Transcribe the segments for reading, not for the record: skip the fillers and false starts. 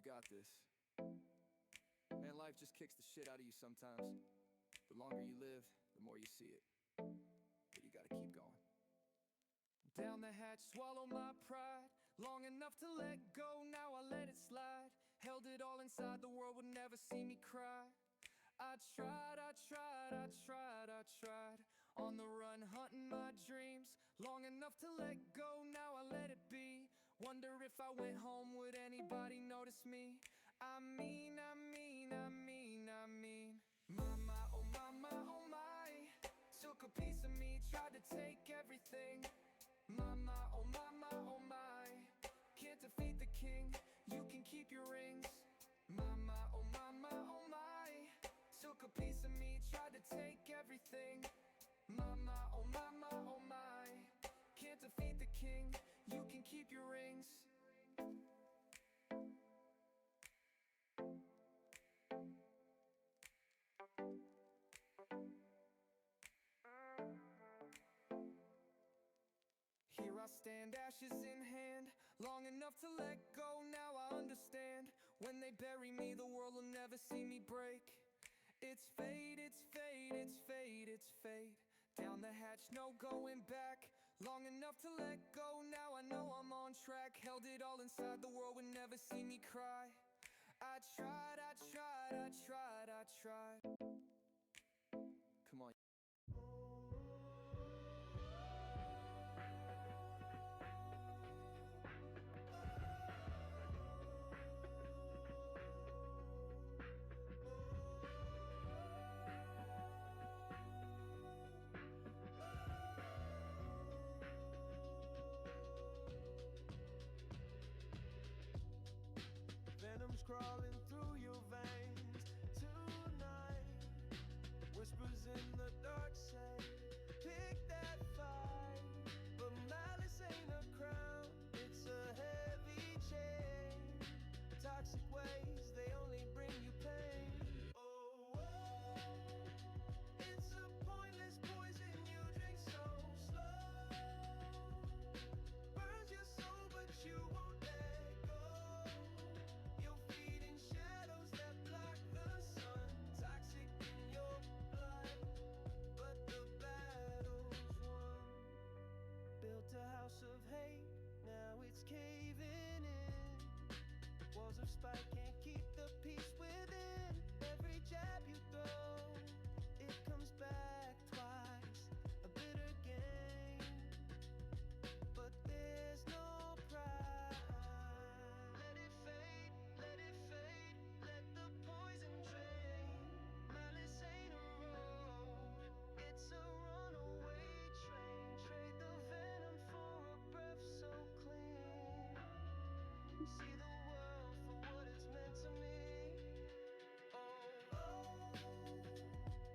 you got this. Man, life just kicks the shit out of you sometimes. The longer you live, the more you see it. But you gotta keep going. Down the hatch, swallow my pride. Long enough to let go, now I let it slide. Held it all inside, the world would never see me cry. I tried. On the run, hunting my dreams. Long enough to let go, now I let it be. Wonder if I went home, would anybody notice me? I mean. Mama, oh my. Took a piece of me, tried to take everything. Mama, oh my. Can't defeat the king, you can keep your rings. Mama, oh my. Took a piece of me, tried to take everything. Mama, oh my. Can't defeat the king, you can keep your rings. Here I stand, ashes in hand. Long enough to let go, now I understand. When they bury me, the world will never see me break. It's fate. Down the hatch, no going back. Long enough to let go, now I know I'm on track. Held it all inside, the world would never see me cry. I tried. Come on. Venom's crawling through your veins tonight. Whispers in the dark say, pick that fight. But malice ain't a crown, it's a heavy chain. Toxic ways, they only bring you pain. Oh, it's a pointless poison you drink so slow. Burns your soul, but you won't let go. You're feeding shadows that block the sun. Toxic in your blood, but the battle's won. Built a house of hate, now it's caving in. Walls of spite can't keep the peace within. Every jab you throw, it comes back twice. A bitter game, but there's no pride. Let it fade, let the poison drain. Malice ain't a road, it's a runaway train. Trade the venom for a breath so clean. See the world for what it's meant to me. Oh,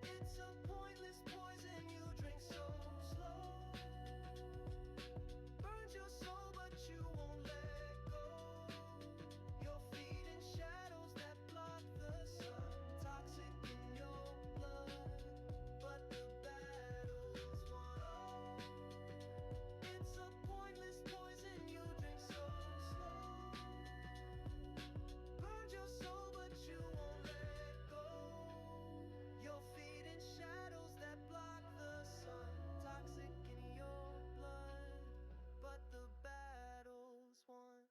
it's a pointless poison you drink so slow. Burns your soul, but you won't let go. You're feeding shadows that block the sun. Toxic in your blood, but the battle's won. It's a pointless poison you drink so slow. Burns your soul, but you won't let go. You're feeding shadows that block the sun. Toxic in your blood, but the battle's won.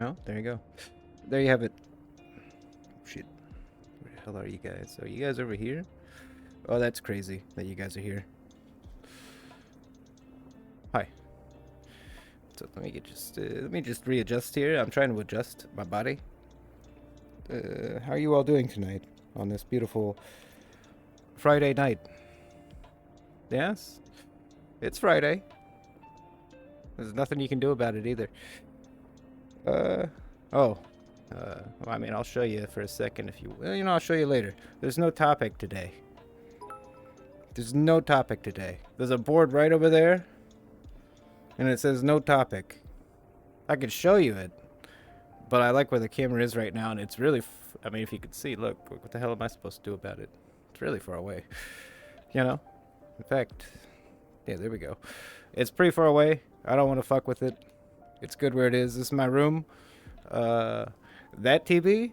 Oh, there you go. There you have it. Shit. Where the hell are you guys? Are you guys over here? Oh, that's crazy that you guys are here. Hi. So let me just readjust here. I'm trying to adjust my body. How are you all doing tonight on this beautiful Friday night? Yes, it's Friday. There's nothing you can do about it either. Oh. Well, I mean, I'll show you for a second if you... Well, I'll show you later. There's no topic today. There's no topic today. There's a board right over there. And it says no topic. I could show you it. But I like where the camera is right now. And it's really... I mean, if you could see, look. What the hell am I supposed to do about it? It's really far away. In fact... Yeah, there we go. It's pretty far away. I don't want to fuck with it. It's good where it is. This is my room. That TV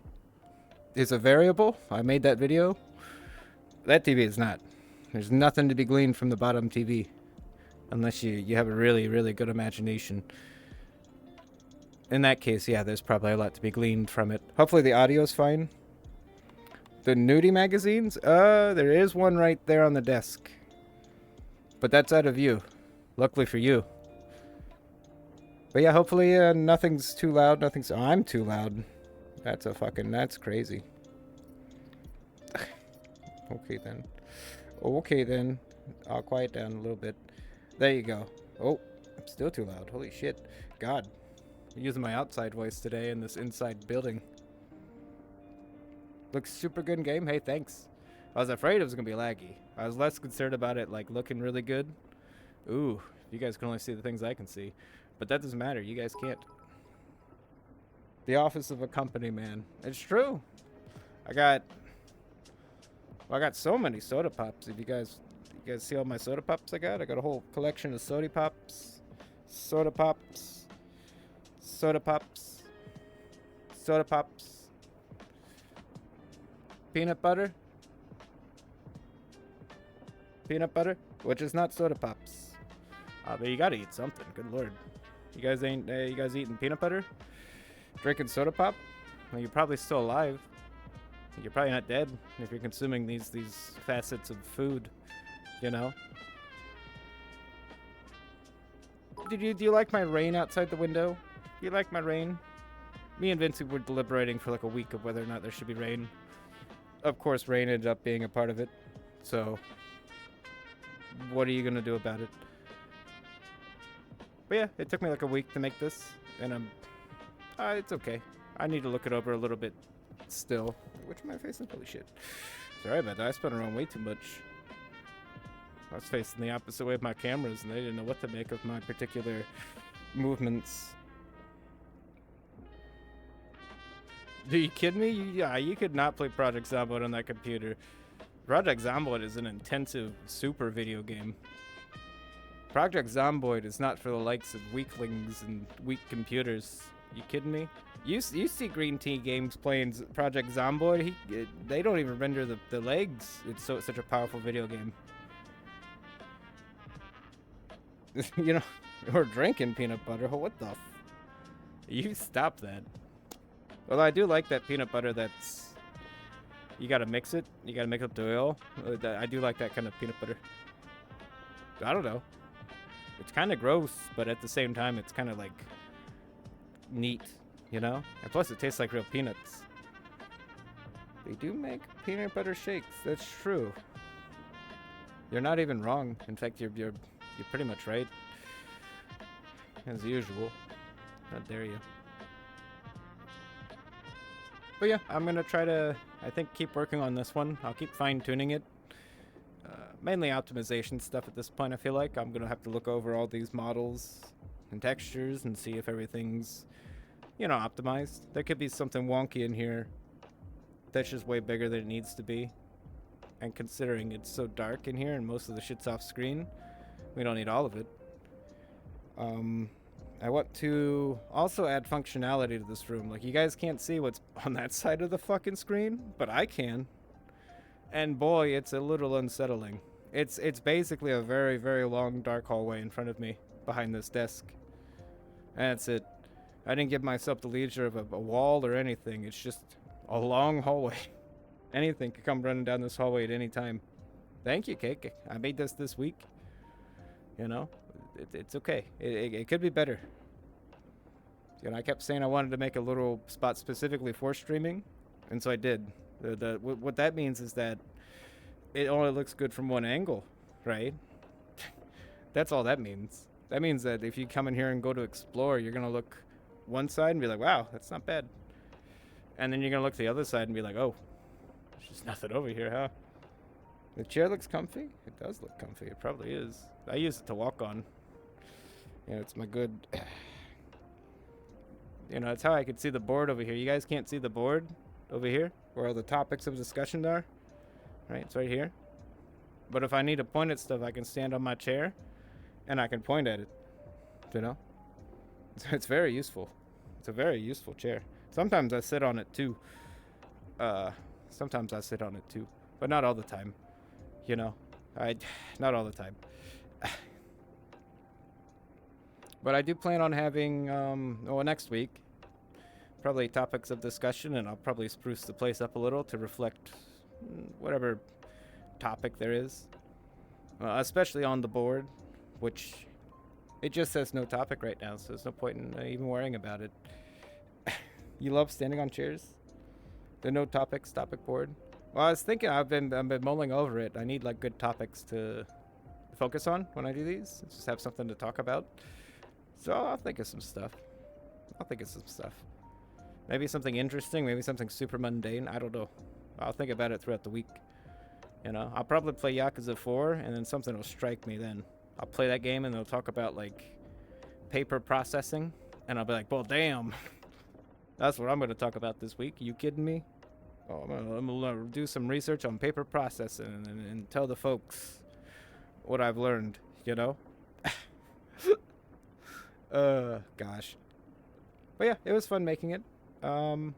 is a variable. I made that video. That TV is not. There's nothing to be gleaned from the bottom TV. Unless you have a really, really good imagination. In that case, yeah, there's probably a lot to be gleaned from it. Hopefully the audio's fine. The nudie magazines? There is one right there on the desk. But that's out of view. Luckily for you. But yeah, hopefully nothing's too loud. I'm too loud. That's crazy. Okay then. I'll quiet down a little bit. There you go. Oh, I'm still too loud. Holy shit. God. I'm using my outside voice today in this inside building. Looks super good in game. Hey, thanks. I was afraid it was going to be laggy. I was less concerned about it looking really good. Ooh, you guys can only see the things I can see. But that doesn't matter. You guys can't. The office of a company man. It's true. I got so many soda pops. If you guys see all my soda pops I got a whole collection of soda pops. Soda pops. Soda pops. Soda pops. Peanut butter. Peanut butter, which is not soda pops. But you gotta eat something. Good lord. You guys eating peanut butter? Drinking soda pop? Well, you're probably still alive. You're probably not dead if you're consuming these facets of food, Do you like my rain outside the window? Do you like my rain? Me and Vincey were deliberating for a week of whether or not there should be rain. Of course, rain ended up being a part of it. So, what are you gonna do about it? But yeah, it took me a week to make this, and it's okay. I need to look it over a little bit still. Which am I facing? Holy shit. Sorry about that. I spun around way too much. I was facing the opposite way of my cameras, and they didn't know what to make of my particular movements. Are you kidding me? Yeah, you could not play Project Zomboid on that computer. Project Zomboid is an intensive super video game. Project Zomboid is not for the likes of weaklings and weak computers. You kidding me? You see Green Tea Games playing Project Zomboid. They don't even render the legs. It's such a powerful video game. Or drinking peanut butter. What the? You stop that. Although I do like that peanut butter that's... You gotta mix it. You gotta mix up the oil. I do like that kind of peanut butter. I don't know. It's kind of gross, but at the same time, it's kind of neat, And plus, it tastes like real peanuts. They do make peanut butter shakes. That's true. You're not even wrong. In fact, you're pretty much right. As usual. How dare you? But yeah, I'm gonna try to, I think, keep working on this one. I'll keep fine-tuning it. Mainly optimization stuff at this point, I feel like. I'm gonna have to look over all these models and textures and see if everything's, optimized. There could be something wonky in here that's just way bigger than it needs to be. And considering it's so dark in here and most of the shit's off screen, we don't need all of it. I want to also add functionality to this room. You guys can't see what's on that side of the fucking screen, but I can. And boy, it's a little unsettling. It's basically a very, very long dark hallway in front of me, behind this desk. And that's it. I didn't give myself the leisure of a wall or anything. It's just a long hallway. Anything could come running down this hallway at any time. Thank you, Cake. I made this week. You know, it's okay. It could be better. You know, I kept saying I wanted to make a little spot specifically for streaming, and so I did. What that means is that it only looks good from one angle, right? That's all that means. That means that if you come in here and go to explore, you're gonna look one side and be like, wow, that's not bad. And then you're gonna look the other side and be like, oh, there's just nothing over here, huh? The chair looks comfy. It does look comfy. It probably is. I use it to walk on. You know, it's my good... You know, that's how I could see the board over here. You guys can't see the board over here, where all the topics of discussion are. Right, it's right here. But if I need to point at stuff, I can stand on my chair, and I can point at it. You know? It's very useful. It's a very useful chair. Sometimes I sit on it too. Sometimes I sit on it too. But not all the time. You know? Not all the time. But I do plan on having, next week, probably topics of discussion, and I'll probably spruce the place up a little to reflect whatever topic there is. Especially on the board, which it just says no topic right now, so there's no point in even worrying about it. You love standing on chairs? The no topics topic board? Well, I was thinking, I've been mulling over it. I need like good topics to focus on when I do these. Just have something to talk about. So I'll think of some stuff. Maybe something interesting, maybe something super mundane. I don't know. I'll think about it throughout the week. You know, I'll probably play Yakuza 4, and then something will strike me then. I'll play that game, and they'll talk about, like, paper processing. And I'll be like, well, damn. That's what I'm going to talk about this week. You kidding me? Oh, I'm gonna do some research on paper processing and tell the folks what I've learned, you know? Gosh. But yeah, it was fun making it. You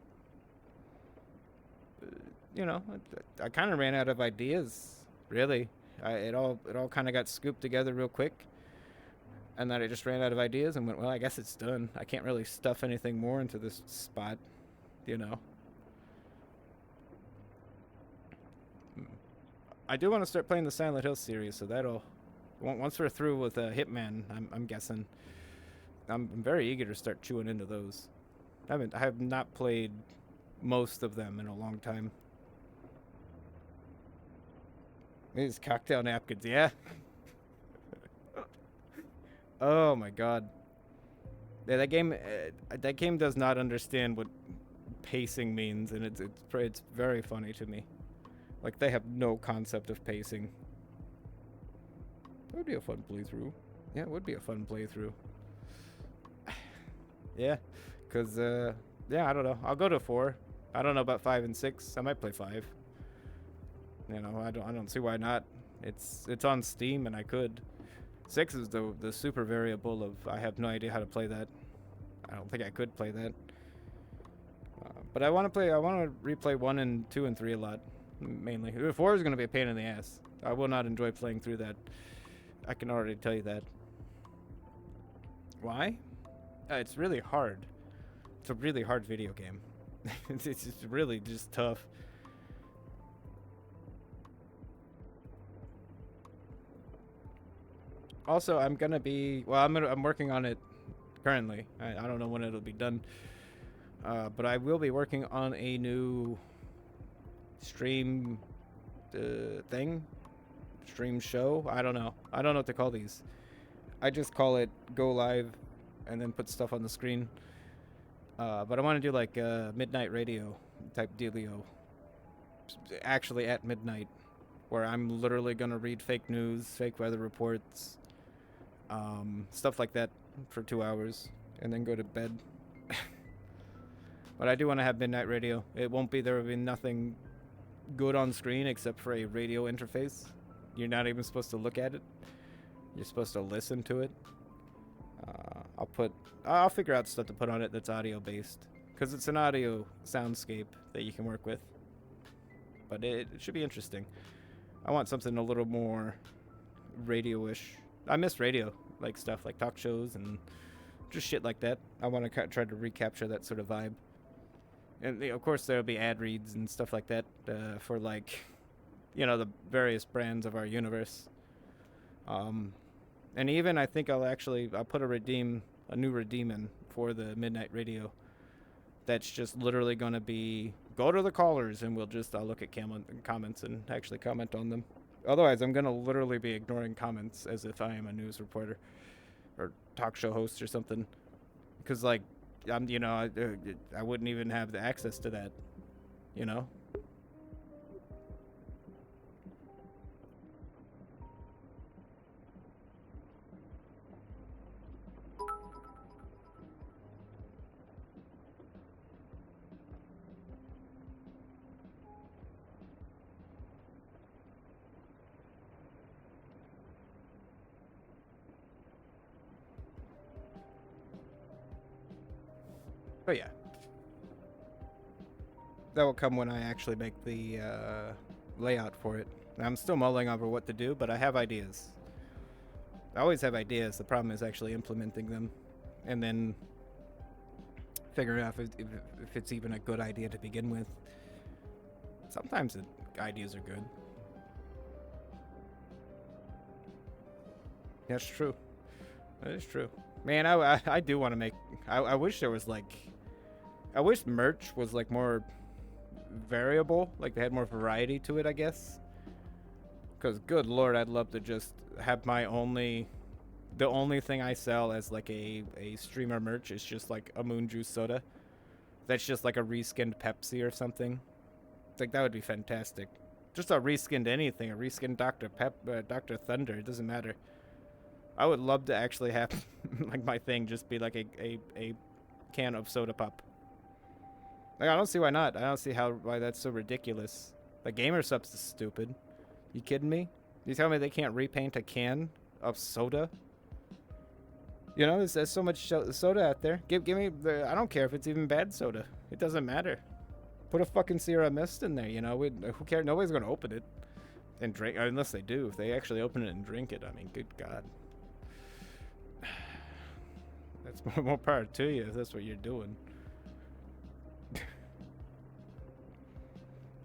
know, I kind of ran out of ideas, really. It all kind of got scooped together real quick. And then I just ran out of ideas and went, well, I guess it's done. I can't really stuff anything more into this spot, you know. I do want to start playing the Silent Hill series, so that'll... Once we're through with Hitman, I'm guessing... I'm very eager to start chewing into those. I have not played most of them in a long time. These cocktail napkins, yeah. Oh my god. Yeah, that game does not understand what pacing means, and it's very funny to me. Like, they have no concept of pacing. That would be a fun playthrough. Yeah, it would be a fun playthrough. Yeah, because, yeah, I don't know. I'll go to 4. I don't know about 5 and 6. I might play 5. You know, I don't see why not. It's on Steam, and I could. 6 is the super variable of I have no idea how to play that. I don't think I could play that. But I want to replay 1 and 2 and 3 a lot, mainly. 4 is going to be a pain in the ass. I will not enjoy playing through that. I can already tell you that. Why? It's really hard. It's a really hard video game. It's just really just tough. Also, I'm working on it currently. I don't know when it'll be done. But I will be working on a new stream stream show. I don't know what to call these. I just call it go live and then put stuff on the screen. But I want to do like midnight radio type dealio. Actually at midnight, where I'm literally gonna read fake news, fake weather reports, stuff like that for 2 hours, and then go to bed. But I do want to have midnight radio. There will be nothing good on screen except for a radio interface. You're not even supposed to look at it. You're supposed to listen to it. I'll figure out stuff to put on it that's audio based, because it's an audio soundscape that you can work with. But it should be interesting. I want something a little more radio-ish. I miss radio, like stuff like talk shows and just shit like that. I want to try to recapture that sort of vibe. And of course, there'll be ad reads and stuff like that for like, you know, the various brands of our universe. And even I think I'll put a new redeem in for the Midnight Radio. That's just literally going to be go to the callers and I'll look at comments and actually comment on them. Otherwise, I'm going to literally be ignoring comments as if I am a news reporter or talk show host or something. Because, like, I wouldn't even have the access to that, you know? But yeah. That will come when I actually make the layout for it. I'm still mulling over what to do, but I have ideas. I always have ideas. The problem is actually implementing them and then figuring out if it's even a good idea to begin with. Sometimes the ideas are good. That's true. That is true. Man, I do want to make... I wish there was, like... I wish merch was, like, more variable. Like, they had more variety to it, I guess. Because, good lord, I'd love to just have my only... The only thing I sell as, like, a streamer merch is just, like, a Moon Juice soda. That's just, like, a reskinned Pepsi or something. Like, that would be fantastic. Just a reskinned anything. A reskinned Dr. Thunder. It doesn't matter. I would love to actually have, like, my thing just be, like, a can of soda pop. Like, I don't see why not. I don't see why that's so ridiculous. The Gamer Subs is stupid. You kidding me? You tell me they can't repaint a can of soda? You know, there's so much soda out there. Give me I don't care if it's even bad soda. It doesn't matter. Put a fucking Sierra Mist in there, you know? Who cares? Nobody's going to open it and drink, unless they do. If they actually open it and drink it, I mean, good God. That's more power to you if that's what you're doing.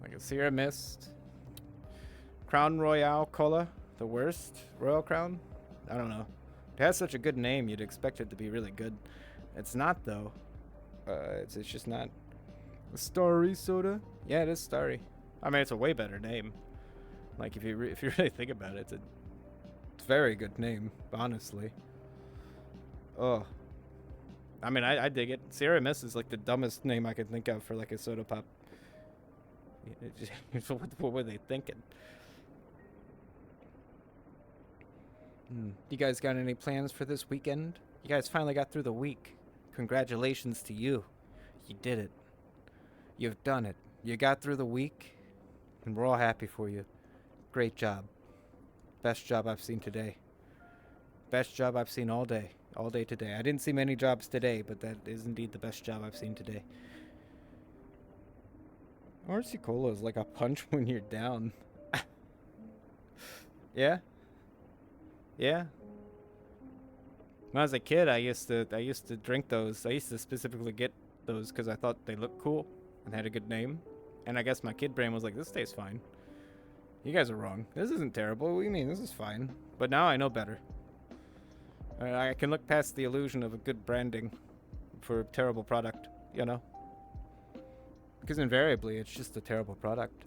Like a Sierra Mist. Crown Royale Cola. The worst Royal Crown? I don't know. It has such a good name, you'd expect it to be really good. It's not, though. It's just not. A Starry Soda? Yeah, it is Starry. I mean, it's a way better name. Like, if you really think about it, it's a very good name, honestly. Oh. I mean, I dig it. Sierra Mist is like the dumbest name I could think of for like a soda pop. What were they thinking? You guys got any plans for this weekend? You guys finally got through the week. Congratulations to you. You did it. You've done it. You got through the week, and we're all happy for you. Great job. Best job I've seen today. Best job I've seen all day. All day today. I didn't see many jobs today, but that is indeed the best job I've seen today. RC Cola is like a punch when you're down. Yeah? Yeah? When I was a kid, I used to drink those. I used to specifically get those because I thought they looked cool and had a good name. And I guess my kid brain was like, this tastes fine. You guys are wrong. This isn't terrible. What do you mean? This is fine. But now I know better. I can look past the illusion of a good branding for a terrible product, you know? Because invariably, it's just a terrible product.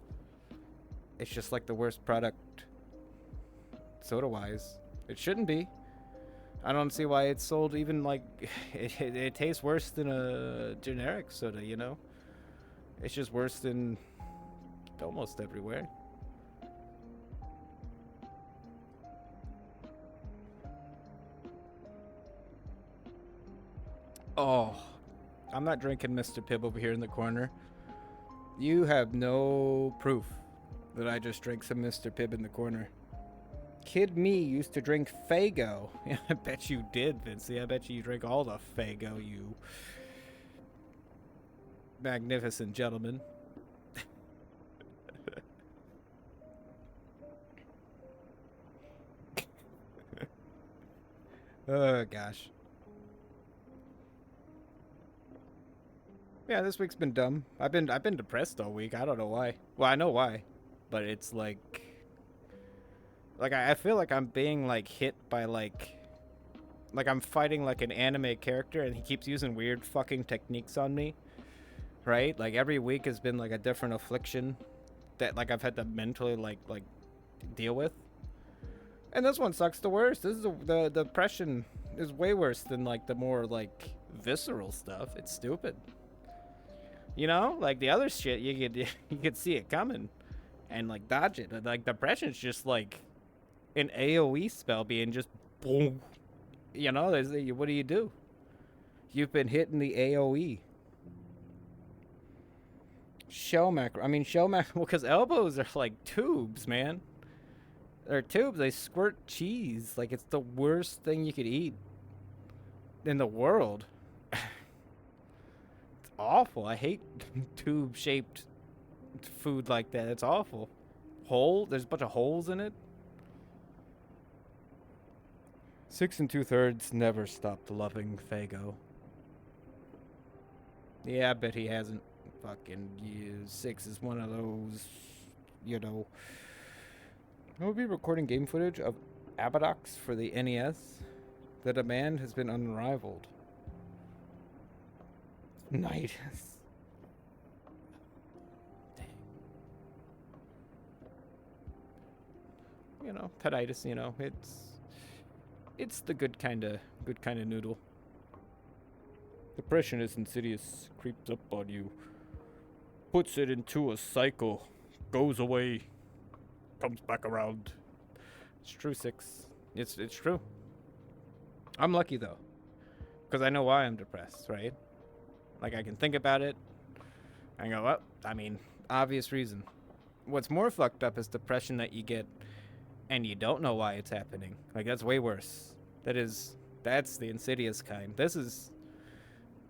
It's just like the worst product soda-wise. It shouldn't be. I don't see why it's sold even like... It tastes worse than a generic soda, you know? It's just worse than almost everywhere. Oh, I'm not drinking Mr. Pibb over here in the corner. You have no proof that I just drank some Mr. Pibb in the corner. Kid me used to drink Faygo. I bet you did, Vincey. I bet you drank all the Faygo, you magnificent gentleman. Oh, gosh. Yeah, this week's been dumb. I've been depressed all week. I don't know why. Well, I know why, but it's like I feel like I'm being like hit by like I'm fighting like an anime character, and he keeps using weird fucking techniques on me. Right? Like every week has been like a different affliction that like I've had to mentally like deal with. And this one sucks the worst. This is the depression is way worse than like the more like visceral stuff. It's stupid. You know, like the other shit, you could see it coming, and like dodge it. But, like depression's just like an AOE spell being just boom. You know, what do you do? You've been hitting the AOE. Shell macro. I mean, shell macro. Well, because elbows are like tubes, man. They're tubes. They squirt cheese. Like it's the worst thing you could eat in the world. It's awful. I hate tube-shaped food like that. It's awful. There's a bunch of holes in it. 6 2/3 never stopped loving Fago. Yeah, I bet he hasn't. Fucking 6 is one of those, you know. I will be recording game footage of Abadox for the NES. The demand has been unrivaled. Nidus. Dang. You know, tinnitus, you know, it's the good kind of noodle. Depression is insidious, creeps up on you, puts it into a cycle, goes away, comes back around. It's true, 6. It's true. I'm lucky though, because I know why I'm depressed, right? Like I can think about it and go, well, I mean, obvious reason. What's more fucked up is depression that you get and you don't know why it's happening. Like that's way worse. That's the insidious kind.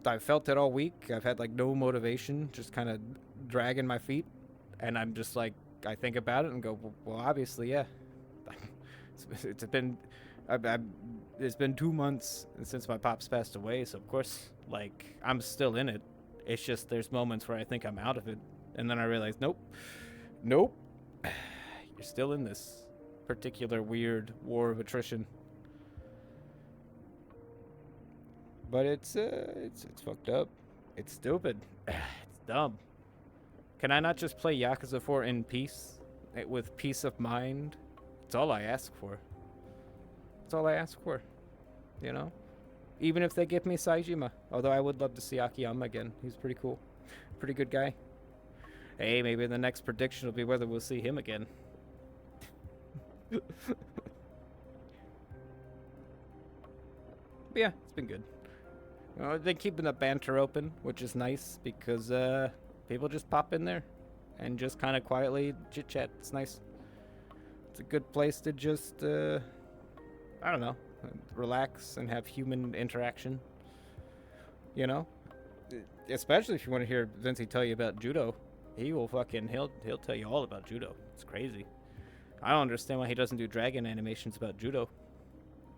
I've felt it all week. I've had like no motivation, just kind of dragging my feet, and I'm just like, I think about it and go, well, obviously, yeah. It's been 2 months since my pops passed away, so of course, like, I'm still in it. It's just there's moments where I think I'm out of it, and then I realize, nope, you're still in this particular weird war of attrition. But it's fucked up. It's stupid. It's dumb. Can I not just play Yakuza 4 in peace? With peace of mind? It's all I ask for. That's all I ask for. You know? Even if they give me Saejima. Although I would love to see Akiyama again. He's pretty cool. Pretty good guy. Hey, maybe the next prediction will be whether we'll see him again. But yeah, it's been good. They're keeping the banter open, which is nice because people just pop in there and just kind of quietly chit chat. It's nice. It's a good place to just, I don't know, relax and have human interaction. You know, especially if you want to hear Vincey tell you about judo, he'll tell you all about judo. It's crazy. I don't understand why he doesn't do dragon animations about judo.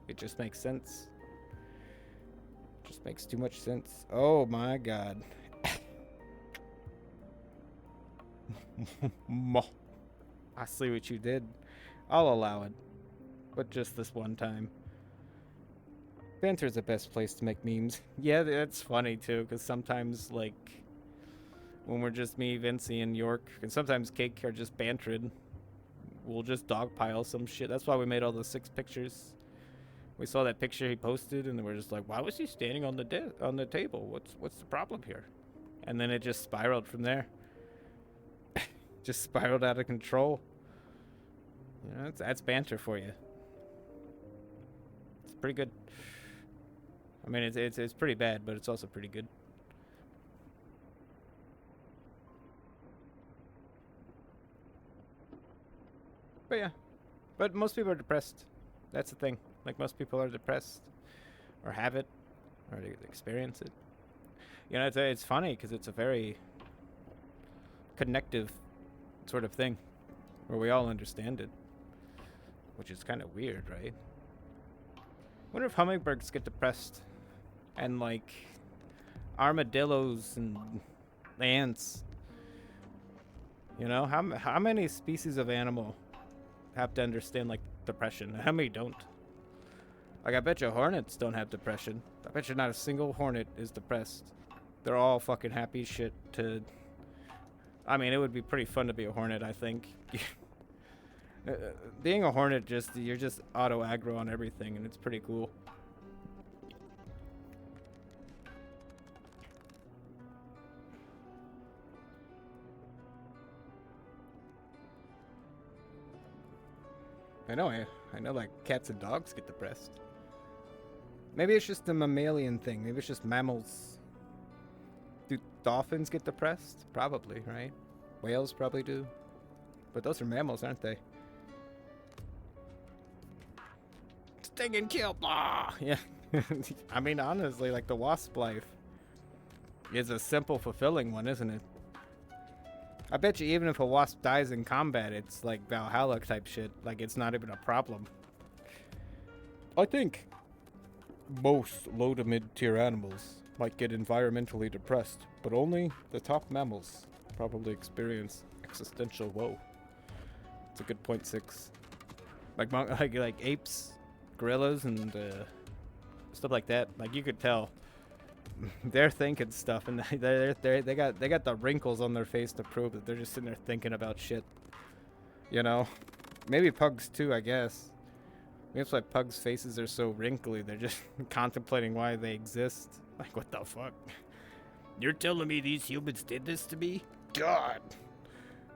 It just makes sense. Just makes too much sense. Oh my god. I see what you did. I'll allow it. But just this one time. Banter's the best place to make memes. Yeah, that's funny too, because sometimes, like, when we're just me, Vincey, and York, and sometimes Cake are just bantering, we'll just dogpile some shit. That's why we made all those 6 pictures. We saw that picture he posted, and we're just like, why was he standing on the table? What's the problem here? And then it just spiraled from there. Just spiraled out of control. You know, that's banter for you. It's pretty good. I mean, it's pretty bad, but it's also pretty good. But yeah, but most people are depressed. That's the thing. Like, most people are depressed, or have it, or they experience it. You know, it's funny because it's a very connective sort of thing, where we all understand it, which is kind of weird, right? Wonder if hummingbirds get depressed, and like armadillos and ants. You know, how many species of animal have to understand like depression? How many don't? Like, I bet you hornets don't have depression. I bet you not a single hornet is depressed. They're all fucking happy as shit to... I mean, it would be pretty fun to be a hornet, I think. Being a hornet, you're just auto aggro on everything, and it's pretty cool. I know, like cats and dogs get depressed. Maybe it's just a mammalian thing. Maybe it's just mammals. Do dolphins get depressed? Probably, right? Whales probably do. But those are mammals, aren't they? Sting and kill, blah! Yeah. I mean, honestly, like the wasp life is a simple, fulfilling one, isn't it? I bet you even if a wasp dies in combat, it's like Valhalla type shit. Like, it's not even a problem. I think most low to mid-tier animals might get environmentally depressed, but only the top mammals probably experience existential woe. It's a good 0.6. Like apes, gorillas, and stuff like that. Like, you could tell they're thinking stuff, and they got the wrinkles on their face to prove that they're just sitting there thinking about shit. You know, maybe pugs too, I guess. Maybe that's why pugs' faces are so wrinkly. They're just contemplating why they exist. Like, what the fuck? You're telling me these humans did this to me? God,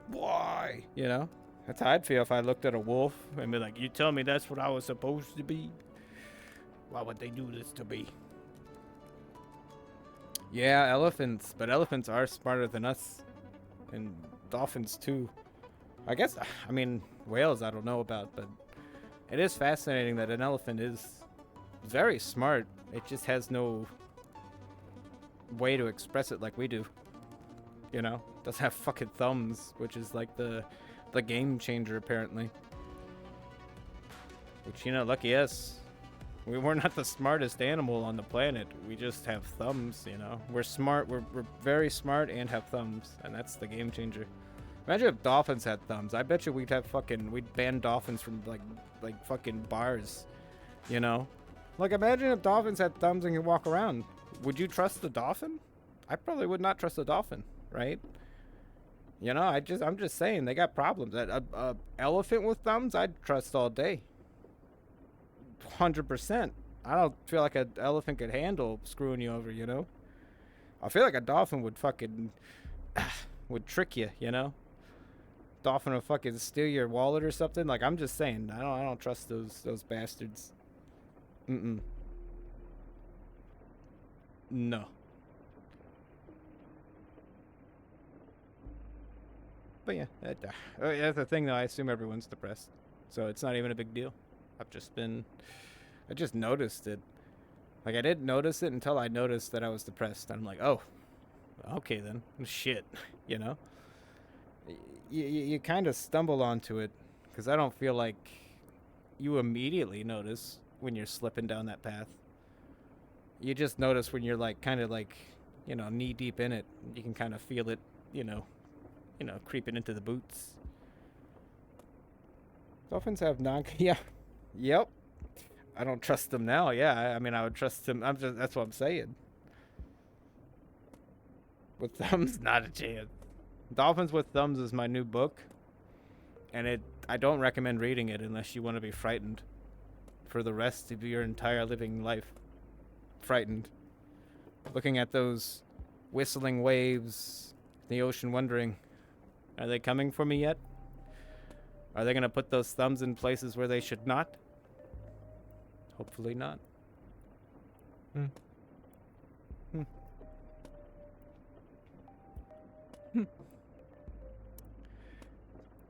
why? You know, that's how I'd feel if I looked at a wolf and be like, "You tell me that's what I was supposed to be? Why would they do this to me?" Yeah, elephants, but elephants are smarter than us, and dolphins too. I guess, I mean, whales I don't know about, but it is fascinating that an elephant is very smart. It just has no way to express it like we do. You know, it doesn't have fucking thumbs, which is like the game changer apparently. Which, you know, lucky us. We're not the smartest animal on the planet. We just have thumbs, you know. We're smart. We're very smart and have thumbs, and that's the game changer. Imagine if dolphins had thumbs. I bet you we'd ban dolphins from like fucking bars, you know. Like, imagine if dolphins had thumbs and could walk around. Would you trust the dolphin? I probably would not trust the dolphin, right? You know, I'm just saying they got problems. A elephant with thumbs, I'd trust all day. 100%. I don't feel like an elephant could handle screwing you over, you know? I feel like a dolphin would fucking would trick you, you know? Dolphin would fucking steal your wallet or something. Like, I'm just saying, I don't trust those bastards. No. But yeah, that's the thing though. I assume everyone's depressed, so it's not even a big deal. I just noticed it. Like, I didn't notice it until I noticed that I was depressed. I'm like, oh, okay then. Shit, you know? You kind of stumble onto it, because I don't feel like you immediately notice when you're slipping down that path. You just notice when you're like, kind of like, you know, knee deep in it. You can kind of feel it, you know, creeping into the boots. Dolphins have yeah. Yep. I don't trust them now. Yeah, I mean, I would trust them. That's what I'm saying. With thumbs, not a chance. Dolphins with Thumbs is my new book, and I don't recommend reading it unless you want to be frightened for the rest of your entire living life. Frightened. Looking at those whistling waves, the ocean wondering, are they coming for me yet? Are they going to put those thumbs in places where they should not? Hopefully not.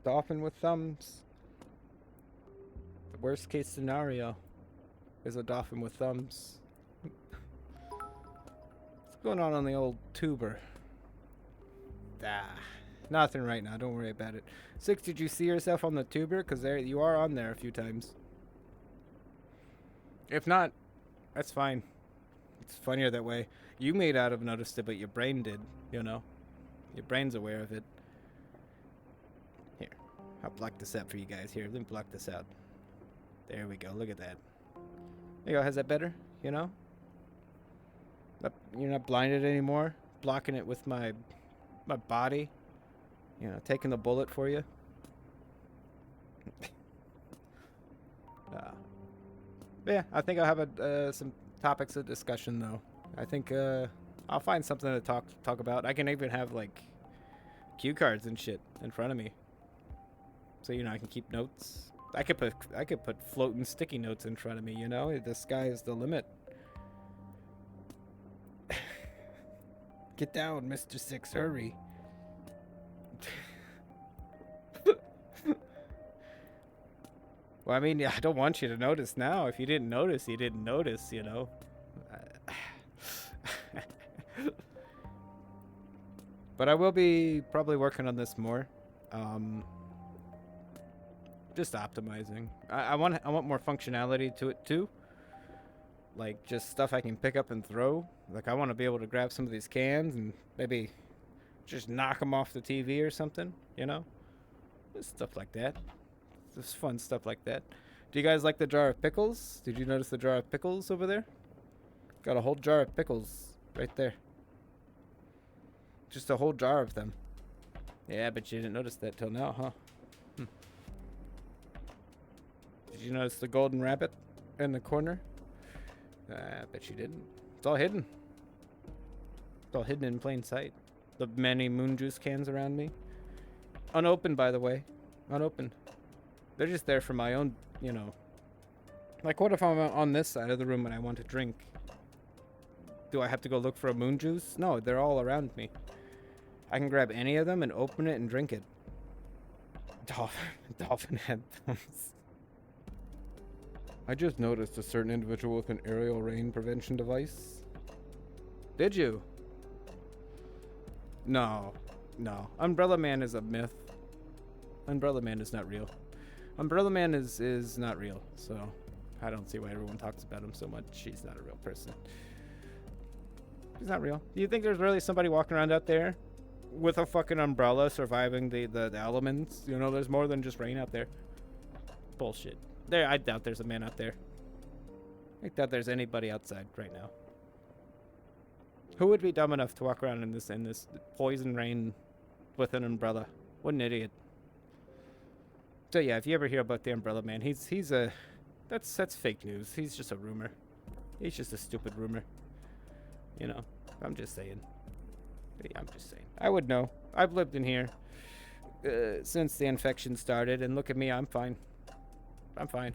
Dolphin with thumbs. The worst case scenario is a dolphin with thumbs. What's going on the old tuber? Nothing right now. Don't worry about it. Six, did you see yourself on the tuber? Because you are on there a few times. If not, that's fine. It's funnier that way. You may not have noticed it, but your brain did, you know? Your brain's aware of it. Here, I'll block this out for you guys. Here, let me block this out. There we go. Look at that. There you go. How's that better? You know? You're not blinded anymore. Blocking it with my body. You know, taking the bullet for you. Yeah, I think I'll have some topics of discussion though. I think I'll find something to talk about. I can even have like cue cards and shit in front of me, so you know I can keep notes. I could put floating sticky notes in front of me. You know, the sky is the limit. Get down, Mr. Six, hurry. Well, I mean, I don't want you to notice now. If you didn't notice, you didn't notice, you know. But I will be probably working on this more. Just optimizing. I want more functionality to it too. Like just stuff I can pick up and throw. Like I want to be able to grab some of these cans and maybe just knock them off the TV or something, you know? Just stuff like that. Just fun stuff like that. Do you guys like the jar of pickles? Did you notice the jar of pickles over there? Got a whole jar of pickles right there. Just a whole jar of them. Yeah, but you didn't notice that till now, huh? Did you notice the golden rabbit in the corner? I bet you didn't. It's all hidden. It's all hidden in plain sight. The many moon juice cans around me. Unopened, by the way. Unopened. They're just there for my own, you know. Like, what if I'm on this side of the room and I want to drink? Do I have to go look for a moon juice? No, they're all around me. I can grab any of them and open it and drink it. Dolphin head thumbs. I just noticed a certain individual with an aerial rain prevention device. Did you? No. Umbrella Man is a myth. Umbrella Man is not real. Umbrella Man is not real, so I don't see why everyone talks about him so much. He's not a real person. He's not real. Do you think there's really somebody walking around out there with a fucking umbrella surviving the elements? You know, there's more than just rain out there. Bullshit. I doubt there's a man out there. I doubt there's anybody outside right now. Who would be dumb enough to walk around in this poison rain with an umbrella? What an idiot. So yeah, if you ever hear about the Umbrella Man, that's fake news. He's just a rumor. He's just a stupid rumor. You know, I'm just saying. Yeah, I'm just saying. I would know. I've lived in here since the infection started, and look at me, I'm fine. I'm fine.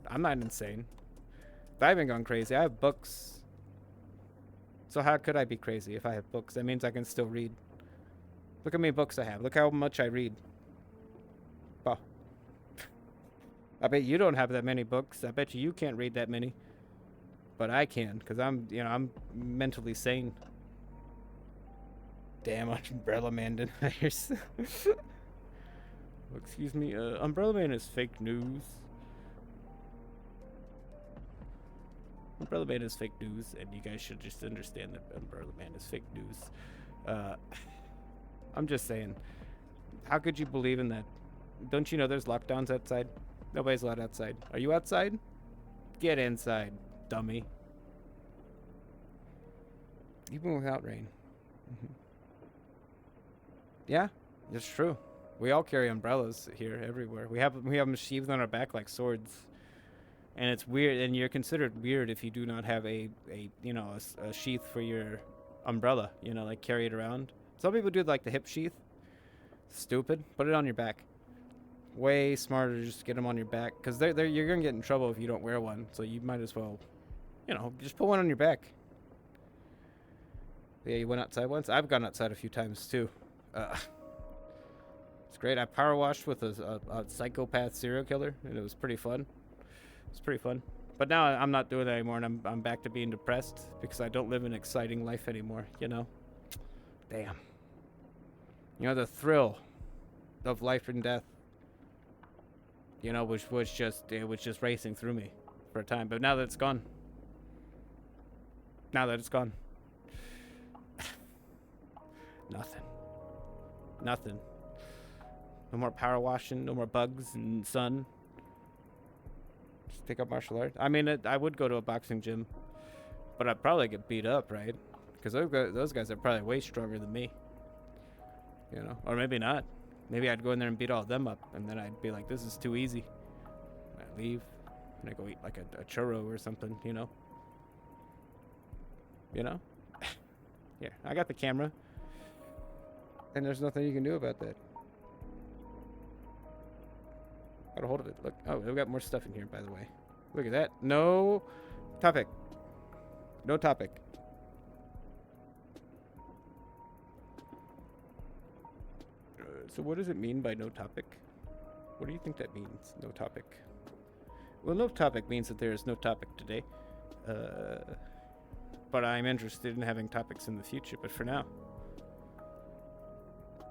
I'm not insane. If I haven't gone crazy, I have books. So how could I be crazy if I have books? That means I can still read. Look how many books I have. Look how much I read. Wow. I bet you don't have that many books. I bet you can't read that many. But I can, because I'm mentally sane. Damn, Umbrella Man deniers. Excuse me, Umbrella Man is fake news. Umbrella Man is fake news, and you guys should just understand that Umbrella Man is fake news. I'm just saying, how could you believe in that? Don't you know there's lockdowns outside? Nobody's allowed outside. Are you outside? Get inside, dummy. Even without rain. Yeah, it's true. We all carry umbrellas here, everywhere. We have them sheathed on our back like swords. And it's weird, and you're considered weird if you do not have a sheath for your umbrella, like carry it around. Some people do like the hip sheath. Stupid. Put it on your back. Way smarter to just get them on your back, because you're going to get in trouble if you don't wear one, so you might as well, just put one on your back. Yeah, you went outside once? I've gone outside a few times, too. It's great. I power washed with a psychopath serial killer, and it was pretty fun. It's pretty fun. But now I'm not doing that anymore, and I'm back to being depressed because I don't live an exciting life anymore, Damn. The thrill of life and death, which was just racing through me for a time. But now that it's gone. Nothing. Nothing. No more power washing, no more bugs and sun. Just take up martial arts. I mean, I would go to a boxing gym, but I'd probably get beat up, right? Because those guys are probably way stronger than me. You know, or maybe not. Maybe I'd go in there and beat all of them up, and then I'd be like, this is too easy. I leave, and I go eat like a churro or something, you know? You know? Here, I got the camera. And there's nothing you can do about that. Got a hold of it. Look. Oh, we've got more stuff in here, by the way. Look at that. No topic. No topic. So what does it mean by no topic? What do you think that means, no topic? Well, no topic means that there is no topic today. But I'm interested in having topics in the future, but for now,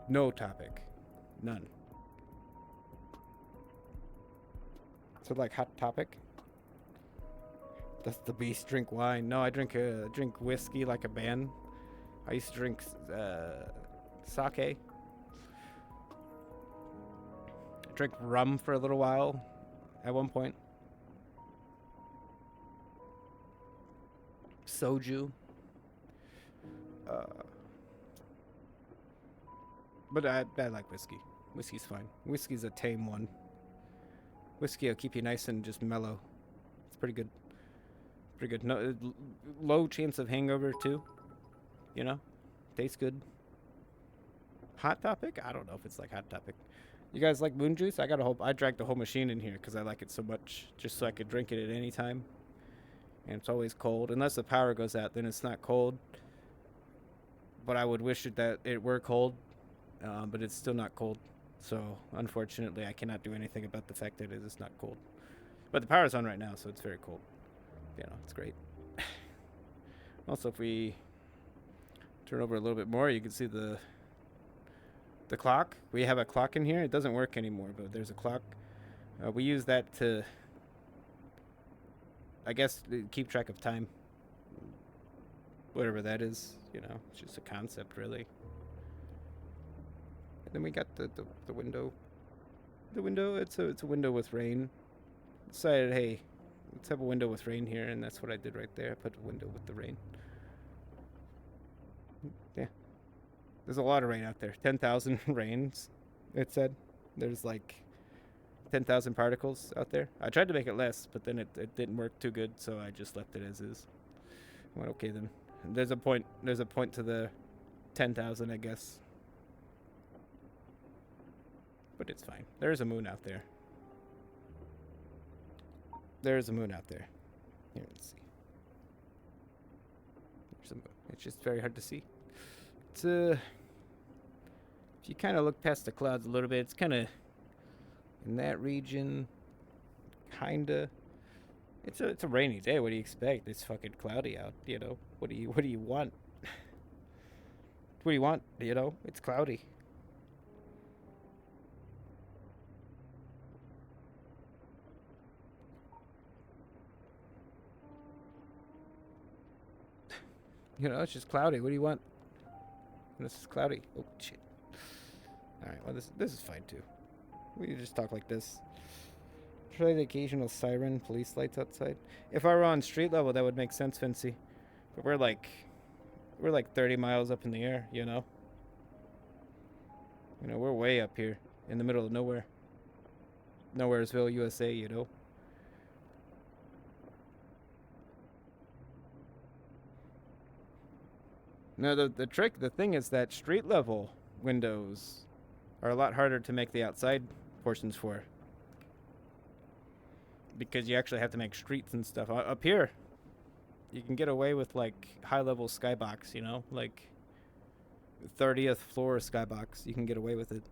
no topic. None. So like hot topic? Does the beast drink wine? No, I drink whiskey like a man. I used to drink sake. I drank rum for a little while at one point. Soju. But I like whiskey. Whiskey's fine. Whiskey's a tame one. Whiskey will keep you nice and just mellow. It's pretty good. Pretty good. No, low chance of hangover too. You know, tastes good. Hot topic? I don't know if it's like hot topic. You guys like moon juice? I drank the whole machine in here because I like it so much, just so I could drink it at any time. And it's always cold. Unless the power goes out, then it's not cold. But I would wish that it were cold. But it's still not cold. So, unfortunately, I cannot do anything about the fact that it is not cold. But the power's on right now, so it's very cold. You know, it's great. Also, if we turn over a little bit more, you can see the clock. We have a clock in here. It doesn't work anymore, but there's a clock. We use that to, I guess, keep track of time. Whatever that is, you know, it's just a concept, really. And then we got the window. The window, it's a window with rain. Decided, hey, let's have a window with rain here, and that's what I did right there. I put a window with the rain. Yeah. There's a lot of rain out there. 10,000 rains, it said. There's like 10,000 particles out there. I tried to make it less, but then it didn't work too good, so I just left it as is. I went, okay then. There's a point to the 10,000, I guess. But it's fine. There's a moon out there. There's a moon out there. Here, let's see. There's a moon. It's just very hard to see. It's if you kind of look past the clouds a little bit, it's kind of in that region. Kinda. It's a rainy day. What do you expect? It's fucking cloudy out. You know. What do you want? What do you want? You know. It's cloudy. You know, it's just cloudy. What do you want? This is cloudy. Oh shit. All right. Well, this is fine too. We can just talk like this. Try the occasional siren, police lights outside. If I were on street level, that would make sense, Vincy. But we're like 30 miles up in the air. You know. You know, we're way up here in the middle of nowhere. Nowheresville, USA. You know. No, the thing is that street level windows are a lot harder to make the outside portions for. Because you actually have to make streets and stuff. Up here, you can get away with like high level skybox, you know? Like 30th floor skybox, you can get away with it.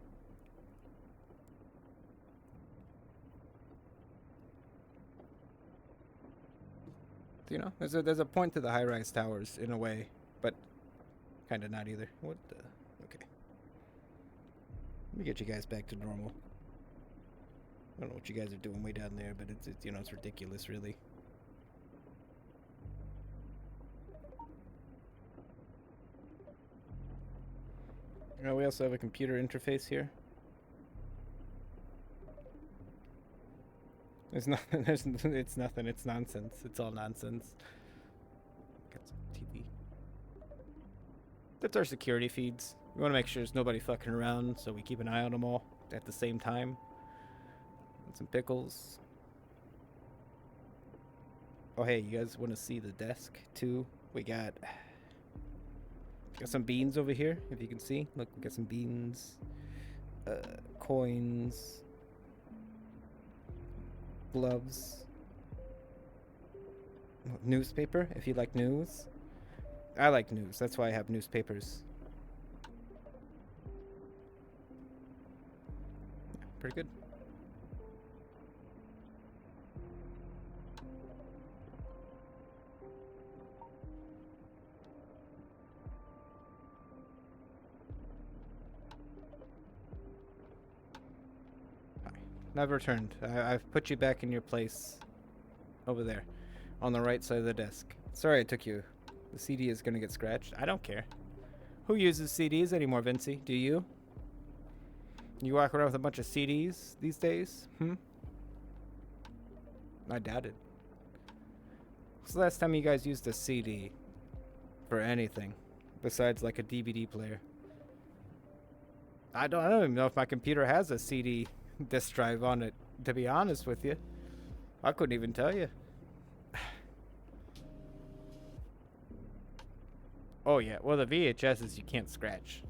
You know, there's a point to the high-rise towers in a way, but kind of not either. What the? Okay. Let me get you guys back to normal. I don't know what you guys are doing way down there, but it's you know, it's ridiculous, really. Oh, we also have a computer interface here. There's nothing. It's nothing. It's nonsense. It's all nonsense. Got some TV. That's our security feeds. We want to make sure there's nobody fucking around, so we keep an eye on them all at the same time. And some pickles. Oh, hey, you guys want to see the desk too? We got some beans over here, if you can see. Look, we got some beans, coins, gloves, newspaper, if you like news. I like news, that's why I have newspapers. Yeah, pretty good. Never returned. I've put you back in your place over there on the right side of the desk. Sorry I took you. The CD is going to get scratched. I don't care. Who uses CDs anymore, Vincey? Do you? You walk around with a bunch of CDs these days? I doubt it. When's the last time you guys used a CD for anything besides like a DVD player? I don't even know if my computer has a CD disk drive on it, to be honest with you. I couldn't even tell you. Oh yeah, well the VHSs you can't scratch.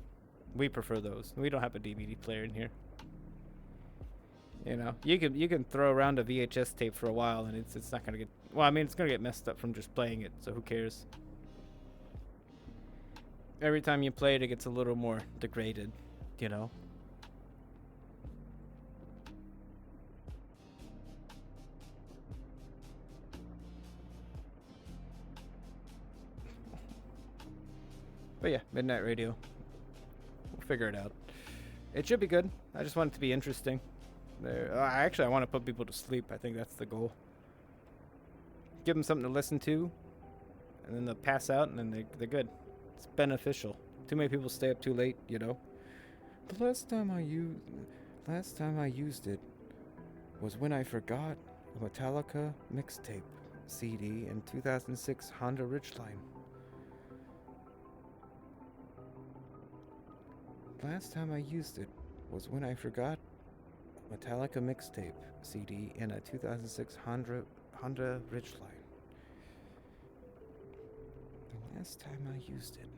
We prefer those. We don't have a DVD player in here. You know, you can throw around a VHS tape for a while and it's not gonna get, well, I mean, it's gonna get messed up from just playing it, so who cares? Every time you play it, it gets a little more degraded, you know. But yeah, Midnight Radio. We'll figure it out. It should be good. I just want it to be interesting. I want to put people to sleep. I think that's the goal. Give them something to listen to, and then they'll pass out, and then they're good. It's beneficial. Too many people stay up too late, you know. The last time I used it was when I forgot a Metallica mixtape CD in 2006 Honda Ridgeline. Last time I used it was when I forgot a Metallica mixtape CD in a 2006 Honda Ridgeline. The last time I used it,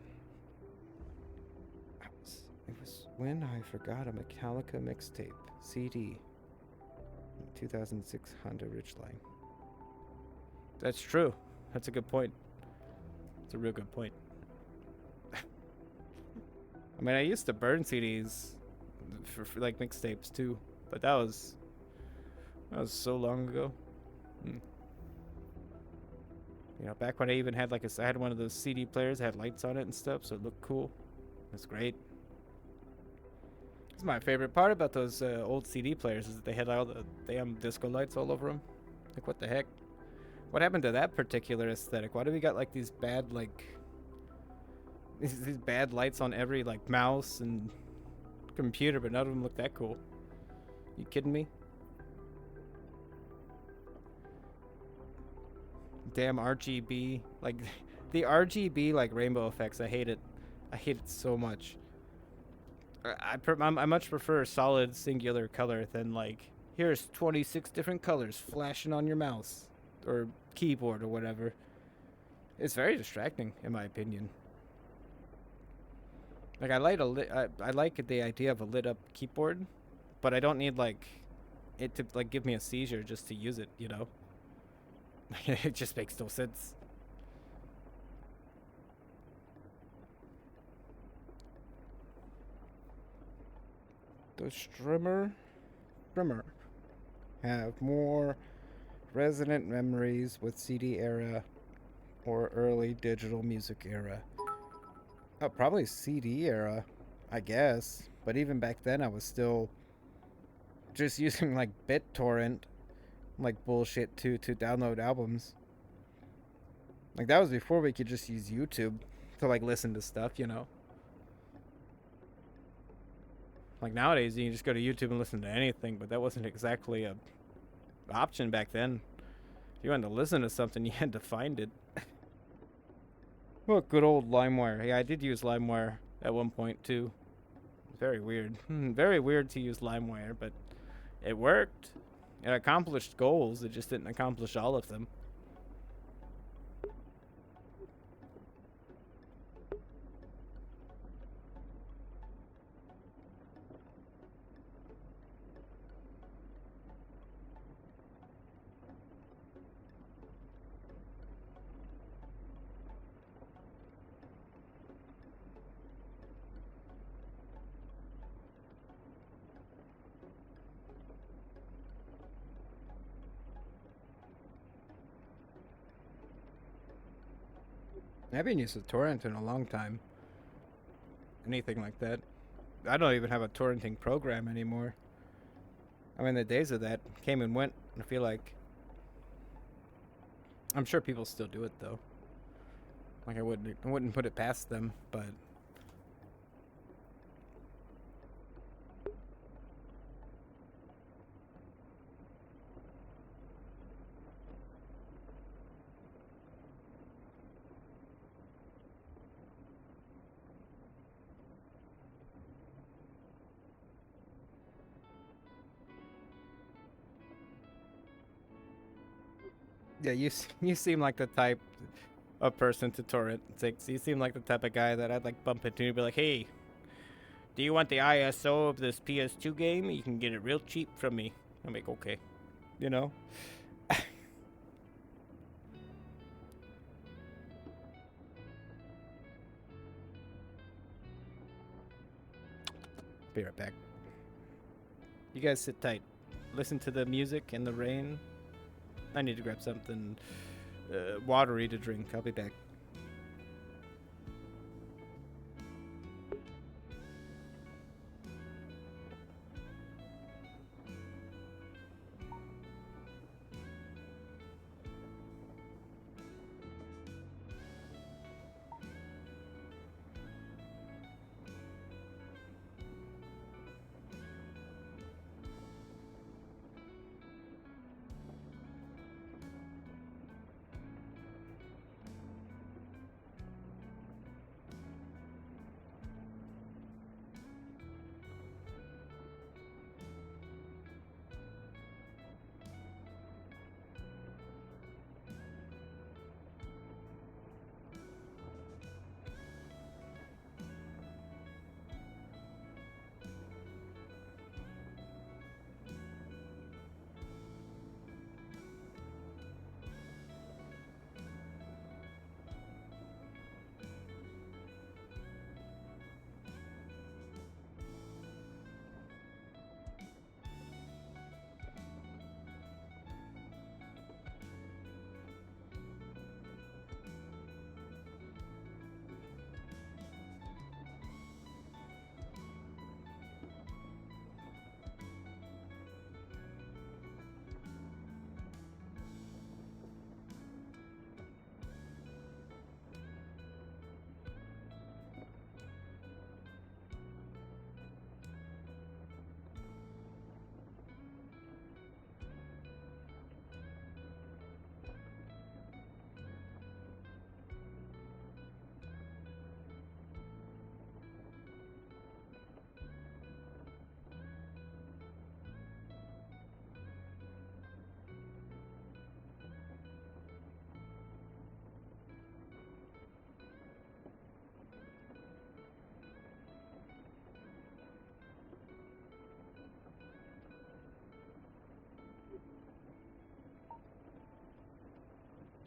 it was when I forgot a Metallica mixtape CD in 2006 Honda Ridgeline. That's true. That's a good point. It's a real good point. I mean, I used to burn CDs for like mixtapes too, but that was so long ago. You know, back when I even had like I had one of those CD players that had lights on it and stuff, so it looked cool. It's great. It's my favorite part about those old CD players is that they had all the damn disco lights all over them. Like, what the heck? What happened to that particular aesthetic? Why do we got like these bad these bad lights on every like mouse and computer, but none of them look that cool? You kidding me? Damn RGB, like the RGB like rainbow effects. I hate it. I hate it so much. I much prefer solid singular color than like here's 26 different colors flashing on your mouse or keyboard or whatever. It's very distracting in my opinion. Like I like the idea of a lit up keyboard, but I don't need like it to like give me a seizure just to use it, you know? It just makes no sense. The Strimmer have more resonant memories with CD era or early digital music era. Oh, probably CD era, I guess. But even back then, I was still just using like BitTorrent, like bullshit to download albums. Like that was before we could just use YouTube to like listen to stuff, you know. Like nowadays, you can just go to YouTube and listen to anything, but that wasn't exactly a option back then. If you wanted to listen to something, you had to find it. Oh, good old LimeWire. Yeah, I did use LimeWire at one point too. Very weird. Very weird to use LimeWire, but it worked. It accomplished goals. It just didn't accomplish all of them. I haven't used a torrent in a long time. Anything like that. I don't even have a torrenting program anymore. I mean, the days of that came and went. I feel like I'm sure people still do it though. Like I wouldn't put it past them, but yeah, you seem like the type of person to torrent things. You seem like the type of guy that I'd like bump into and be like, "Hey, do you want the ISO of this PS2 game? You can get it real cheap from me." I'm like, "Okay," you know. Be right back. You guys sit tight. Listen to the music and the rain. I need to grab something watery to drink. I'll be back.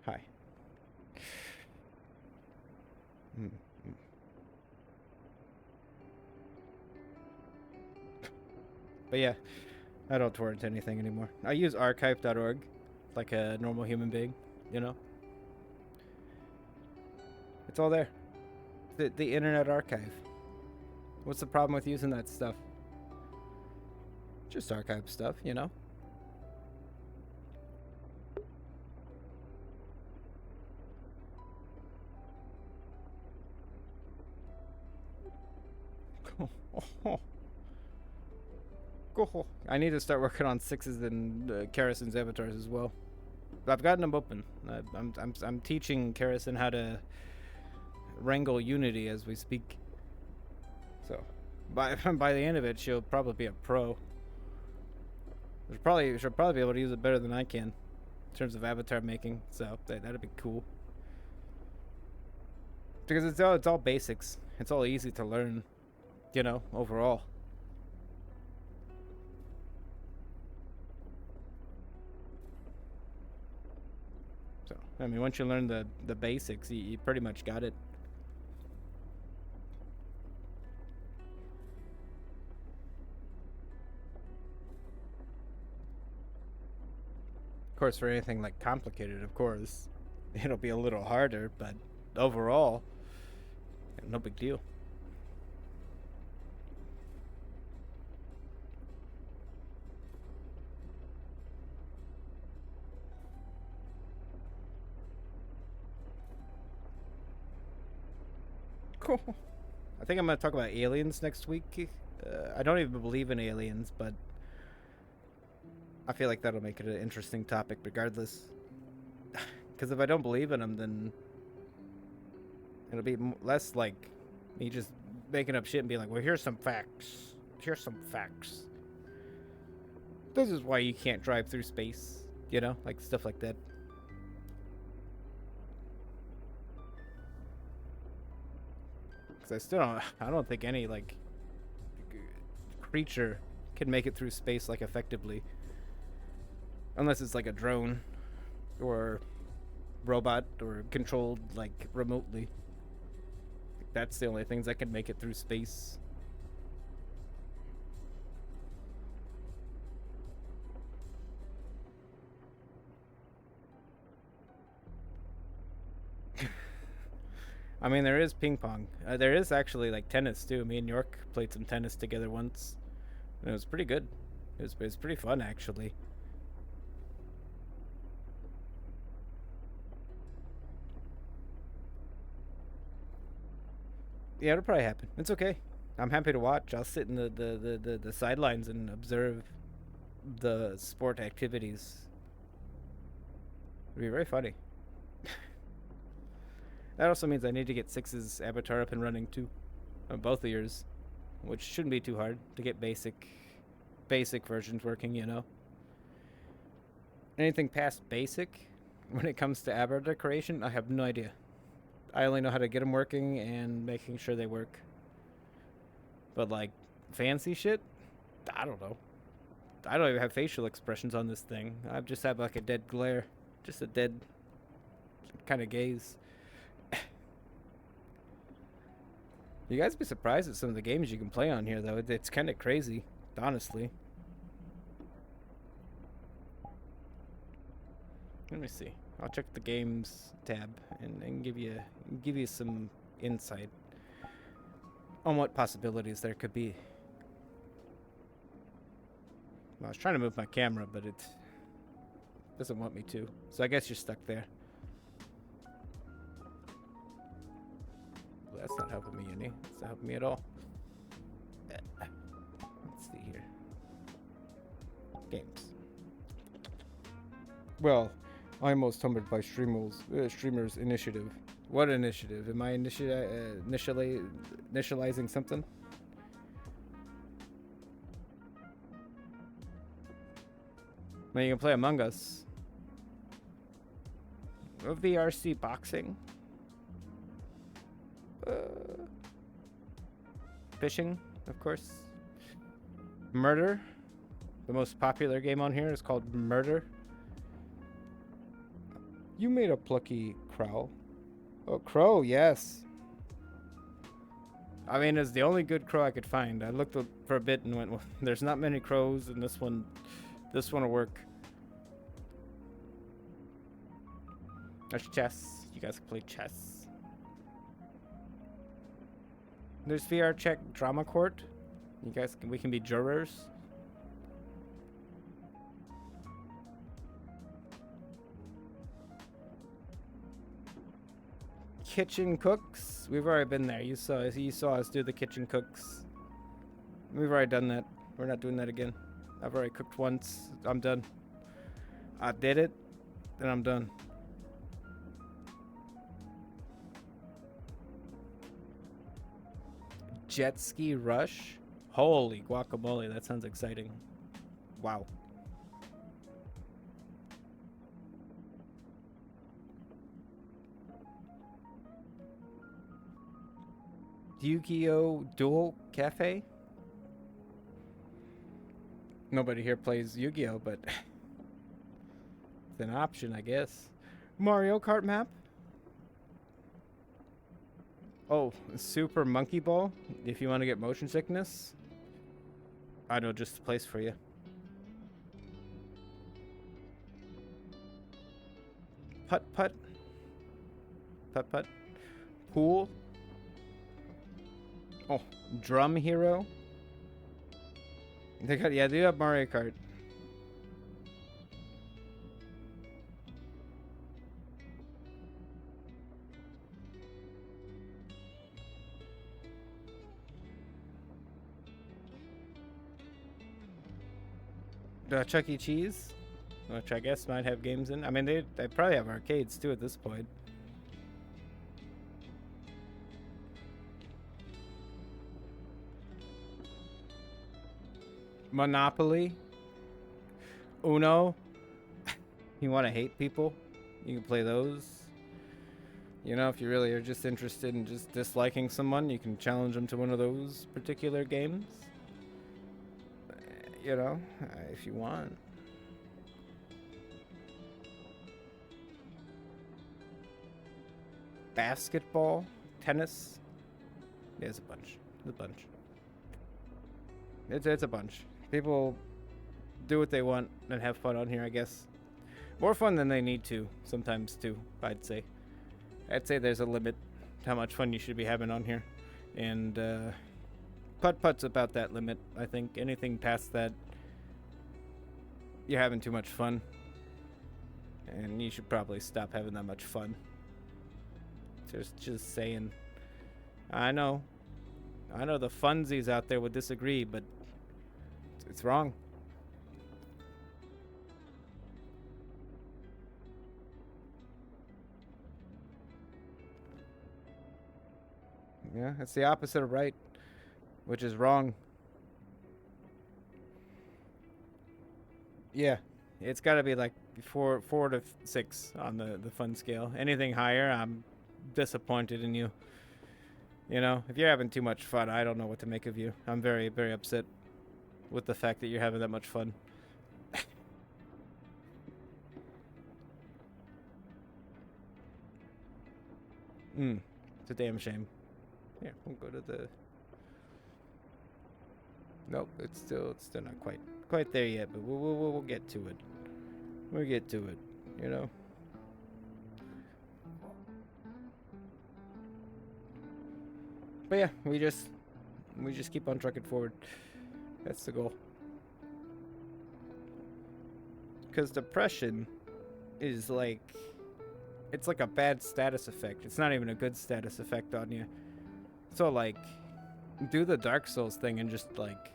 Hi. Mm, mm. But yeah, I don't torrent anything anymore. I use archive.org like a normal human being, you know? It's all there. The Internet Archive. What's the problem with using that stuff? Just archive stuff, you know? Cool. I need to start working on Sixes and Karison's avatars as well. I've gotten them open. I'm teaching Karison how to wrangle Unity as we speak. So, by the end of it, she'll probably be a pro. She'll probably be able to use it better than I can in terms of avatar making. So that'd be cool. Because it's all basics. It's all easy to learn, you know, overall. So, I mean, once you learn the basics, you pretty much got it. Of course, for anything like complicated, of course, it'll be a little harder, but overall, no big deal. Cool. I think I'm going to talk about aliens next week. I don't even believe in aliens, but I feel like that'll make it an interesting topic regardless. Because if I don't believe in them, then it'll be less like me just making up shit and being like, well, here's some facts. Here's some facts. This is why you can't drive through space. You know? Like stuff like that. Because I don't think any, like, creature can make it through space, like, effectively. Unless it's like a drone or robot or controlled like remotely. That's the only things that can make it through space. I mean, there is ping pong. There is actually like tennis too. Me and York played some tennis together once, and it was pretty good. It was pretty fun actually. Yeah, it'll probably happen. It's okay. I'm happy to watch. I'll sit in the sidelines and observe the sport activities. It'll be very funny. That also means I need to get Six's avatar up and running too. Both of yours. Which shouldn't be too hard to get basic versions working, you know. Anything past basic when it comes to avatar creation, I have no idea. I only know how to get them working and making sure they work. But like fancy shit, I don't know. I don't even have facial expressions on this thing. I just have like a dead glare, just a dead kind of gaze. You guys be surprised at some of the games you can play on here, though. It's kind of crazy, honestly. Let me see. I'll check the games tab and give you some insight on what possibilities there could be. Well, I was trying to move my camera, but it doesn't want me to. So I guess you're stuck there. Well, that's not helping me any. That's not helping me at all. Let's see here. Games. Well, I'm most humbled by streamers initiative. What initiative? Am I initializing something? Well, you can play Among Us. VRC boxing. Fishing, of course. Murder. The most popular game on here is called Murder. You made a plucky crow. Oh, crow, yes. I mean, it's the only good crow I could find. I looked for a bit and went, well, there's not many crows, and this one will work. There's chess. You guys can play chess. There's VR Check Drama Court. We can be jurors. Kitchen Cooks. We've already been there. You saw us do the Kitchen Cooks. We've already done that. We're not doing that again. I've already cooked once. I'm done. I did it, then I'm done. Jet ski rush? Holy guacamole, that sounds exciting. Wow. Yu-Gi-Oh! Duel Cafe? Nobody here plays Yu-Gi-Oh, but it's an option, I guess. Mario Kart map? Oh, Super Monkey Ball? If you want to get motion sickness? I know just the place for you. Putt Putt? Putt Putt? Pool? Oh, Drum Hero? They got, yeah, they do have Mario Kart. Chuck E. Cheese, which I guess might have games in. I mean, they probably have arcades too at this point. Monopoly, Uno. You want to hate people? You can play those. You know, if you really are just interested in just disliking someone, you can challenge them to one of those particular games. You know, if you want. Basketball, tennis. There's a bunch. There's a bunch. It's a bunch. People do what they want and have fun on here, I guess. More fun than they need to, sometimes too, I'd say. I'd say there's a limit to how much fun you should be having on here. And Putt-Putt's about that limit, I think. Anything past that, you're having too much fun. And you should probably stop having that much fun. Just saying. I know the funsies out there would disagree, but it's wrong. Yeah, it's the opposite of right, which is wrong. Yeah, it's got to be like four to six on the fun scale. Anything higher, I'm disappointed in you. You know, if you're having too much fun, I don't know what to make of you. I'm very, very upset with the fact that you're having that much fun. It's a damn shame. Here, we'll go to the. Nope, it's still not quite there yet, but we'll get to it. We'll get to it, you know. But yeah, we just keep on trucking forward. That's the goal. Because depression is like, it's like a bad status effect. It's not even a good status effect on you. So like, do the Dark Souls thing and just like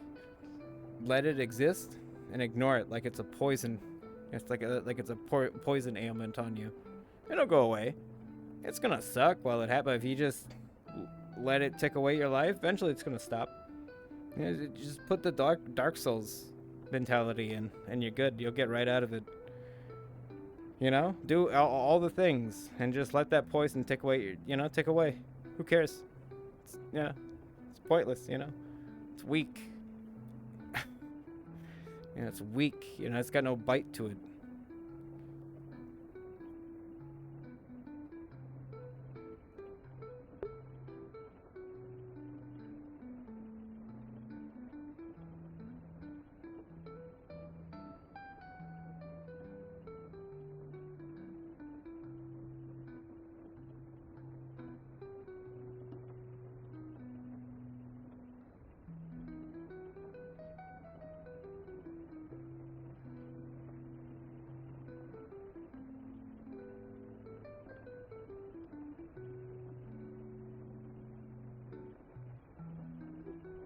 let it exist and ignore it like it's a poison. It's like it's a poison ailment on you. It'll go away. It's gonna suck while it happens. If you just let it take away your life, eventually it's gonna stop. You know, just put the Dark Souls mentality in, and you're good. You'll get right out of it. You know, do all the things, and just let that poison take away. Take away. Who cares? It's pointless. It's weak. It's weak. It's got no bite to it.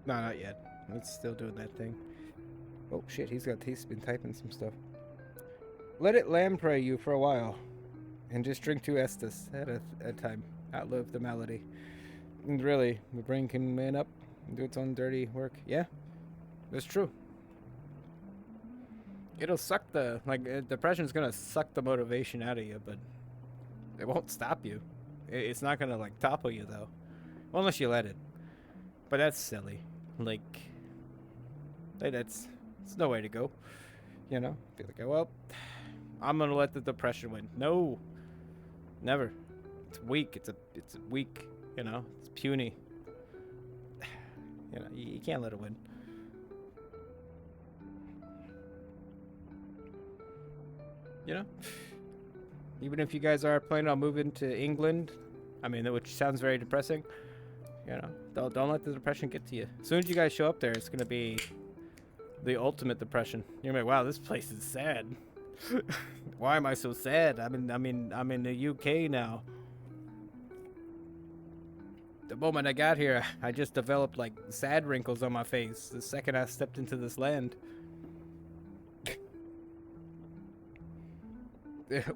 No, not yet. It's still doing that thing. Oh shit, he's been typing some stuff. Let it lamprey you for a while, and just drink 2 Estus at a time. Outlive the malady. And really, the brain can man up and do its own dirty work. Yeah, that's true. It'll suck depression's gonna suck the motivation out of you, but it won't stop you. It's not gonna like topple you though, unless you let it. But that's silly. Like, it's no way to go. You know, be like, well, I'm gonna let the depression win. No, never. It's weak. It's weak. You know, it's puny. You know, you can't let it win. You know, even if you guys are planning on moving to England, I mean, which sounds very depressing. You know, don't let the depression get to you. As soon as you guys show up there, it's gonna be the ultimate depression. You're like, wow, this place is sad. Why am I so sad? I'm in the UK now. The moment I got here, I just developed like sad wrinkles on my face the second I stepped into this land.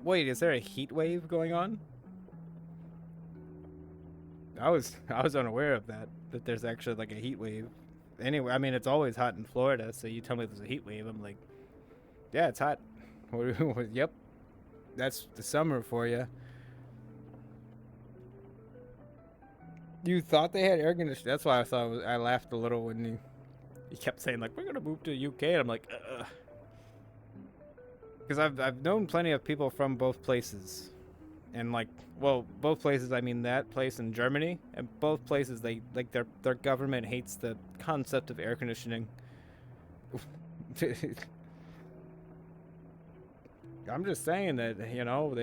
Wait, is there a heat wave going on? I was unaware of that there's actually like a heat wave. Anyway, I mean, it's always hot in Florida, so you tell me there's a heat wave, I'm like, yeah, it's hot. Yep, that's the summer for you. You thought they had air conditioning? That's why I laughed a little when he kept saying like, we're gonna move to the UK, and I'm like, because I've known plenty of people from both places, and like, well, both places, I mean that place in Germany, and both places they like their government hates the concept of air conditioning. I'm just saying that, you know,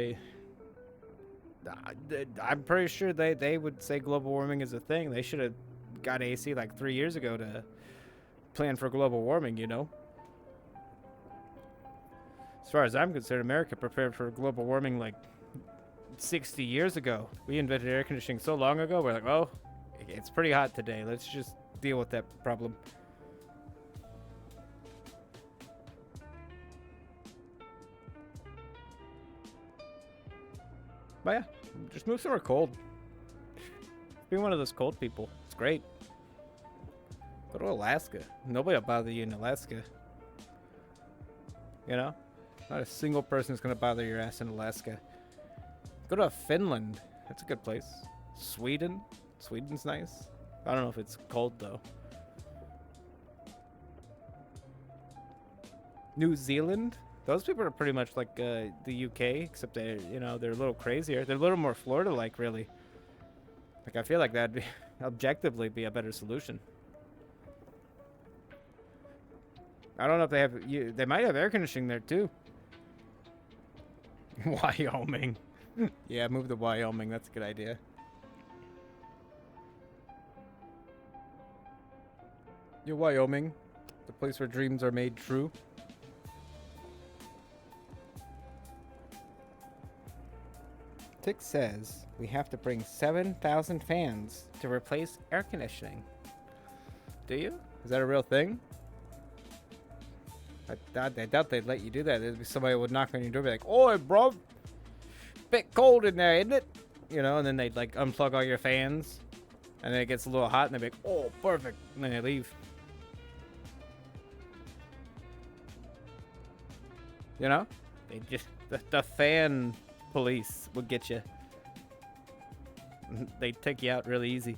I'm pretty sure they would say global warming is a thing. They should have got AC like 3 years ago to plan for global warming, you know. As far as I'm concerned, America prepared for global warming like 60 years ago. We invented air conditioning so long ago. We're like, well, it's pretty hot today. Let's just deal with that problem. But yeah, just move somewhere cold. Be one of those cold people. It's great. Go to Alaska. Nobody will bother you in Alaska. You know? Not a single person is going to bother your ass in Alaska. Go to Finland. That's a good place. Sweden. Sweden's nice. I don't know if it's cold though. New Zealand. Those people are pretty much like the UK, except they're a little crazier. They're a little more Florida-like, really. Like I feel like that'd be objectively be a better solution. I don't know if they have. They might have air conditioning there too. Wyoming. Yeah, move to Wyoming. That's a good idea. Yeah, Wyoming, the place where dreams are made true. Tick says we have to bring 7,000 fans to replace air conditioning. Do you? Is that a real thing? I doubt they'd let you do that. There'd be somebody would knock on your door and be like, "Oi, bro, bit cold in there, isn't it?" You know, and then they'd like unplug all your fans, and then it gets a little hot, and they'd be like, "Oh, perfect," and then they leave. You know, they just the fan police would get you. They'd take you out really easy.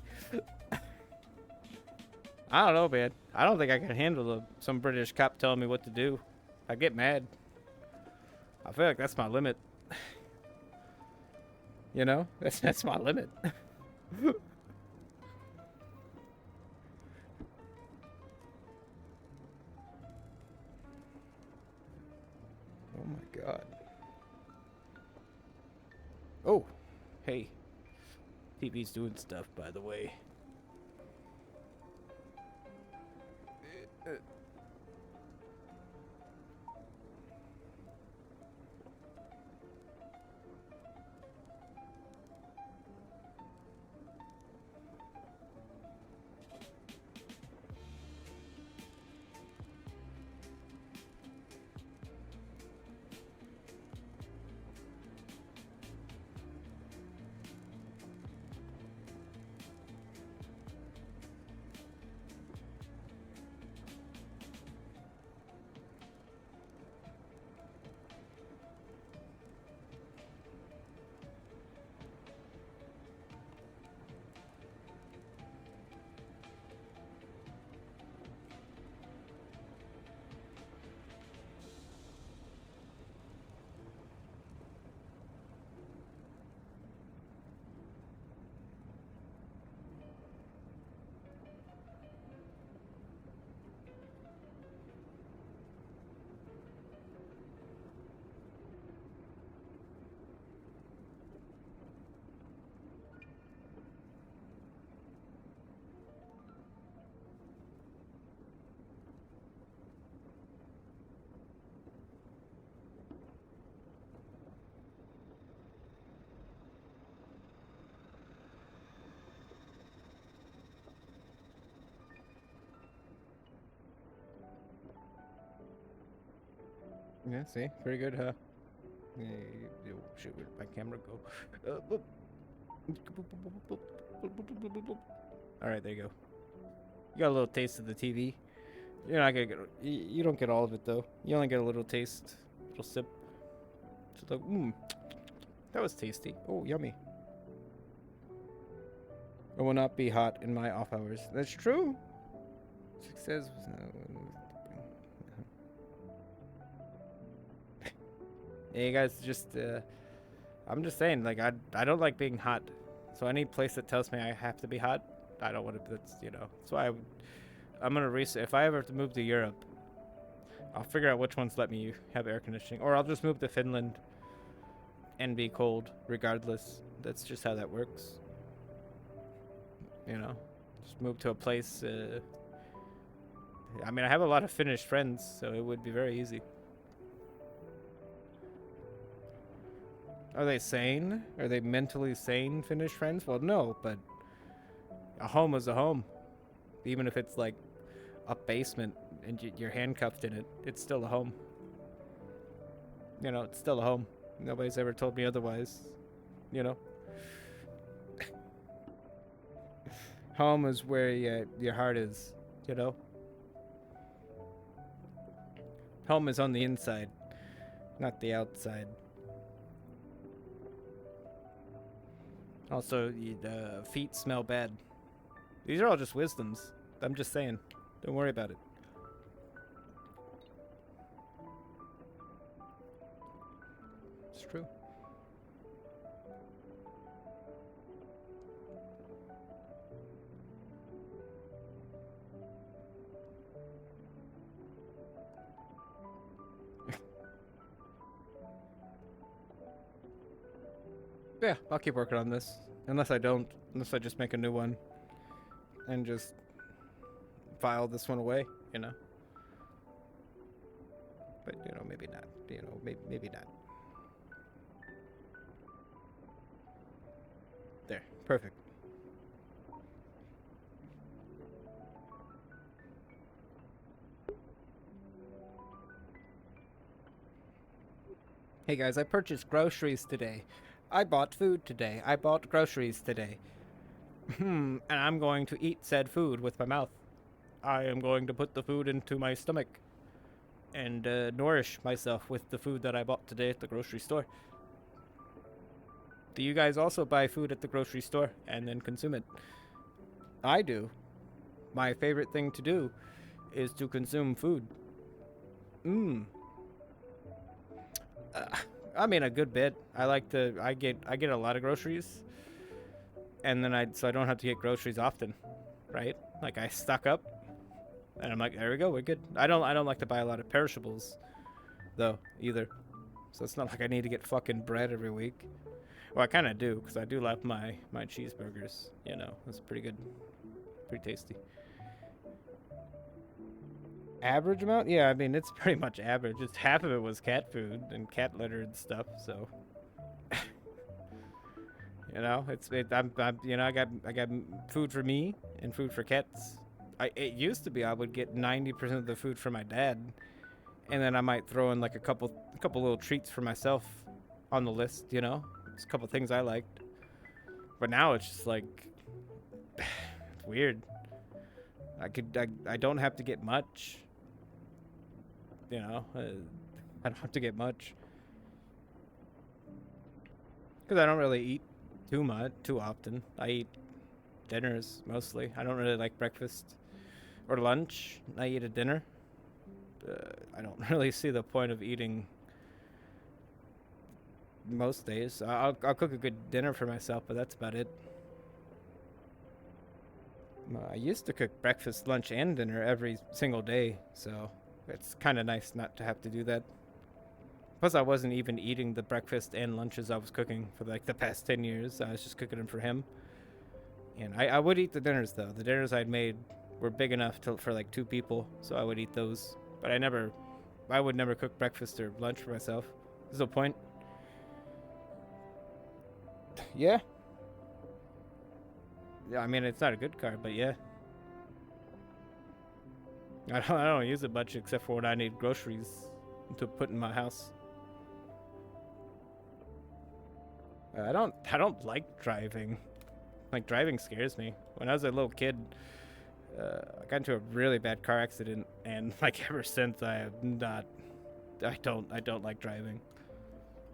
I don't know, man. I don't think I can handle some British cop telling me what to do. I get mad. I feel like that's my limit. You know, that's my limit. Oh my god. Oh, hey. TV's doing stuff, by the way. Yeah, see? Pretty good, huh? Oh, shit, where'd my camera go? Boop. Alright, there you go. You got a little taste of the TV. You're not gonna get... You don't get all of it, though. You only get a little taste. A little sip. Just like, that was tasty. Oh, yummy. It will not be hot in my off hours. That's true. Success was Hey guys, just I'm just saying, like I don't like being hot, so any place that tells me I have to be hot, I don't want to. That's that's why I'm gonna research. If I ever have to move to Europe, I'll figure out which ones let me have air conditioning, or I'll just move to Finland and be cold regardless. That's just how that works. Just move to a place. I mean, I have a lot of Finnish friends, so it would be very easy. Are they sane? Are they mentally sane Finnish friends? Well, no, but a home is a home. Even if it's like a basement and you're handcuffed in it, it's still a home. It's still a home. Nobody's ever told me otherwise. Home is where your heart is, Home is on the inside, not the outside. Also, the feet smell bad. These are all just wisdoms. I'm just saying. Don't worry about it. It's true. Yeah, I'll keep working on this. Unless I just make a new one and just file this one away, But, maybe not. Maybe not. There, perfect. Hey guys, I purchased groceries today. I bought food today. I bought groceries today. And I'm going to eat said food with my mouth. I am going to put the food into my stomach and nourish myself with the food that I bought today at the grocery store. Do you guys also buy food at the grocery store and then consume it? I do. My favorite thing to do is to consume food. I mean, a good bit. I get a lot of groceries, and then so I don't have to get groceries often, right? Like I stock up, and I'm like, there we go, we're good. I don't like to buy a lot of perishables, though, either. So it's not like I need to get fucking bread every week. Well, I kind of do, because I do love my cheeseburgers. It's pretty good, pretty tasty. Average amount? Yeah, I mean, it's pretty much average. Just half of it was cat food and cat litter and stuff, so I got food for me and food for cats. It used to be I would get 90% of the food for my dad, and then I might throw in like a couple little treats for myself on the list, Just a couple things I liked. But now it's just like it's weird. I don't have to get much. I don't have to get much. Because I don't really eat too often. I eat dinners mostly. I don't really like breakfast or lunch. I eat a dinner. I don't really see the point of eating most days. I'll cook a good dinner for myself, but that's about it. I used to cook breakfast, lunch, and dinner every single day, so it's kind of nice not to have to do that. Plus, I wasn't even eating the breakfast and lunches I was cooking for like the past 10 years. I was just cooking them for him. And I would eat the dinners, though. The dinners I'd made were big enough for like 2 people, so I would eat those. But I would never cook breakfast or lunch for myself. There's no point. Yeah. Yeah, I mean, it's not a good card, but yeah. I don't use it much except for when I need groceries. to put in my house. I don't like driving. Like, driving scares me. When I was a little kid, I got into a really bad car accident, and like ever since I don't like driving.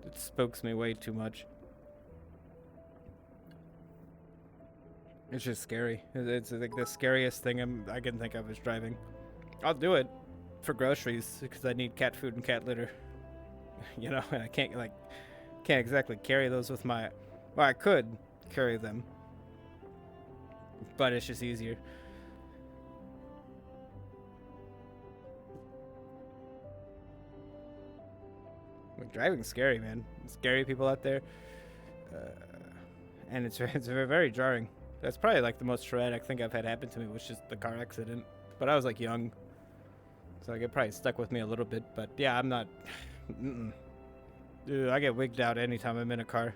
It spooks me way too much. It's just scary. It's like the scariest thing I can think of is driving. I'll do it for groceries because I need cat food and cat litter. You know, and I can't exactly carry those with my. Well, I could carry them, but it's just easier. Like, driving's scary, man. Scary people out there, and it's very jarring. That's probably like the most traumatic thing I've had happen to me was just the car accident. But I was like young, so like, it probably stuck with me a little bit. But yeah, I'm not. Dude, I get wigged out anytime I'm in a car.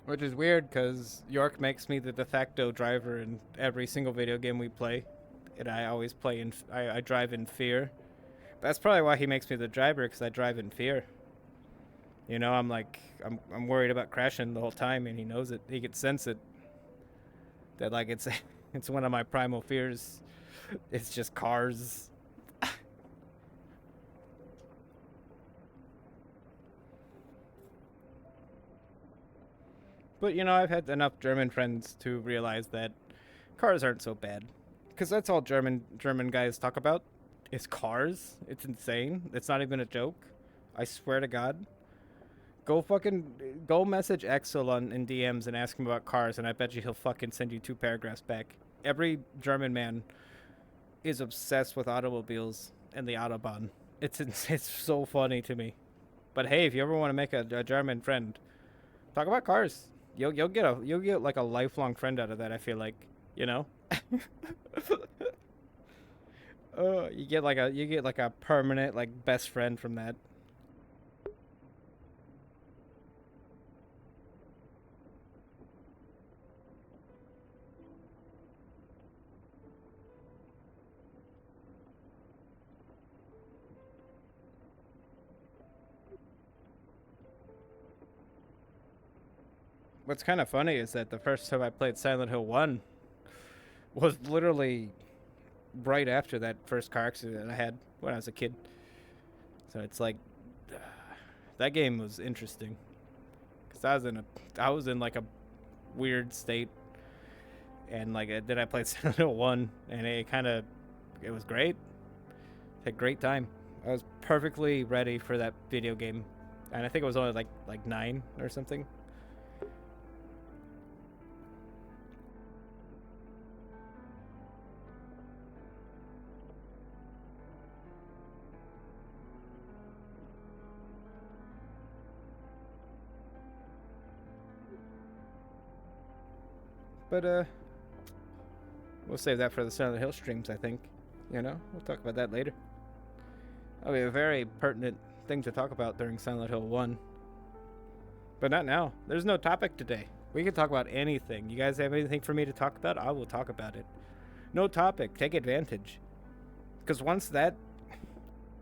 Which is weird because York makes me the de facto driver in every single video game we play, and I always play in. I drive in fear. That's probably why he makes me the driver, because I drive in fear. You know, I'm worried about crashing the whole time, and he knows it. He can sense it. That like it's one of my primal fears. It's just cars. But you know, I've had enough German friends to realize that cars aren't so bad, because that's all German guys talk about. Is cars. It's insane. It's not even a joke. I swear to God. Go message Axel in DMs and ask him about cars, and I bet you he'll fucking send you 2 paragraphs back. Every German man is obsessed with automobiles and the Autobahn. It's so funny to me. But hey, if you ever want to make a German friend, talk about cars. You'll get like a lifelong friend out of that. I feel like, you know. You get like a permanent like best friend from that. What's kind of funny is that the first time I played Silent Hill 1 was literally right after that first car accident I had when I was a kid. So it's like that game was interesting because I was in like a weird state, and like then I played Silent Hill 1, and it was great. Had a great time. I was perfectly ready for that video game, and I think it was only like 9 or something. But we'll save that for the Silent Hill streams, I think. You know, we'll talk about that later. That'll be a very pertinent thing to talk about during Silent Hill 1. But not now. There's no topic today. We can talk about anything. You guys have anything for me to talk about? I will talk about it. No topic. Take advantage. Because once that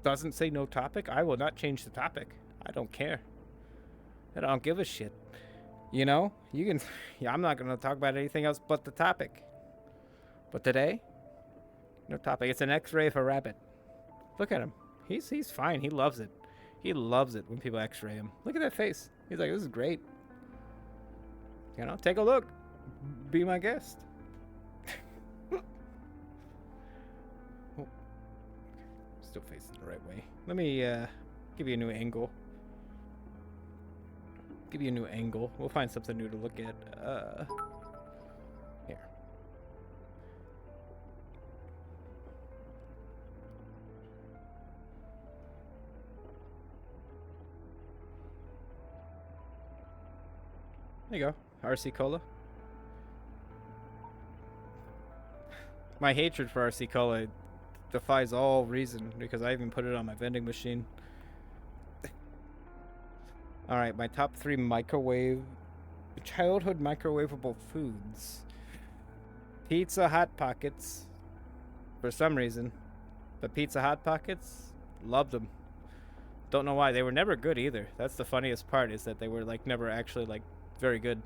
doesn't say no topic, I will not change the topic. I don't care. I don't give a shit. You know, you can. Yeah, I'm not going to talk about anything else but the topic. But today, no topic. It's an X-ray of a rabbit. Look at him. He's fine. He loves it. He loves it when people X-ray him. Look at that face. He's like, this is great. You know, take a look. Be my guest. Oh. Still facing the right way. Let me give you a new angle. Give you a new angle. We'll find something new to look at. Here. There you go. RC Cola. My hatred for RC Cola defies all reason because I even put it on my vending machine. Alright, my top 3 childhood microwavable foods. Pizza Hot Pockets, for some reason. But Pizza Hot Pockets, loved them. Don't know why. They were never good either. That's the funniest part, is that they were like never actually like very good.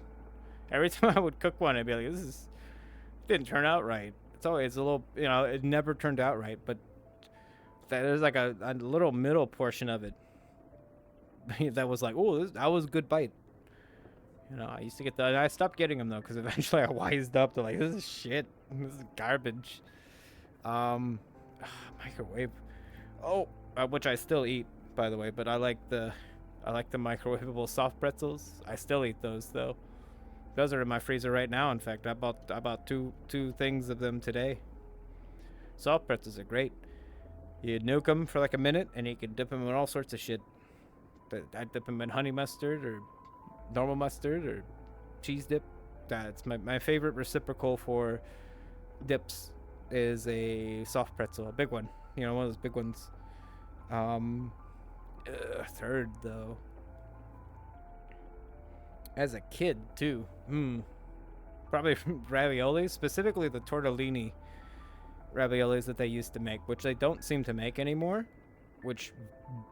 Every time I would cook one, I'd be like, this didn't turn out right. It's always a little, it never turned out right. But there's like a little middle portion of it that was like, oh, that was a good bite. I used to get that. I stopped getting them though, because eventually I wised up to like, this is shit. This is garbage. Microwave. Oh, which I still eat, by the way. But I like the microwavable soft pretzels. I still eat those though. Those are in my freezer right now. In fact, I bought two things of them today. Soft pretzels are great. You nuke them for like a minute, and you can dip them in all sorts of shit. But I dip them in honey mustard or normal mustard or cheese dip. That's my favorite reciprocal for dips is a soft pretzel, a big one. One of those big ones. Third though. As a kid too. Probably raviolis, specifically the tortellini raviolis that they used to make, which they don't seem to make anymore, which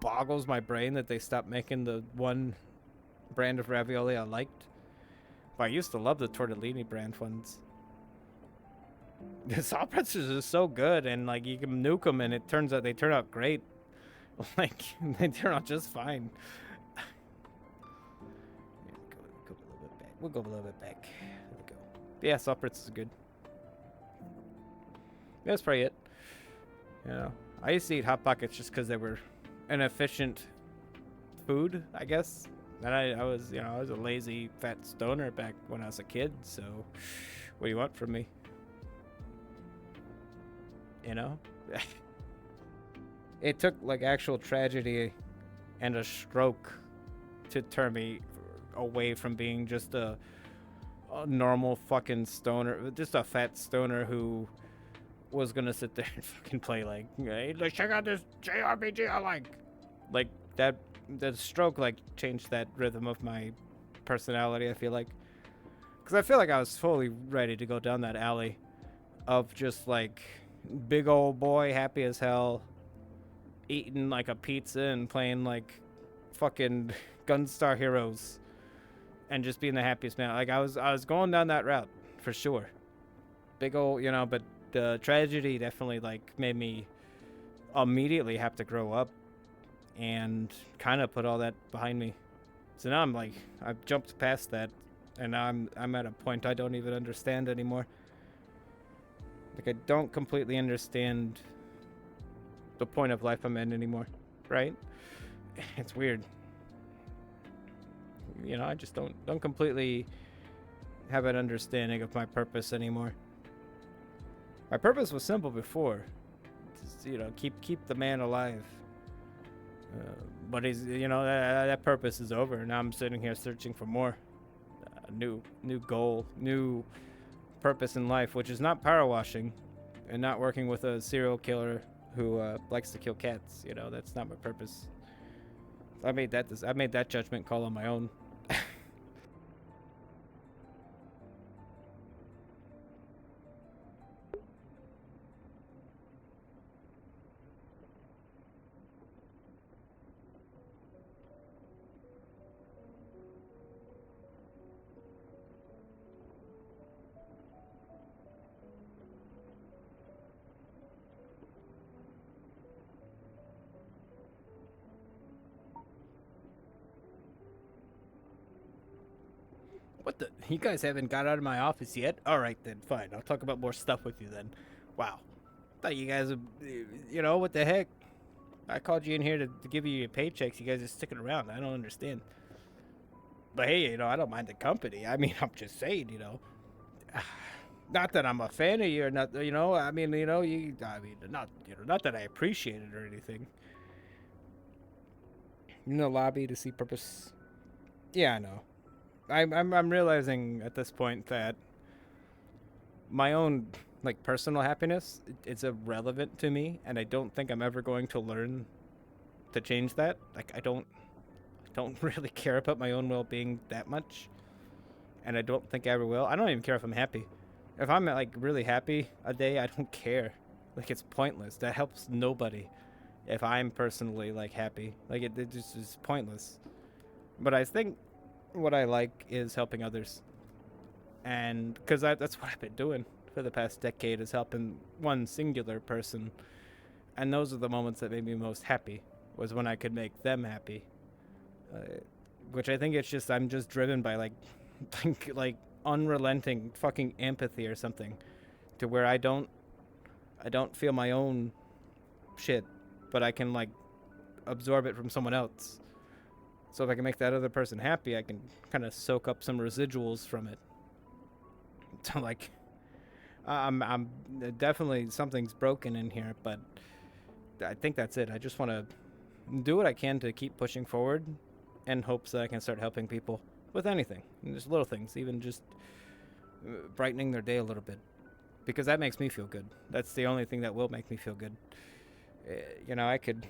boggles my brain that they stopped making the one brand of ravioli I liked. But I used to love the tortellini brand ones. The soft pretzels are so good, and like you can nuke them, and it turns out they turn out great. Like they turn out just fine. Go a little bit back. We'll go a little bit back. There we go. But yeah, soft pretzels is good. Yeah, that's probably it. I used to eat Hot Pockets just because they were an efficient food, I guess. And I was, I was a lazy fat stoner back when I was a kid. So, what do you want from me? It took like actual tragedy and a stroke to turn me away from being just a normal fucking stoner, just a fat stoner who was gonna sit there and fucking play like, hey, let's check out this JRPG I like that. The stroke like changed that rhythm of my personality, I feel like, because I feel like I was fully ready to go down that alley of just like big old boy, happy as hell, eating like a pizza and playing like fucking Gunstar Heroes and just being the happiest man. Like I was going down that route for sure. Big old, but the tragedy definitely like made me immediately have to grow up and kind of put all that behind me. So now I'm like, I've jumped past that, and now I'm at a point I don't even understand anymore. Like I don't completely understand the point of life I'm in anymore, right? It's weird. I just don't completely have an understanding of my purpose anymore. My purpose was simple before. Just, keep the man alive. But he's, that purpose is over. Now I'm sitting here searching for more. New goal, new purpose in life, which is not power washing and not working with a serial killer who likes to kill cats. That's not my purpose. I made that judgment call on my own. What the? You guys haven't got out of my office yet? Alright then, fine. I'll talk about more stuff with you then. Wow. Thought you guys would, what the heck? I called you in here to give you your paychecks. You guys are sticking around. I don't understand. But hey, I don't mind the company. I mean, I'm just saying, Not that I'm a fan of you or not, I mean, not that I appreciate it or anything. In the lobby to see purpose. Yeah, I know. I'm realizing at this point that my own like personal happiness it's irrelevant to me, and I don't think I'm ever going to learn to change that. Like I don't really care about my own well-being that much, and I don't think I ever will. I don't even care if I'm happy. If I'm like really happy a day, I don't care. Like, it's pointless. That helps nobody if I'm personally, like, happy. Like, it just is pointless. But I think what I like is helping others. And because that's what I've been doing for the past decade, is helping one singular person. And those are the moments that made me most happy, was when I could make them happy. Which I think it's just, I'm just driven by, like, like unrelenting fucking empathy or something, to where I don't feel my own shit, but I can, like, absorb it from someone else. So if I can make that other person happy, I can kind of soak up some residuals from it. So, like, I'm definitely, something's broken in here, but I think that's it. I just want to do what I can to keep pushing forward, in hopes that I can start helping people with anything, and just little things, even just brightening their day a little bit, because that makes me feel good. That's the only thing that will make me feel good. You know, I could,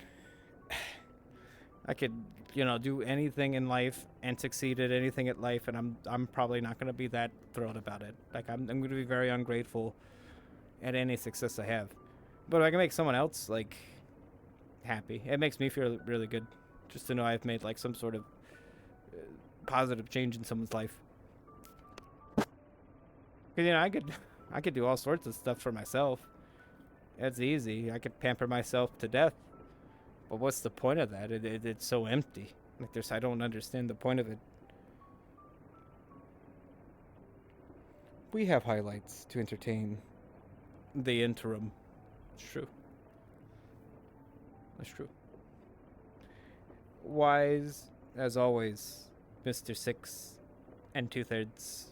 you know, do anything in life and succeed at anything in life, and I'm probably not going to be that thrilled about it. Like, I'm going to be very ungrateful at any success I have. But if I can make someone else, like, happy, it makes me feel really good, just to know I've made, like, some sort of positive change in someone's life. Because, you know, I could do all sorts of stuff for myself. It's easy. I could pamper myself to death. But what's the point of that? It's so empty. Like, I don't understand the point of it. We have highlights to entertain the interim. It's true. That's true. Wise, as always, Mr. 6 2/3.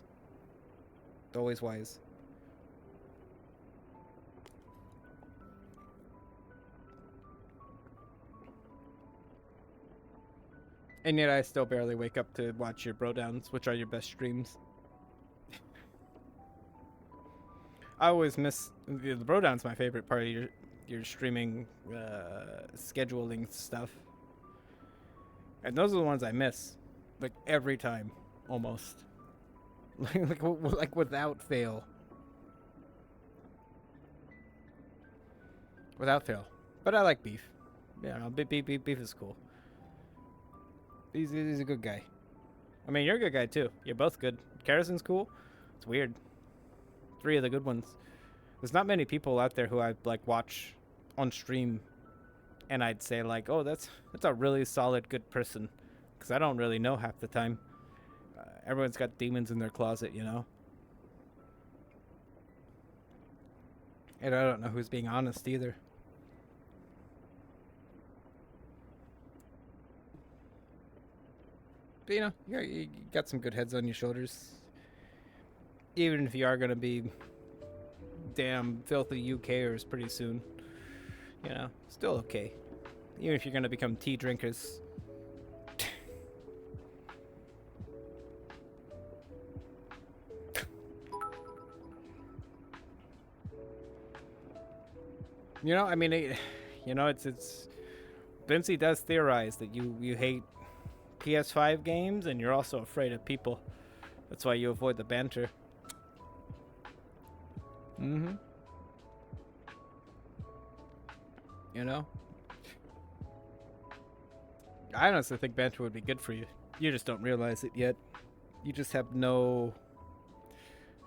Always wise. And yet I still barely wake up to watch your bro downs, which are your best streams. I always miss the bro down's my favorite part of your streaming scheduling stuff. And those are the ones I miss, like, every time, almost. like without fail. Without fail. But I like Beef. Yeah, no, Beef is cool. He's a good guy. I mean, you're a good guy too. You're both good. Kerrison's cool. It's weird. 3 of the good ones. There's not many people out there who I, like, watch on stream, and I'd say, like, oh, that's a really solid, good person, because I don't really know half the time. Everyone's got demons in their closet, you know. And I don't know who's being honest either. But, you know, you got some good heads on your shoulders. Even if you are going to be damn filthy UKers pretty soon. You know, still okay. Even if you're going to become tea drinkers. You know, I mean, you know, it's Vinci does theorize that you hate PS5 games, and you're also afraid of people. That's why you avoid the banter. Mm-hmm. You know? I honestly think banter would be good for you. You just don't realize it yet. You just have no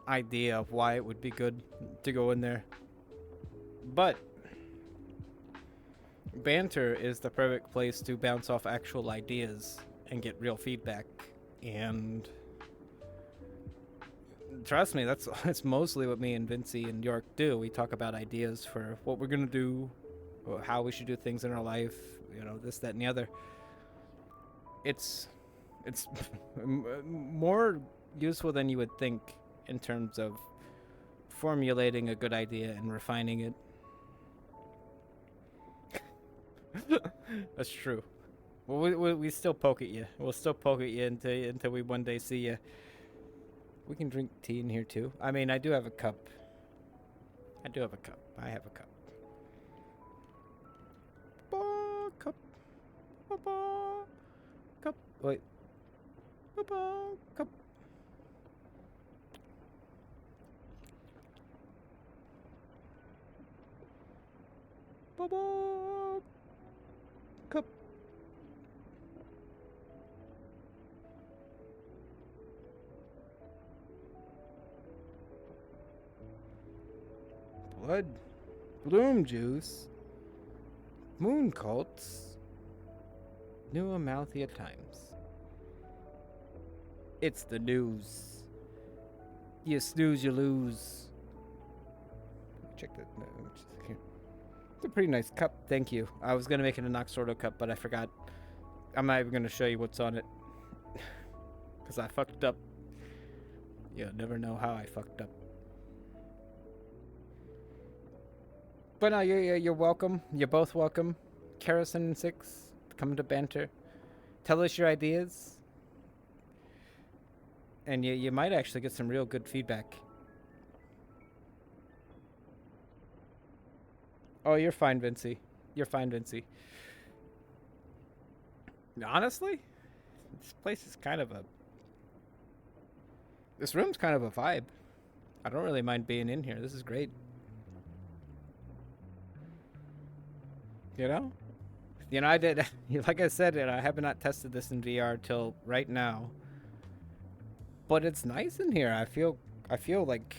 idea of why it would be good to go in there. But banter is the perfect place to bounce off actual ideas and get real feedback. And trust me, that's mostly what me and Vinci and York do. We talk about ideas for what we're gonna do, or how we should do things in our life, you know, this, that, and the other. It's more useful than you would think in terms of formulating a good idea and refining it. That's true. Well, we still poke at you. We'll still poke at you until we one day see you. We can drink tea in here too. I mean, I do have a cup. I have a cup. Cup. Cup. Wait. Cup. Bob. Cup. Blood. Bloom juice. Moon cults. New Amalthea Times. It's the news. You snooze, you lose. Check that. No, it's a pretty nice cup. Thank you. I was gonna make it a Noxordo cup, but I forgot. I'm not even gonna show you what's on it. Because I fucked up. You'll never know how I fucked up. But no, you're welcome. You're both welcome. Kerrison and Six, come to banter. Tell us your ideas. And you might actually get some real good feedback. Oh, you're fine, Vincey. You're fine, Vincey. Honestly, this place is kind of a... This room's kind of a vibe. I don't really mind being in here. This is great. You know? You know, I did... Like I said, I have not tested this in VR till right now. But it's nice in here. I feel like...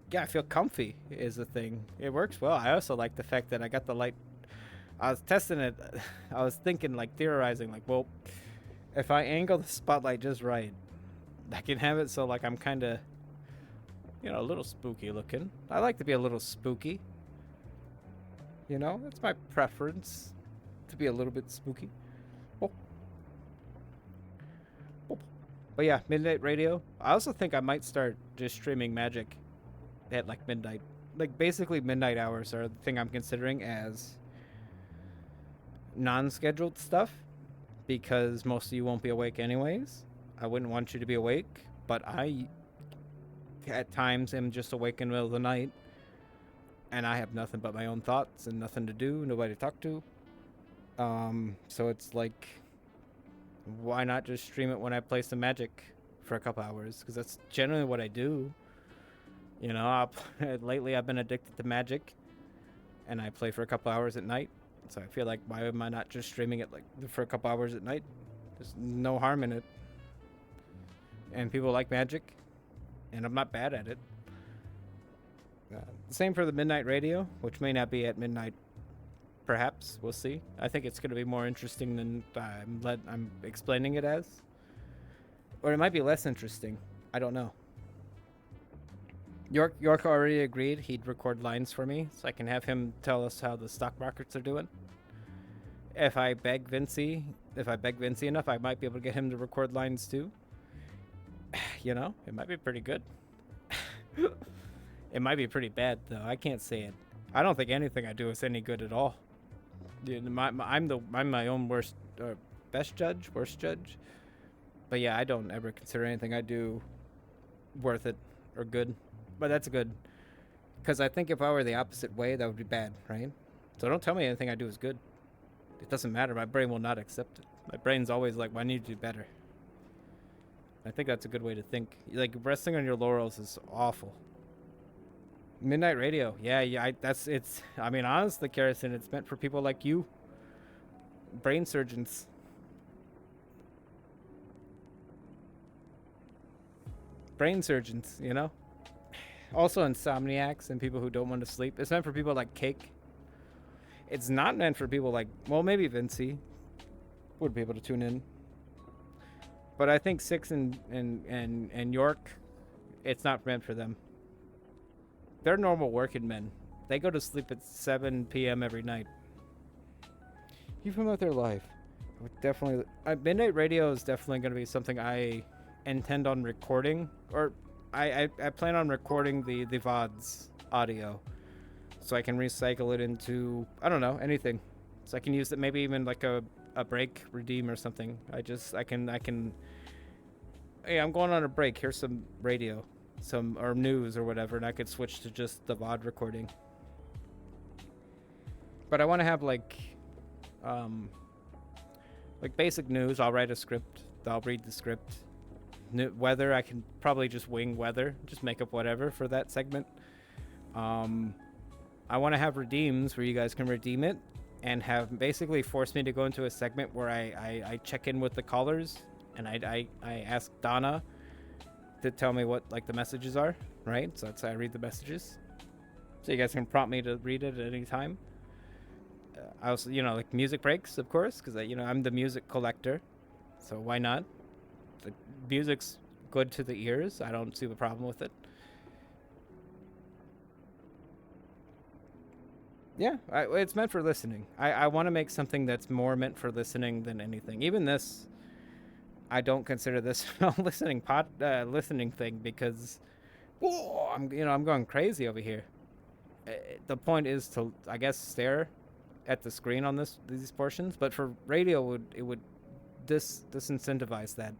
Yeah, I feel comfy is the thing. It works well. I also like the fact that I got the light. I was testing it. I was thinking, like, theorizing, like, well, if I angle the spotlight just right, I can have it so, like, I'm kind of, you know, a little spooky looking. I like to be a little spooky. You know, that's my preference, to be a little bit spooky. Oh. Oh. But yeah, Midnight Radio. I also think I might start just streaming Magic at like midnight. Like basically midnight hours are the thing I'm considering as non-scheduled stuff, because most of you won't be awake anyways. I wouldn't want you to be awake, but I at times am just awake in the middle of the night and I have nothing but my own thoughts and nothing to do, nobody to talk to. So it's like, why not just stream it when I play some Magic for a couple hours? Because that's generally what I do. You know, lately I've been addicted to Magic, and I play for a couple hours at night. So I feel like, why am I not just streaming it like for a couple hours at night? There's no harm in it. And people like Magic, and I'm not bad at it. Same for the Midnight Radio, which may not be at midnight. Perhaps we'll see. I think it's going to be more interesting than I'm explaining it as, or it might be less interesting. I don't know. York already agreed he'd record lines for me, so I can have him tell us how the stock markets are doing. If I beg Vincey enough, I might be able to get him to record lines too. You know, it might be pretty good. It might be pretty bad though. I can't say it. I don't think anything I do is any good at all. I'm my own worst judge. But yeah, I don't ever consider anything I do worth it or good. But that's good, because I think if I were the opposite way, that would be bad, right? So don't tell me anything I do is good. It doesn't matter. My brain will not accept it. My brain's always like, well, I need to do better. I think that's a good way to think. Like, resting on your laurels is awful. Midnight Radio. Yeah, I mean, honestly, Kerrison, it's meant for people like you. Brain surgeons. Brain surgeons, you know? Also insomniacs and people who don't want to sleep. It's meant for people like Cake. It's not meant for people like, well, maybe Vincey would be able to tune in. But I think Six and York, it's not meant for them. They're normal working men. They go to sleep at 7 p.m. every night. Even with their life. Definitely. Midnight Radio is definitely going to be something I intend on recording, or I plan on recording the VODs audio, so I can recycle it into, I don't know, anything. So I can use it, maybe even like a break redeem or something. I can. Hey, I'm going on a break. Here's some radio, or news or whatever, and I could switch to just the VOD recording. But I want to have like basic news. I'll write a script. I'll read the script. Weather, I can probably just wing weather, just make up whatever for that segment. I want to have redeems where you guys can redeem it and have basically forced me to go into a segment where I check in with the callers and I ask Donna to tell me what like the messages are, right? So that's how I read the messages. So you guys can prompt me to read it at any time. I also, like music breaks, of course, because I'm the music collector. So why not? The music's good to the ears. I don't see the problem with it. Yeah, it's meant for listening. I want to make something that's more meant for listening than anything. Even this, I don't consider this a listening thing because, whoa, I'm going crazy over here. The point is to, I guess, stare at the screen on these portions, but for radio, it would disincentivize that.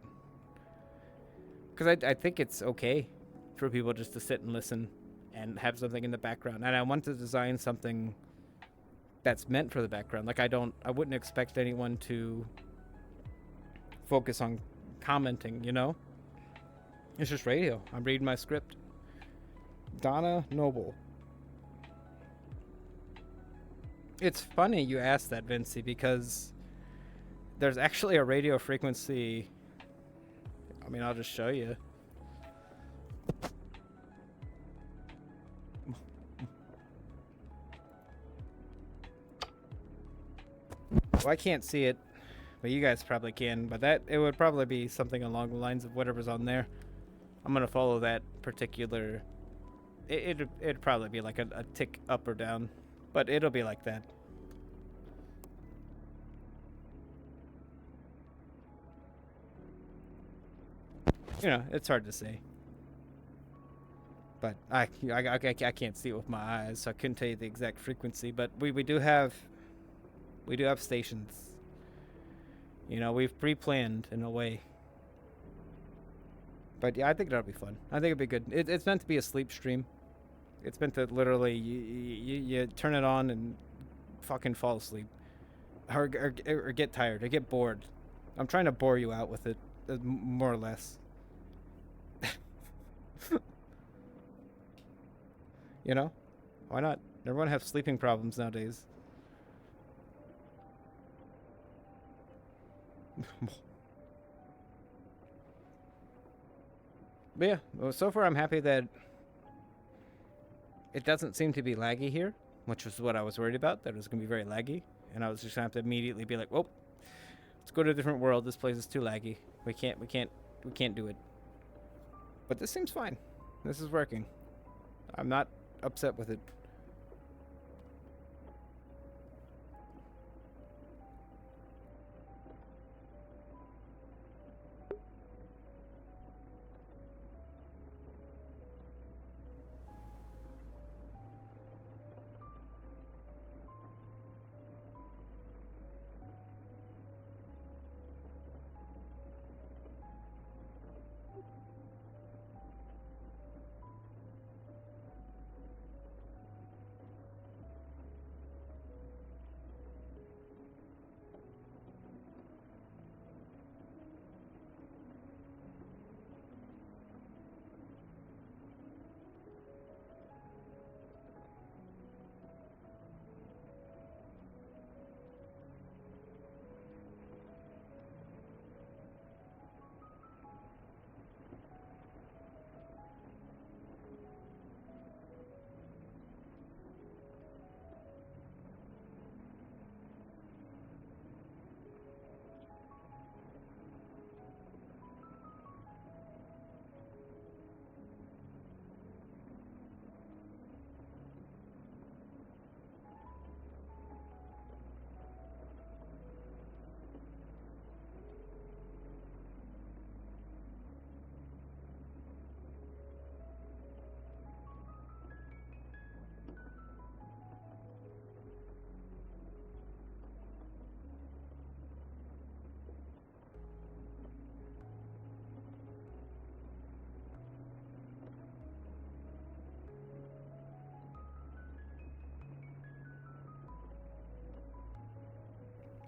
Because I think it's okay for people just to sit and listen and have something in the background, and I want to design something that's meant for the background. Like I wouldn't expect anyone to focus on commenting, It's just radio. I'm reading my script. Donna Noble. It's funny you asked that, Vinci, because there's actually a radio frequency. I mean, I'll just show you. Well, I can't see it, but you guys probably can. But it would probably be something along the lines of whatever's on there. I'm gonna follow that particular. It'd probably be like a tick up or down, but it'll be like that. It's hard to say. But I can't see it with my eyes, so I couldn't tell you the exact frequency. But we do have stations. We've pre-planned in a way. But yeah, I think that'll be fun. I think it'll be good. It's meant to be a sleep stream. It's meant to literally you turn it on and fucking fall asleep, or get tired, or get bored. I'm trying to bore you out with it, more or less. Why not? Everyone has sleeping problems nowadays. But yeah, well, so far I'm happy that it doesn't seem to be laggy here, which was what I was worried about, that it was going to be very laggy. And I was just going to have to immediately be like, oh, let's go to a different world. This place is too laggy. We can't do it. But this seems fine. This is working. I'm not upset with it.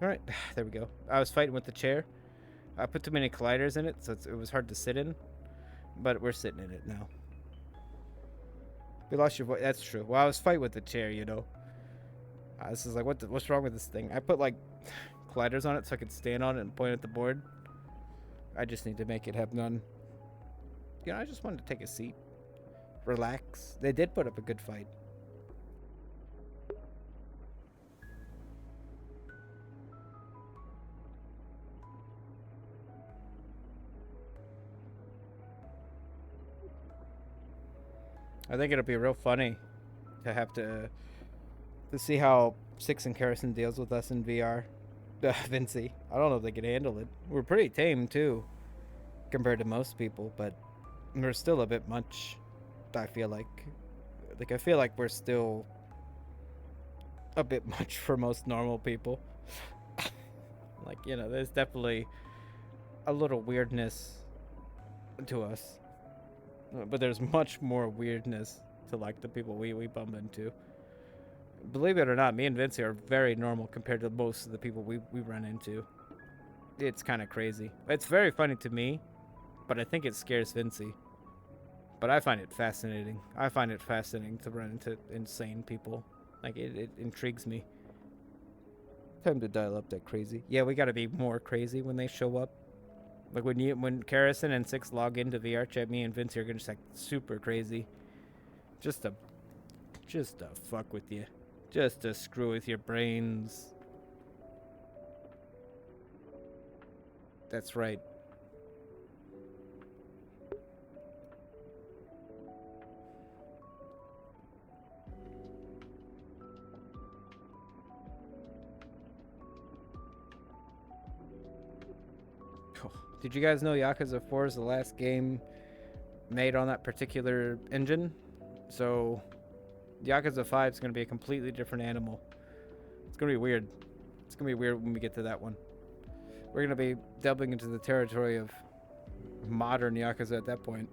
Alright, there we go. I was fighting with the chair. I put too many colliders in it, so it was hard to sit in. But we're sitting in it now. We lost your voice. That's true. Well, I was fighting with the chair, you know. This is like, what's wrong with this thing? I put like colliders on it so I could stand on it and point at the board. I just need to make it have none. You know, I just wanted to take a seat, relax. They did put up a good fight. I think it'll be real funny to have to see how Six and Kerrison deals with us in VR. Vinci. I don't know if they can handle it. We're pretty tame too, compared to most people, but we're still a bit much. I feel like I feel like we're still a bit much for most normal people. Like, you know, there's definitely a little weirdness to us, but there's much more weirdness to like the people we bump into. Believe it or not, me and Vinci are very normal compared to most of the people we run into. It's kind of crazy. It's very funny to me, but I think it scares Vinci. But I find it fascinating. I find it fascinating to run into insane people. Like, it intrigues me. Time to dial up that crazy. Yeah, we gotta be more crazy when they show up. Like, when Kerrison and Six log into VR chat, me and Vinci are gonna just, like, super crazy. Just to fuck with you. Just to screw with your brains. That's right. Did you guys know Yakuza 4 is the last game made on that particular engine? So Yakuza 5 is going to be a completely different animal. It's going to be weird. It's going to be weird when we get to that one. We're going to be delving into the territory of modern Yakuza at that point.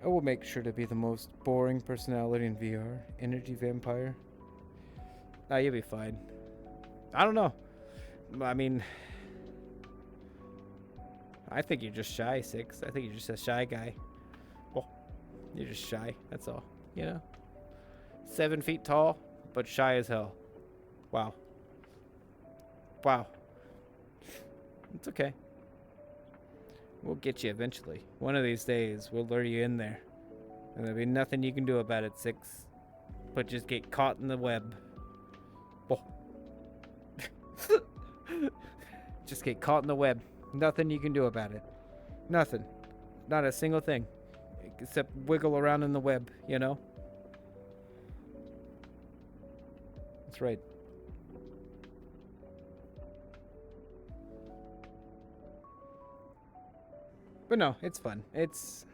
I will make sure to be the most boring personality in VR. Energy vampire. Nah, you'll be fine. I don't know. I mean, I think you're just shy, Six. I think you're just a shy guy. Well, you're just shy. That's all. You know? 7 feet tall, but shy as hell. Wow. Wow. It's okay. We'll get you eventually. One of these days, we'll lure you in there. And there'll be nothing you can do about it, Six. But just get caught in the web. Oh. Just get caught in the web. Nothing you can do about it. Nothing. Not a single thing. Except wiggle around in the web, you know? That's right. But no, it's fun. It's,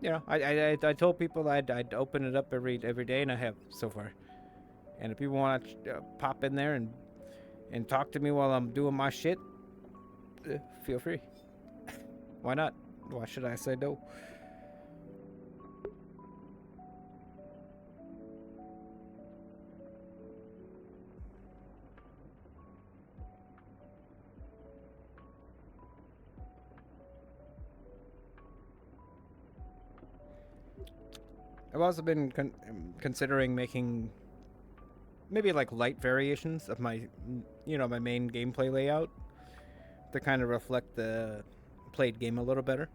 you know, I told people I'd open it up every day, and I have so far. And if people want to pop in there and talk to me while I'm doing my shit, feel free. Why not? Why should I say no? I've also been considering making maybe like light variations of my, you know, my main gameplay layout to kind of reflect the played game a little better.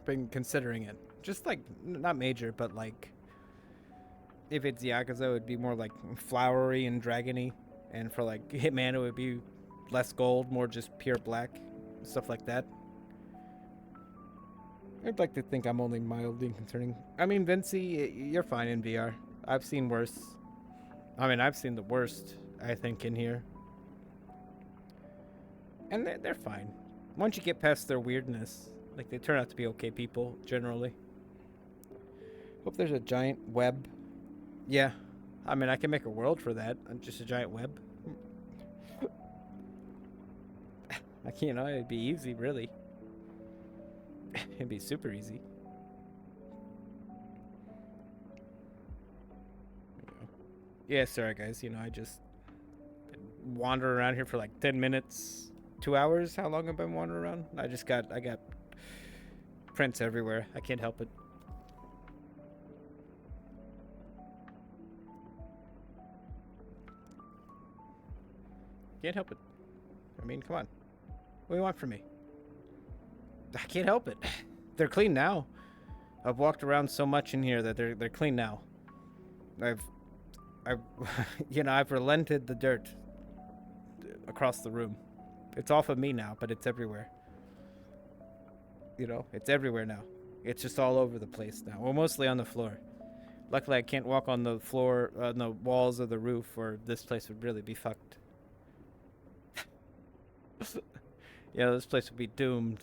Been considering it. Just like, not major, but like, if it's Yakuza, it would be more like flowery and dragony. And for like Hitman, it would be less gold, more just pure black. Stuff like that. I'd like to think I'm only mildly concerning. I mean, Vinci, you're fine in VR. I've seen worse. I mean, I've seen the worst, I think, in here. And they're fine. Once you get past their weirdness, like, they turn out to be okay people, generally. Hope there's a giant web. Yeah. I mean, I can make a world for that. Just a giant web. I can't know. It'd be easy, really. It'd be super easy. Yeah, sorry, guys. You know, I just wander around here for like 10 minutes, 2 hours. How long have I been wandering around? I got prints everywhere. I can't help it. Can't help it. I mean, come on. What do you want from me? I can't help it. They're clean now. I've walked around so much in here that they're clean now. I've I've relented the dirt across the room. It's off of me now, but it's everywhere. It's everywhere now. It's just all over the place now. Well, mostly on the floor. Luckily, I can't walk on the floor, on the walls of the roof, or this place would really be fucked. Yeah, this place would be doomed.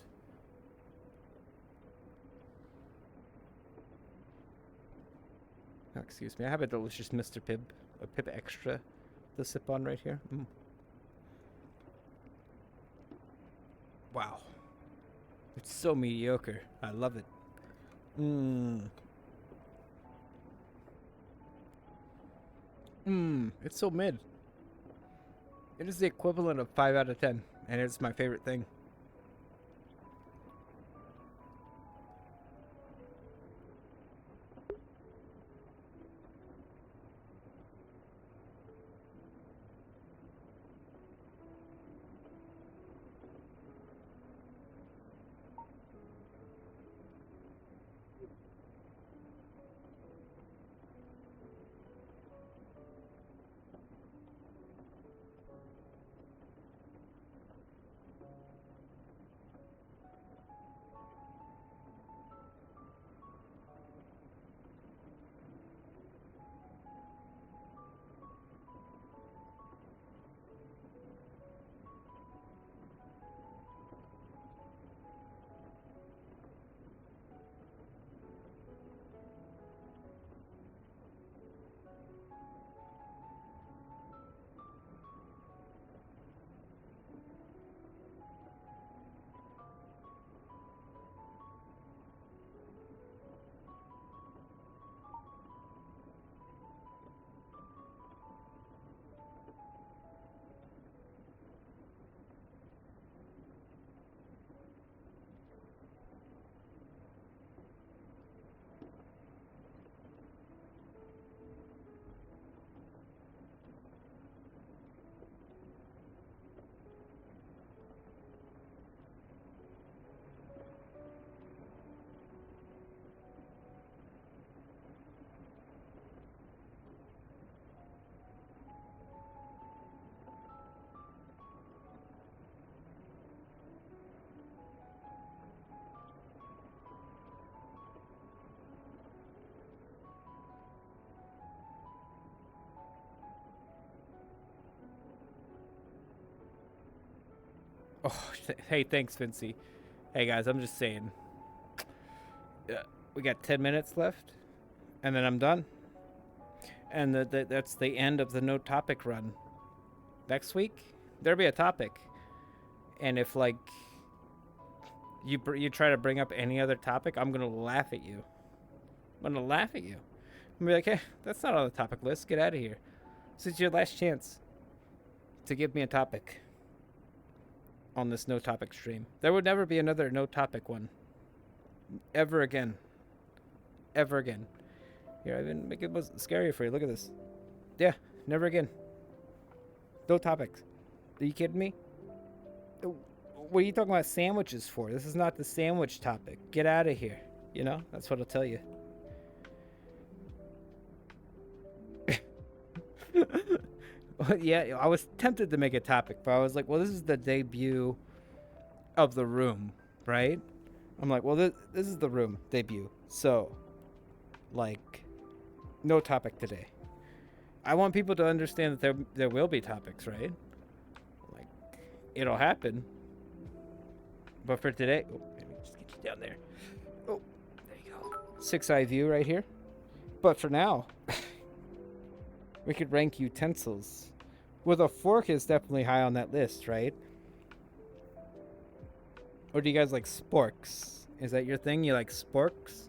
Oh, excuse me, I have a delicious Mr. Pibb, a Pibb Extra to sip on right here. Wow. It's so mediocre. I love it. It's so mid. It is the equivalent of 5 out of 10, and it's my favorite thing. Oh, hey, thanks, Vincy. Hey, guys, I'm just saying. We got 10 minutes left, and then I'm done. And that's the end of the no topic run. Next week, there'll be a topic. And if, like, you try to bring up any other topic, I'm going to laugh at you. I'm going to laugh at you. I'm going to be like, hey, that's not on the topic list. Get out of here. This is your last chance to give me a topic on this no topic stream. There would never be another no topic one. Ever again. Ever again. Here, I didn't make it was scary for you. Look at this. Yeah, never again. No topics. Are you kidding me? What are you talking about sandwiches for? This is not the sandwich topic. Get out of here. You know, that's what I'll tell you. Yeah, I was tempted to make a topic, but I was like, well, this is the debut of the room, right? I'm like, well, this is the room debut. So, like, no topic today. I want people to understand that there will be topics, right? Like, it'll happen. But for today, let me just get you down there. Oh, there you go. 6-eye view right here. But for now, we could rank utensils. Well, the fork is definitely high on that list, right? Or do you guys like sporks? Is that your thing? You like sporks?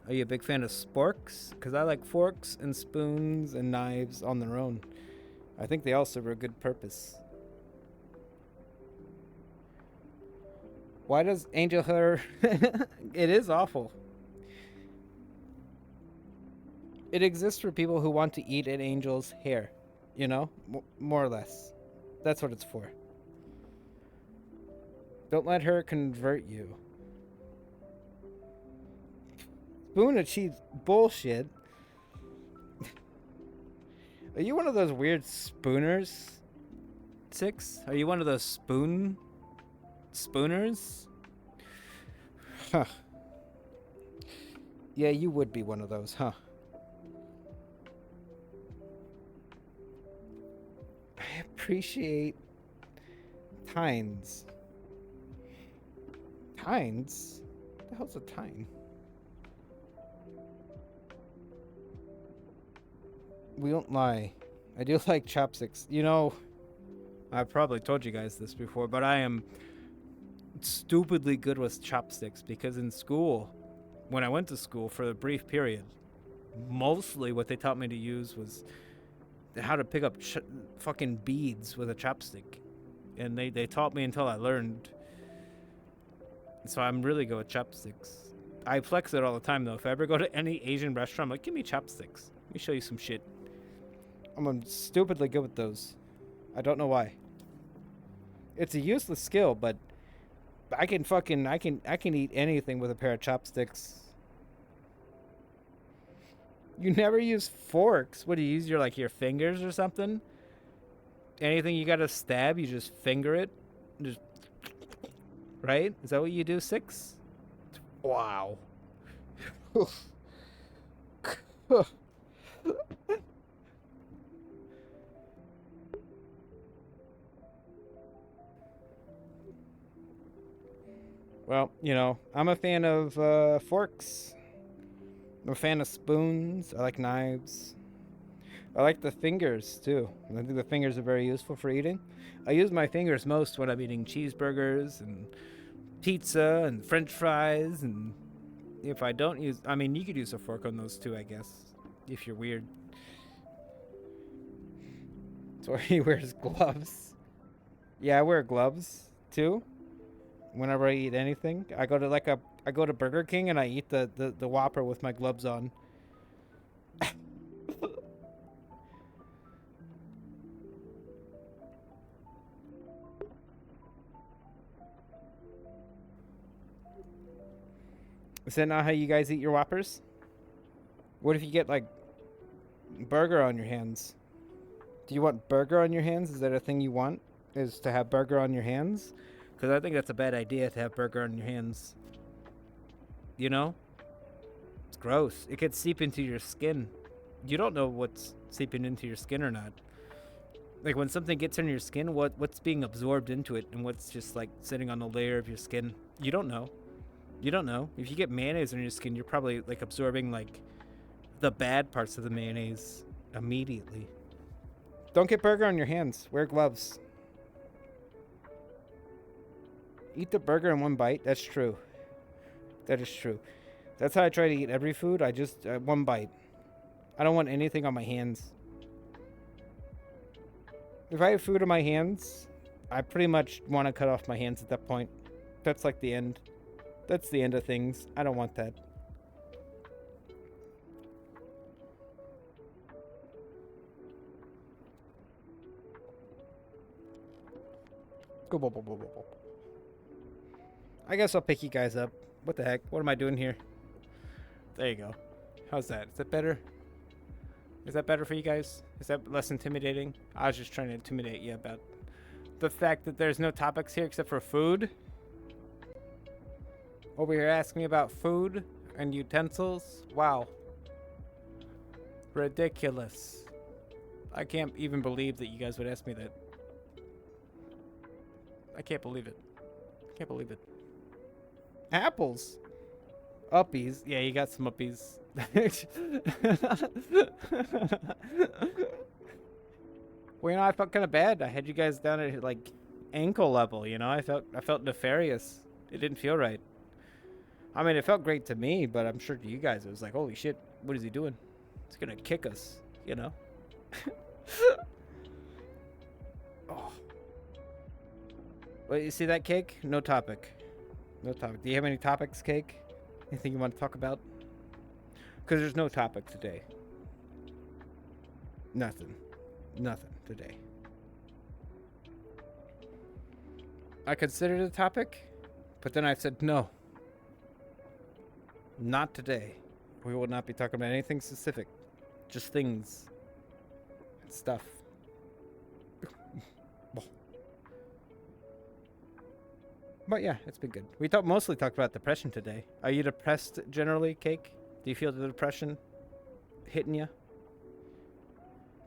Are you a big fan of sporks? Because I like forks and spoons and knives on their own. I think they all serve a good purpose. Why does angel hair... It is awful. It exists for people who want to eat an angel's hair. You know? More or less. That's what it's for. Don't let her convert you. Spoon achieves bullshit. Are you one of those weird spooners? 6? Are you one of those spooners? Huh. Yeah, you would be one of those, huh? I appreciate tines. Tines? What the hell's a tine? We don't lie. I do like chopsticks. You know, I've probably told you guys this before, but I am stupidly good with chopsticks because in school, when I went to school for a brief period, mostly what they taught me to use was how to pick up fucking beads with a chopstick. And they taught me until I learned. So I'm really good with chopsticks. I flex it all the time though. If I ever go to any Asian restaurant, I'm like, give me chopsticks. Let me show you some shit. I'm stupidly good with those. I don't know why. It's a useless skill, but I can eat anything with a pair of chopsticks. You never use forks. What do you use? Your fingers or something? Anything you gotta stab, you just finger it? Just right? Is that what you do, 6? Wow. Well, you know, I'm a fan of forks. I'm a fan of spoons. I like knives. I like the fingers, too. I think the fingers are very useful for eating. I use my fingers most when I'm eating cheeseburgers and pizza and french fries. And if I don't use... I mean, you could use a fork on those, too, I guess. If you're weird. So he wears gloves. Yeah, I wear gloves, too. Whenever I eat anything, I go to Burger King and I eat the Whopper with my gloves on. Is that not how you guys eat your Whoppers? What if you get like burger on your hands? Do you want burger on your hands? Is that a thing you want? Is to have burger on your hands? Because I think that's a bad idea to have burger on your hands. You know? It's gross. It could seep into your skin. You don't know what's seeping into your skin or not. Like when something gets in your skin, what's being absorbed into it and what's just like sitting on the layer of your skin. You don't know. You don't know. If you get mayonnaise on your skin, you're probably like absorbing like the bad parts of the mayonnaise immediately. Don't get burger on your hands. Wear gloves. Eat the burger in one bite. That's true. That is true. That's how I try to eat every food. I just one bite. I don't want anything on my hands. If I have food on my hands, I pretty much want to cut off my hands at that point. That's like the end. That's the end of things. I don't want that. Go, bo, bo, bo, bo, bo. I guess I'll pick you guys up. What the heck? What am I doing here? There you go. How's that? Is that better? Is that better for you guys? Is that less intimidating? I was just trying to intimidate you about the fact that there's no topics here except for food. Over here asking me about food and utensils? Wow. Ridiculous. I can't even believe that you guys would ask me that. I can't believe it. I can't believe it. Apples? Uppies? Yeah, you got some uppies. Well, you know, I felt kind of bad. I had you guys down at like ankle level, you know? I felt nefarious. It didn't feel right. I mean, it felt great to me, but I'm sure to you guys it was like, holy shit, what is he doing? He's gonna kick us, you know? Oh. Well, you see that, Cake? No topic. No topic. Do you have any topics, Cake? Anything you want to talk about? Because there's no topic today. Nothing. Nothing today. I considered a topic, but then I said no. Not today. We will not be talking about anything specific. Just things. And stuff. But yeah, it's been good. We mostly talked about depression today. Are you depressed generally, Cake? Do you feel the depression hitting you?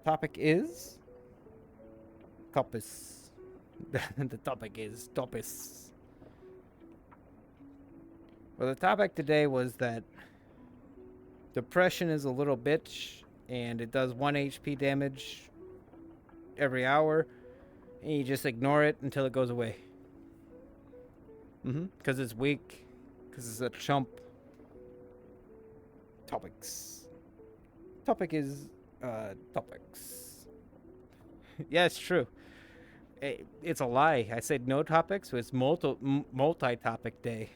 Topic is... Topis. The topic is Topis. Well, the topic today was that depression is a little bitch, and it does 1 HP damage every hour, and you just ignore it until it goes away. Because it's weak. Because it's a chump. Topics. Topic is, topics. Yeah, it's true. It's a lie. I said no topics, so it's multi-topic day.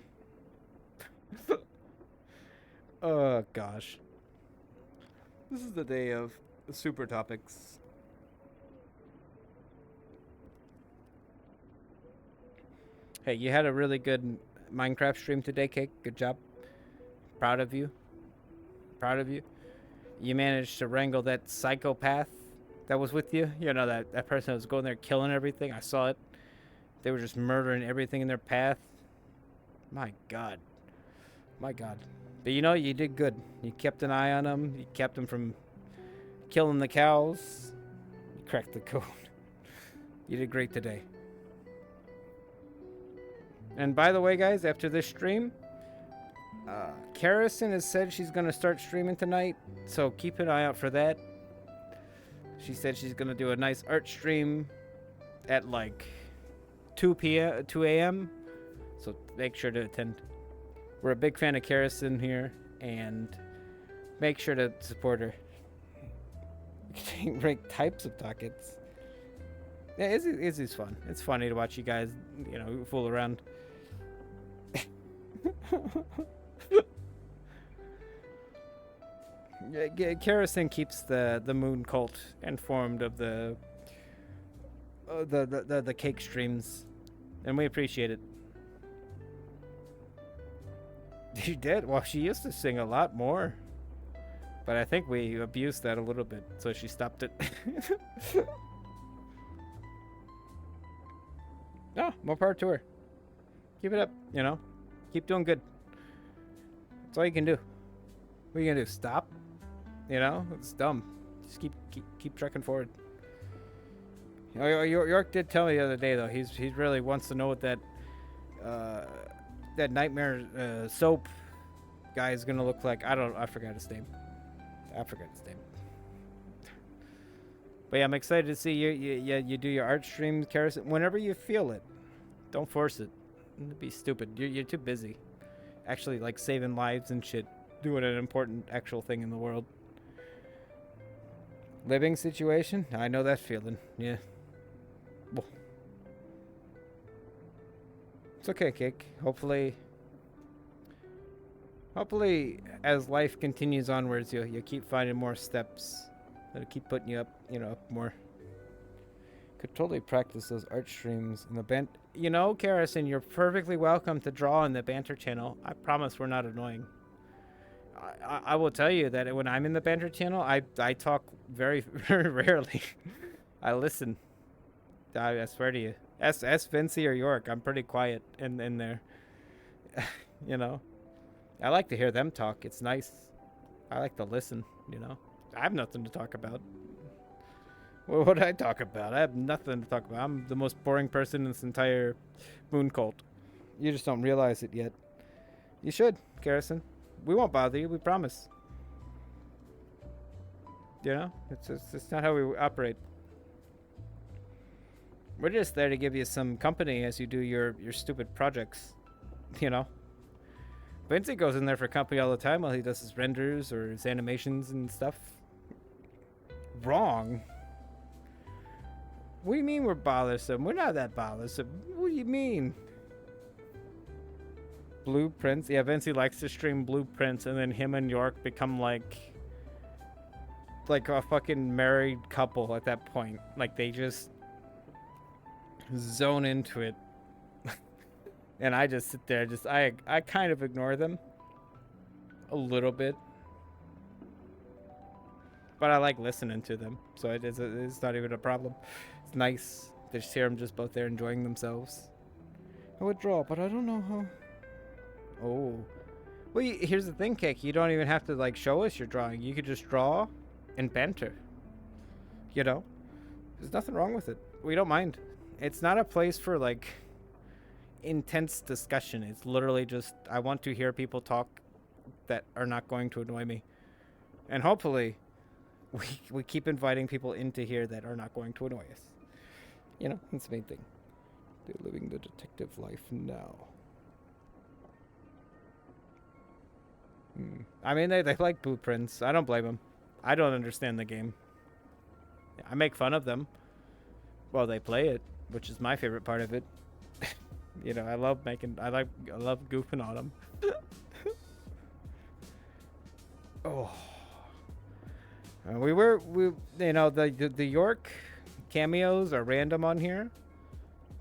Oh, gosh. This is the day of super topics. Hey, you had a really good Minecraft stream today, Cake. Good job. Proud of you. Proud of you. You managed to wrangle that psychopath that was with you. You know, that person that was going there killing everything. I saw it. They were just murdering everything in their path. My God. My God. But you know, you did good. You kept an eye on them. You kept them from killing the cows. You cracked the code. You did great today. And by the way, guys, after this stream, Karison has said she's going to start streaming tonight, so keep an eye out for that. She said she's going to do a nice art stream at like 2 a.m., so make sure to attend. We're a big fan of Karison here, and make sure to support her. Rank types of topics. Yeah, Izzy's fun. It's funny to watch you guys, you know, fool around. Karison keeps the moon cult informed of the cake streams, and we appreciate it. She did. Well, she used to sing a lot more, but I think we abused that a little bit, so she stopped it. No, more power to her. Keep it up, you know. Keep doing good. That's all you can do. What are you gonna do? Stop? You know, it's dumb. Just keep trekking forward. You know, York did tell me the other day though. He really wants to know what that nightmare soap guy is gonna look like. I forgot his name. But yeah, I'm excited to see you do your art streams, Karison, whenever you feel it. Don't force it. It'd be stupid. You're too busy. Actually, like saving lives and shit, doing an important actual thing in the world. Living situation? I know that feeling. Yeah. Well, it's okay, Cake. Hopefully, as life continues onwards, you'll keep finding more steps that'll keep putting you up, you know, up more. Could totally practice those art streams in the band. You know, Karison, you're perfectly welcome to draw in the banter channel. I promise we're not annoying. I will tell you that when I'm in the banter channel, I talk very, very rarely. I listen. I swear to you. Ask Vinci or York. I'm pretty quiet in there. You know, I like to hear them talk. It's nice. I like to listen, you know. I have nothing to talk about. What would I talk about? I have nothing to talk about. I'm the most boring person in this entire moon cult. You just don't realize it yet. You should, Karison. We won't bother you, we promise. You know? It's not how we operate. We're just there to give you some company as you do your stupid projects. You know? Vinci goes in there for company all the time while he does his renders or his animations and stuff. Wrong. What do you mean we're bothersome? We're not that bothersome. What do you mean? Blueprints? Yeah, Vinci likes to stream blueprints, and then him and York become like a fucking married couple at that point. Like, they just zone into it. And I just sit there, I kind of ignore them a little bit, but I like listening to them, so it's not even a problem. It's nice to just hear them just both there enjoying themselves. I would draw, but I don't know how. Oh, well, here's the thing, Cake. You don't even have to like show us your drawing. You could just draw and banter. You know, there's nothing wrong with it. We don't mind. It's not a place for like intense discussion. It's literally just I want to hear people talk that are not going to annoy me, and hopefully, we keep inviting people into here that are not going to annoy us. You know, that's the main thing. They're living the detective life now. I mean, they like blueprints. I don't blame them. I don't understand the game. I make fun of them while they play it, which is my favorite part of it. You know, I love goofing on them. Oh, you know, the York cameos are random on here,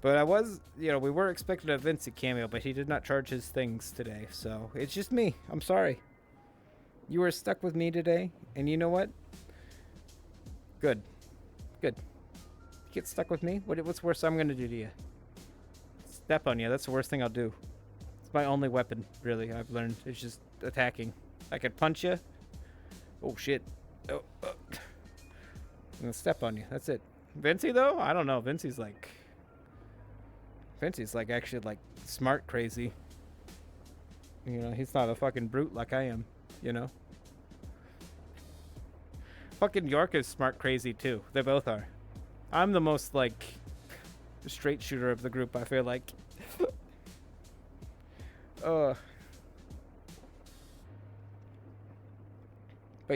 but we were expecting a Vincent cameo, but he did not charge his things today, so it's just me. I'm sorry. You were stuck with me today, and you know what? Good. Get stuck with me? What's worse I'm gonna do to you? Step on you. That's the worst thing I'll do. It's my only weapon, really, I've learned. It's just attacking. I could punch you. Oh, shit. Oh. I'm gonna step on you. That's it. Vincey, though? I don't know. Vincey's like actually like smart crazy. You know, he's not a fucking brute like I am, you know? Fucking York is smart crazy too. They both are. I'm the most like straight shooter of the group, I feel like. But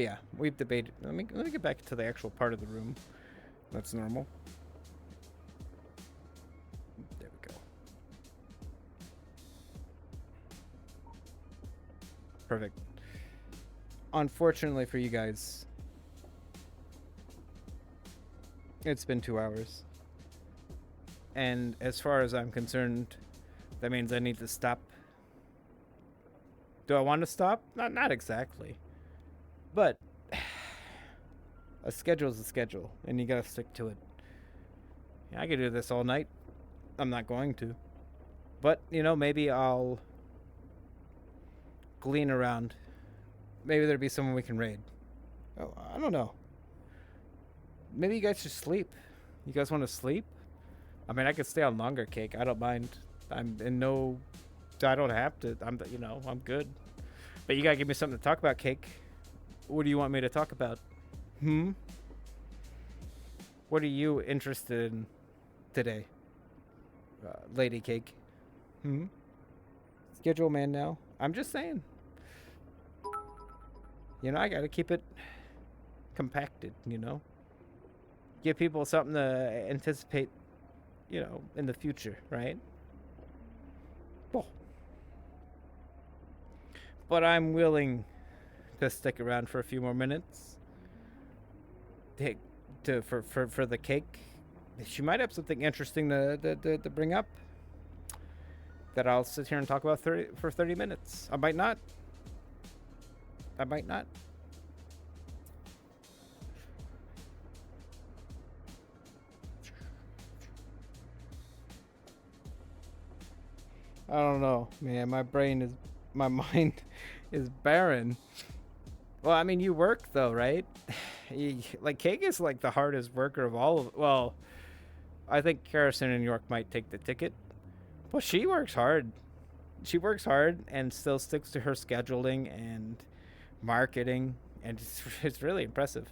yeah, we've debated. Let me get back to the actual part of the room. That's normal. There we go. Perfect. Unfortunately for you guys, it's been 2 hours. And as far as I'm concerned, that means I need to stop. Do I want to stop? Not exactly. But a schedule is a schedule, and you gotta stick to it. Yeah, I could do this all night. I'm not going to. But, you know, maybe I'll glean around. Maybe there'll be someone we can raid. Oh, I don't know. Maybe you guys should sleep. You guys want to sleep? I mean, I could stay on longer, Cake. I don't mind. I don't have to. I'm good. But you gotta give me something to talk about, Cake. What do you want me to talk about? What are you interested in today, Lady Cake? Schedule man now. I'm just saying. You know, I gotta keep it compacted, you know? Give people something to anticipate, you know, in the future, right? Well, but I'm willing to stick around for a few more minutes. For the Cake. She might have something interesting to bring up that I'll sit here and talk about for 30 minutes. I might not. I don't know, man. My mind is barren. Well, I mean, you work though, right? Like, Cake is like the hardest worker of all of. Well, I think Harrison and York might take the ticket. Well, she works hard. She works hard and still sticks to her scheduling and marketing, and it's really impressive.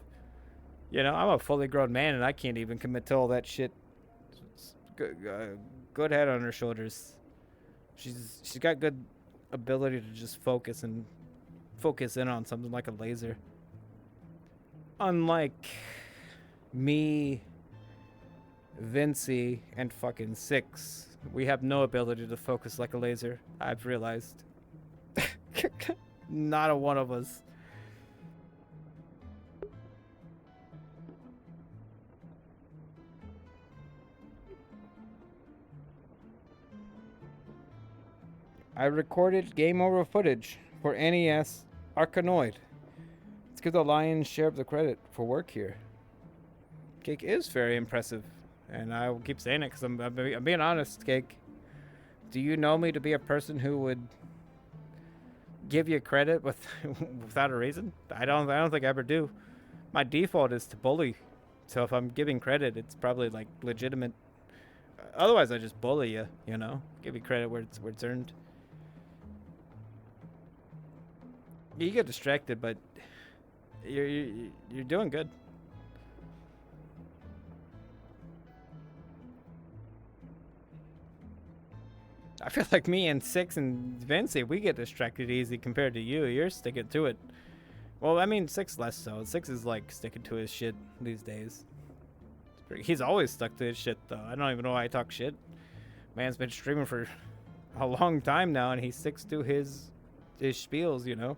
You know, I'm a fully grown man and I can't even commit to all that shit. Good head on her shoulders. She's got good ability to just focus in on something like a laser. Unlike me, Vincey, and fucking Six, we have no ability to focus like a laser. I've realized. Not a one of us. I recorded game over footage for NES Arkanoid. Let's give the lion's share of the credit for work here. Cake is very impressive, and I will keep saying it because I'm being honest, Cake. Do you know me to be a person who would give you credit without a reason? I don't think I ever do. My default is to bully. So if I'm giving credit, it's probably like legitimate. Otherwise, I just bully you, you know? Give you credit where it's earned. You get distracted, but you're doing good. I feel like me and Six and Vinci, we get distracted easy compared to you. You're sticking to it. Well, I mean, Six less so. Six is like sticking to his shit these days. He's always stuck to his shit, though. I don't even know why I talk shit. Man's been streaming for a long time now, and he sticks to his spiels, you know?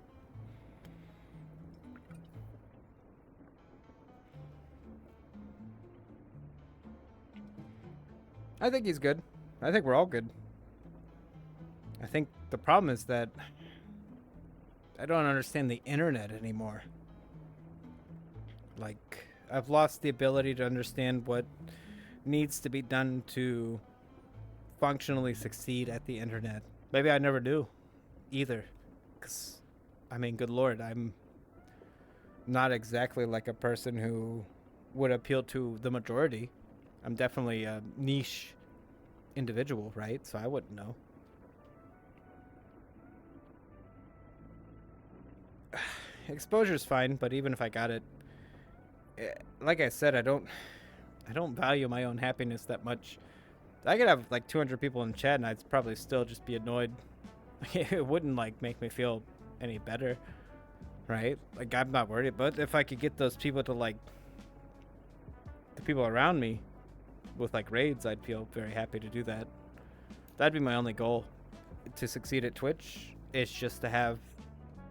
I think he's good. I think we're all good. I think the problem is that I don't understand the internet anymore. Like, I've lost the ability to understand what needs to be done to functionally succeed at the internet. Maybe I never do either. Because, I mean, good lord, I'm not exactly like a person who would appeal to the majority. I'm definitely a niche individual, right? So I wouldn't know. Exposure's fine, but even if I got it, like I said, I don't value my own happiness that much. I could have like 200 people in chat, and I'd probably still just be annoyed. It wouldn't like make me feel any better, right? Like, I'm not worried. But if I could get those people to like the people around me with like raids, I'd feel very happy to do that. That'd be my only goal to succeed at Twitch. It's just to have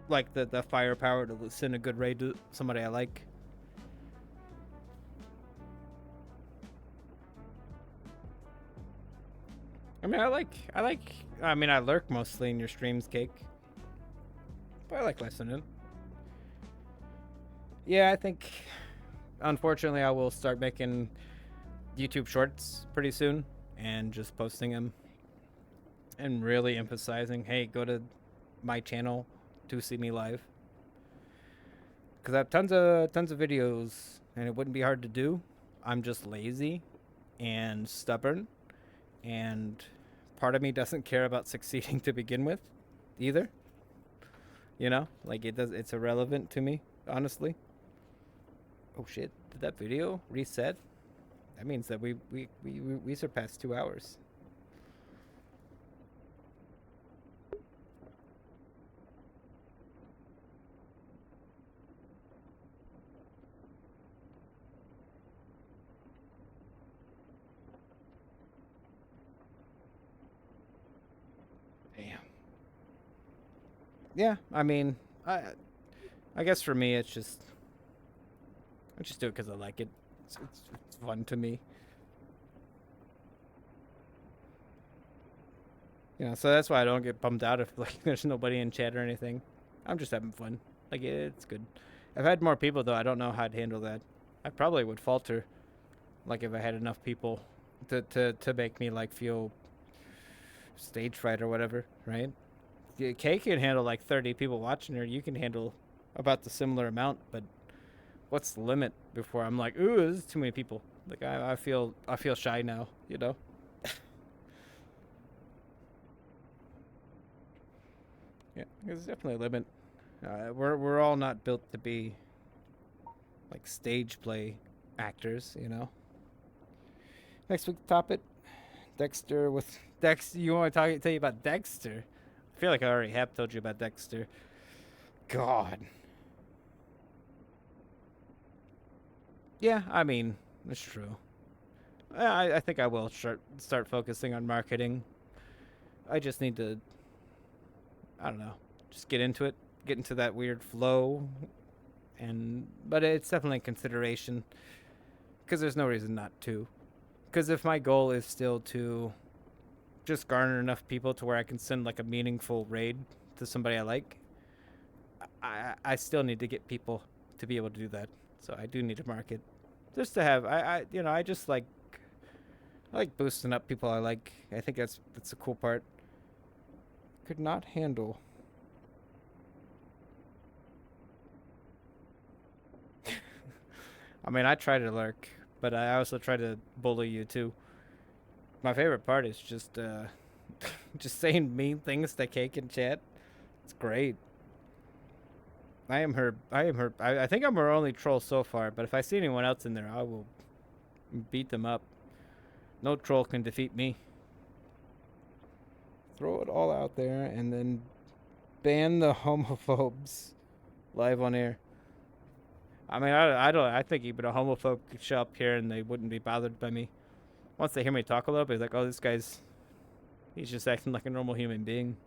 like the firepower to send a good raid to somebody I like. I mean, I lurk mostly in your streams, Cake. But I like listening. Yeah, I think, unfortunately, I will start making YouTube shorts pretty soon and just posting them and really emphasizing, hey, go to my channel to see me live. Because I have tons of videos, and it wouldn't be hard to do. I'm just lazy and stubborn, and part of me doesn't care about succeeding to begin with either. You know, like it's irrelevant to me, honestly. Oh shit, did that video reset? That means that we surpassed 2 hours. Damn. Yeah, I mean, I guess for me, it's just I just do it because I like it. It's fun to me. You know, so that's why I don't get bummed out if like there's nobody in chat or anything. I'm just having fun. Like, it's good. If I had more people though, I don't know how I'd handle that. I probably would falter. Like if I had enough people to make me like feel stage fright or whatever, right? Kay can handle like 30 people watching her. You can handle about the similar amount, but what's the limit before I'm like, ooh, this is too many people. Like I feel shy now, you know? Yeah, there's definitely a limit. We're all not built to be like stage play actors, you know. Next week's topic, Dexter with Dexter. You want to tell you about Dexter? I feel like I already have told you about Dexter. God. Yeah, I mean, it's true. I think I will start focusing on marketing. I just need to, I don't know, just get into it, get into that weird flow, but it's definitely a consideration, because there's no reason not to. Because if my goal is still to just garner enough people to where I can send like a meaningful raid to somebody I like, I still need to get people to be able to do that. So I do need to market, just to have I just like I like boosting up people I like. I think that's the cool part. Could not handle. I mean, I try to lurk, but I also try to bully you too. My favorite part is just just saying mean things to Cake in chat. It's great. I am her. I think I'm her only troll so far. But if I see anyone else in there, I will beat them up. No troll can defeat me. Throw it all out there and then ban the homophobes live on air. I mean, I don't. I think even a homophobe could show up here and they wouldn't be bothered by me. Once they hear me talk a little bit, it's like, oh, this guy's, he's just acting like a normal human being.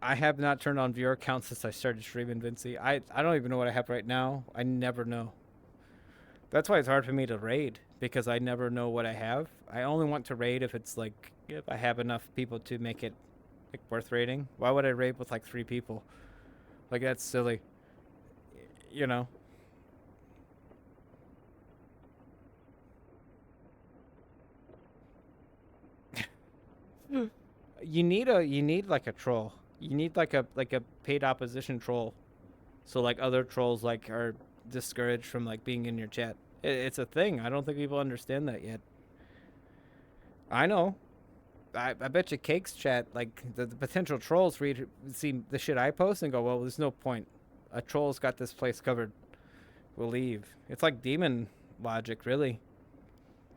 I have not turned on viewer count since I started streaming, Vincey. I don't even know what I have right now. I never know. That's why it's hard for me to raid, because I never know what I have. I only want to raid if it's like, if I have enough people to make it like worth raiding. Why would I raid with like 3 people? Like, that's silly. You know? You need like a troll. You need like a paid opposition troll. So like other trolls like are discouraged from like being in your chat. It's a thing. I don't think people understand that yet. I know. I bet you Cake's chat, like the potential trolls see the shit I post and go, well, there's no point. A troll's got this place covered. We'll leave. It's like demon logic, really.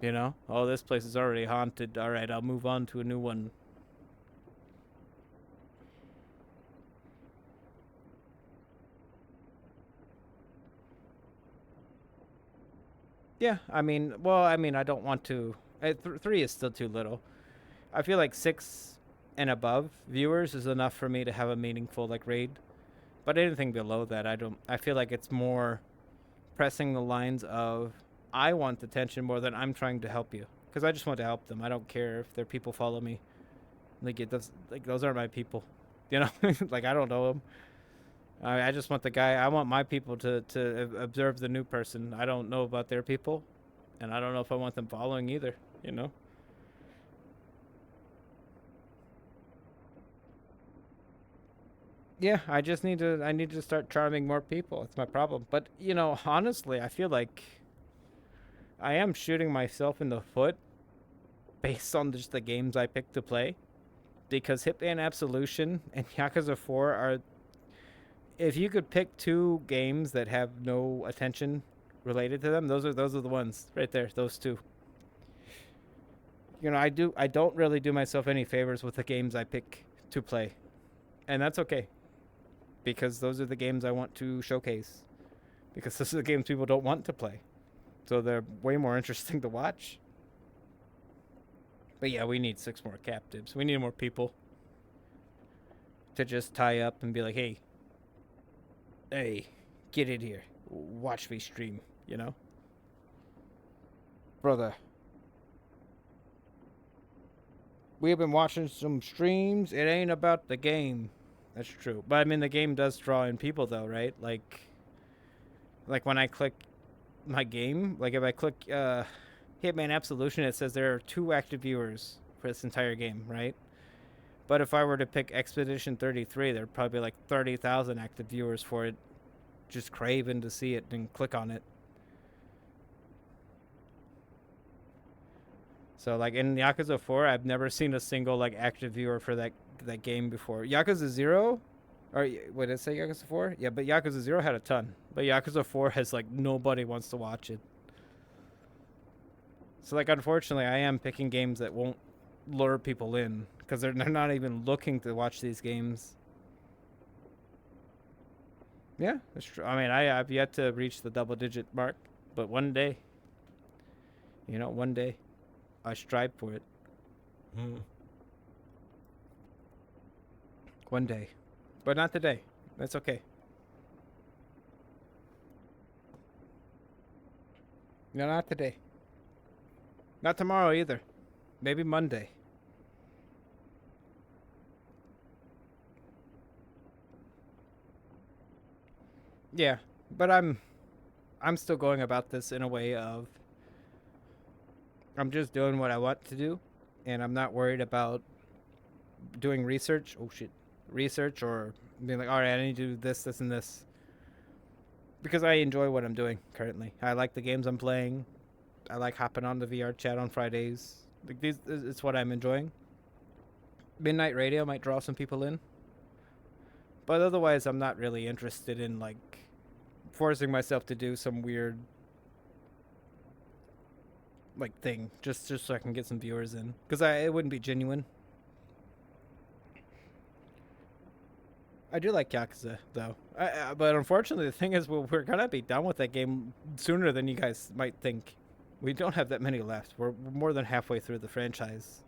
You know? Oh, this place is already haunted. All right, I'll move on to a new one. Yeah, I mean, I don't want to. 3 is still too little. I feel like 6 and above viewers is enough for me to have a meaningful like raid. But anything below that, I feel like it's more pressing the lines of I want attention more than I'm trying to help you, because I just want to help them. I don't care if their people follow me. Like those aren't my people, you know. Like I don't know them. I just want the guy. I want my people to observe the new person. I don't know about their people, and I don't know if I want them following either. You know. Yeah, I need to start charming more people. It's my problem. But you know, honestly, I feel like I am shooting myself in the foot based on just the games I picked to play, because Hitman Absolution and Yakuza 4 are. If you could pick 2 games that have no attention related to them, those are the ones right there. Those 2. You know, I don't really do myself any favors with the games I pick to play, and that's okay, because those are the games I want to showcase, because those are the games people don't want to play, so they're way more interesting to watch. But yeah, we need 6 more captives. We need more people to just tie up and be like, hey, get in here. Watch me stream, you know? Brother. We have been watching some streams. It ain't about the game. That's true. But I mean, the game does draw in people though, right? Like when I click my game, like if I click Hitman Absolution, it says there are 2 active viewers for this entire game, right? But if I were to pick Expedition 33, there'd probably be like 30,000 active viewers for it, just craving to see it and click on it. So like in Yakuza 4, I've never seen a single like active viewer for that game before. Yakuza 0, or what did it say, Yakuza 4? Yeah, but Yakuza 0 had a ton. But Yakuza 4 has like nobody wants to watch it. So like unfortunately, I am picking games that won't lure people in, because they're not even looking to watch these games. Yeah, that's true. I mean, I've yet to reach the double-digit mark, but one day, you know, one day, I strive for it. One day, but not today. That's okay. No, not today. Not tomorrow either. Maybe Monday. Yeah, but I'm still going about this in a way of I'm just doing what I want to do, and I'm not worried about doing research. Oh shit, research or being like, all right, I need to do this, this, and this because I enjoy what I'm doing currently. I like the games I'm playing. I like hopping on the VR chat on Fridays. Like these, it's what I'm enjoying. Midnight Radio might draw some people in, but otherwise, I'm not really interested in like forcing myself to do some weird like thing just so I can get some viewers in because it wouldn't be genuine. I do like Yakuza though, but unfortunately, the thing is, we're gonna be done with that game sooner than you guys might think. We don't have that many left. We're more than halfway through the franchise.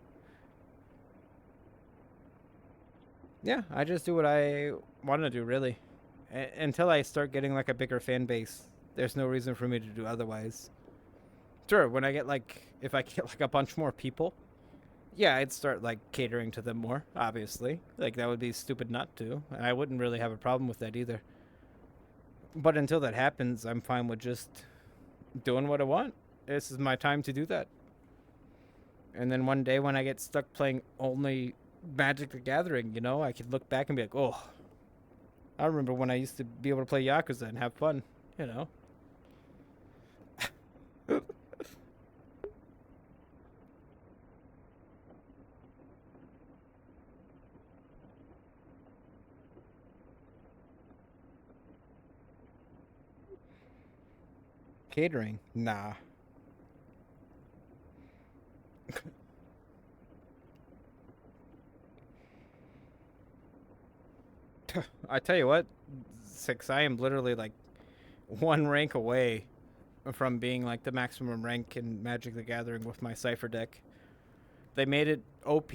Yeah, I just do what I want to do, really. Until I start getting like a bigger fan base, there's no reason for me to do otherwise. Sure, when I get like, if I get like a bunch more people, yeah, I'd start like catering to them more, obviously. Like, that would be stupid not to. And I wouldn't really have a problem with that either. But until that happens, I'm fine with just doing what I want. This is my time to do that. And then one day when I get stuck playing only Magic the Gathering, you know, I could look back and be like, oh, I remember when I used to be able to play Yakuza and have fun, you know. Catering? Nah. I tell you what, Six, I am literally like one rank away from being like the maximum rank in Magic the Gathering with my Cypher deck. They made it OP,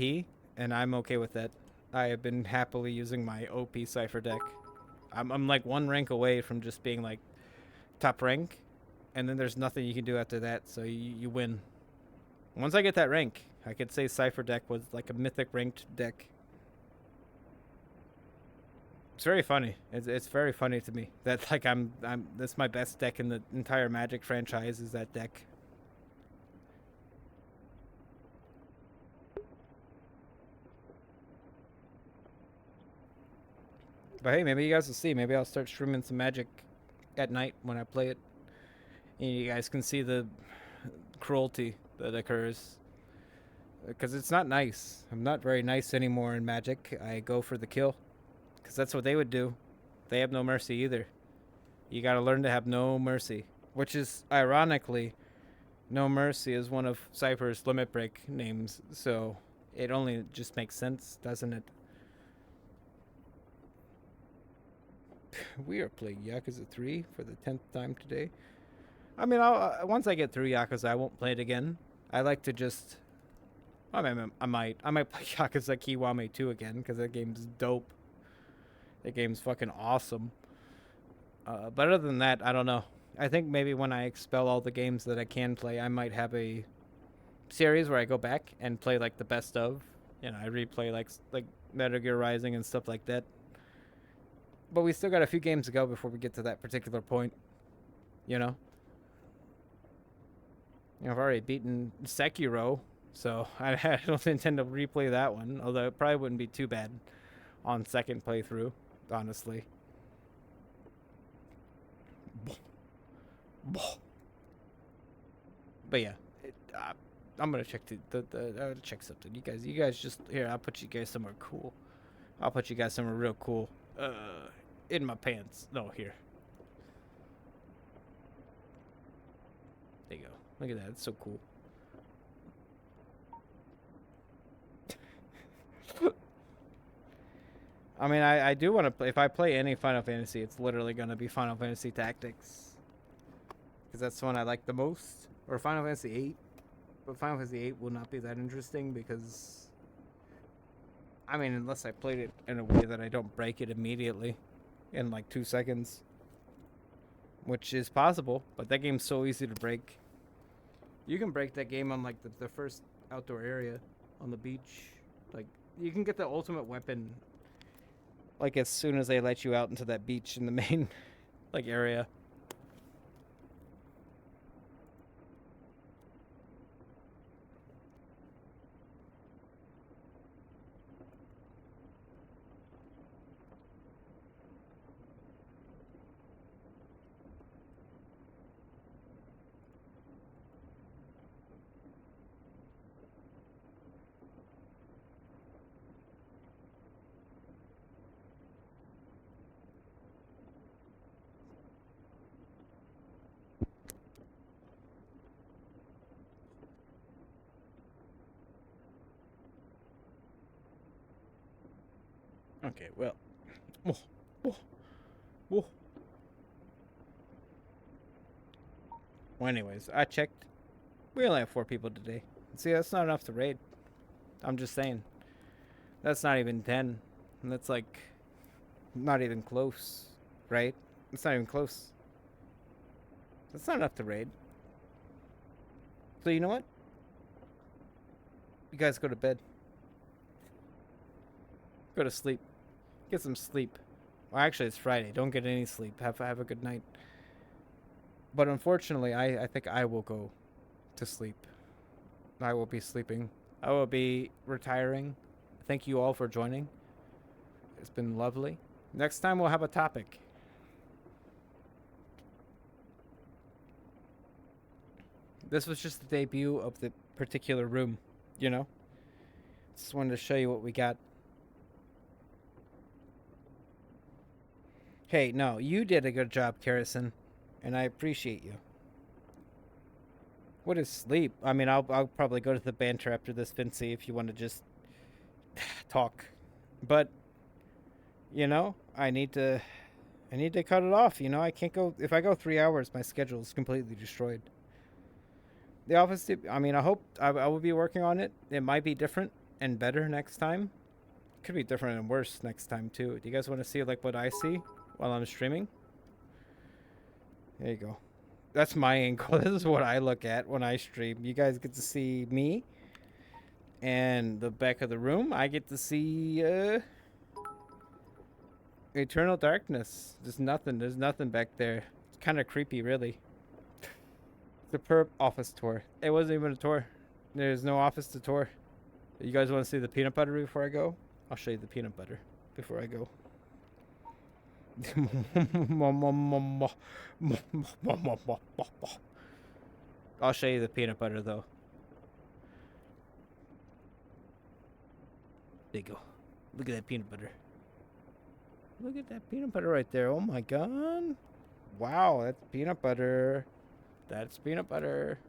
and I'm okay with that. I have been happily using my OP Cypher deck. I'm like one rank away from just being like top rank, and then there's nothing you can do after that, so you win. Once I get that rank, I could say Cypher deck was like a mythic ranked deck. It's very funny. It's very funny to me that like I'm that's my best deck in the entire Magic franchise is that deck. But hey, maybe you guys will see. Maybe I'll start streaming some Magic at night when I play it. And you guys can see the cruelty that occurs. Because it's not nice. I'm not very nice anymore in Magic. I go for the kill. Because that's what they would do. They have no mercy either. You gotta learn to have no mercy. Which is, ironically, no mercy is one of Cypher's limit break names. So it only just makes sense, doesn't it? We are playing Yakuza 3 for the 10th time today. I mean, once I get through Yakuza, I won't play it again. I like to just... I mean, I might play Yakuza Kiwami 2 again, because that game's dope. That game's fucking awesome. But other than that, I don't know. I think maybe when I expel all the games that I can play, I might have a series where I go back and play, like, the best of. You know, I replay, like Metal Gear Rising and stuff like that. But we still got a few games to go before we get to that particular point. You know? I've already beaten Sekiro, so I don't intend to replay that one. Although it probably wouldn't be too bad on second playthrough, honestly. But yeah, I'm gonna check check something. You guys just here. I'll put you guys somewhere cool. I'll put you guys somewhere real cool. In my pants. No, here. There you go. Look at that. It's so cool. I mean, I do want to play. If I play any Final Fantasy, it's literally going to be Final Fantasy Tactics. Because that's the one I like the most. Or Final Fantasy 8. But Final Fantasy 8 will not be that interesting because... I mean, unless I played it in a way that I don't break it immediately. In like 2 seconds. Which is possible. But that game's so easy to break. You can break that game on like the first outdoor area on the beach. Like, you can get the ultimate weapon, like, as soon as they let you out into that beach in the main, like, area. Okay, well. Whoa, whoa, whoa. Well, anyways, I checked. We only have 4 people today. See, that's not enough to raid. I'm just saying. That's not even 10. And that's like not even close, right? It's not even close. That's not enough to raid. So you know what? You guys go to bed. Go to sleep. Get some sleep. Well, actually, it's Friday. Don't get any sleep. Have a good night. But unfortunately, I think I will go to sleep. I will be sleeping. I will be retiring. Thank you all for joining. It's been lovely. Next time we'll have a topic. This was just the debut of the particular room, you know? Just wanted to show you what we got. Hey, no, you did a good job, Karrison, and I appreciate you. What is sleep? I mean, I'll probably go to the banter after this, Vincy, if you want to just talk. But you know, I need to cut it off. You know, I can't go if I go 3 hours. My schedule is completely destroyed. The office. I mean, I hope I will be working on it. It might be different and better next time. Could be different and worse next time too. Do you guys want to see like what I see while I'm streaming? There you go. That's my angle. This is what I look at when I stream. You guys get to see me and the back of the room. I get to see eternal darkness. There's nothing. There's nothing back there. It's kind of creepy, really. Superb office tour. It wasn't even a tour. There's no office to tour. You guys want to see the peanut butter before I go? I'll show you the peanut butter before I go. I'll show you the peanut butter though. There you go. Look at that peanut butter. Look at that peanut butter right there. Oh my god. Wow, that's peanut butter. That's peanut butter.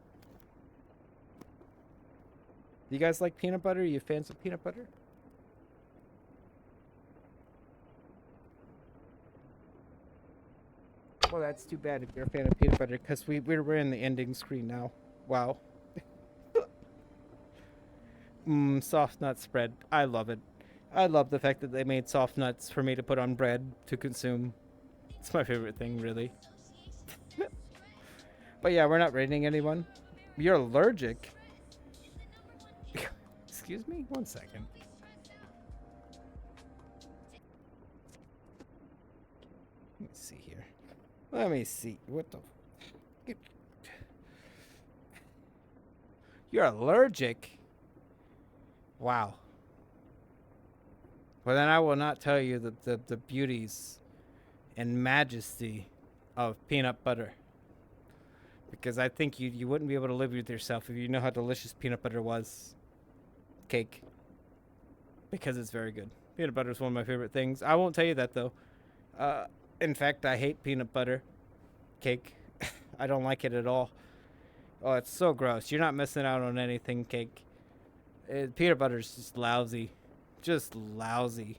You guys like peanut butter? You fans of peanut butter? Well, that's too bad if you're a fan of peanut butter, because we're in the ending screen now. Wow. Soft nut spread. I love it. I love the fact that they made soft nuts for me to put on bread to consume. It's my favorite thing, really. But yeah, we're not rating anyone. You're allergic. Excuse me? 1 second. Let me see here. Let me see. What the... You're allergic? Wow. Well, then I will not tell you the beauties and majesty of peanut butter. Because I think you wouldn't be able to live with yourself if you know how delicious peanut butter was. Cake. Because it's very good. Peanut butter is one of my favorite things. I won't tell you that, though. In fact, I hate peanut butter cake. I don't like it at all. Oh, it's so gross. You're not missing out on anything, cake. Peanut butter is just lousy. Just lousy.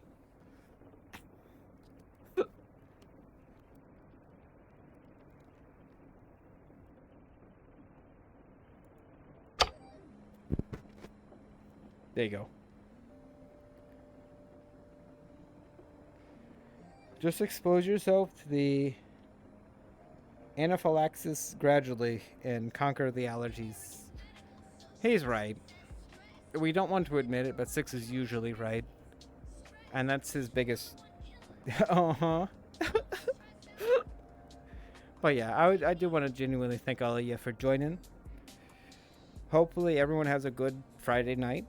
There you go. Just expose yourself to the anaphylaxis gradually and conquer the allergies. He's right. We don't want to admit it, but 6 is usually right. And that's his biggest... uh-huh. But yeah, I do want to genuinely thank all of you for joining. Hopefully everyone has a good Friday night.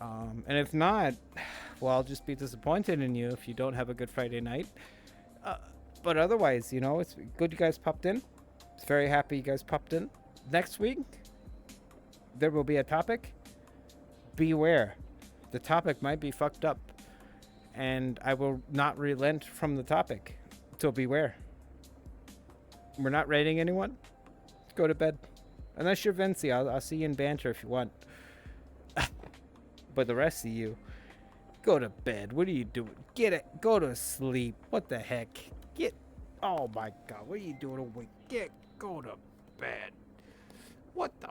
And if not, well, I'll just be disappointed in you if you don't have a good Friday night. But otherwise, you know, it's good you guys popped in. It's very happy you guys popped in. Next week, there will be a topic. Beware. The topic might be fucked up. And I will not relent from the topic. So beware. We're not rating anyone. Go to bed. Unless you're Vinci, I'll see you in banter if you want. But the rest of you, go to bed. What are you doing? Get it. Go to sleep. What the heck? Get. Oh my God. What are you doing awake? Go to bed. What the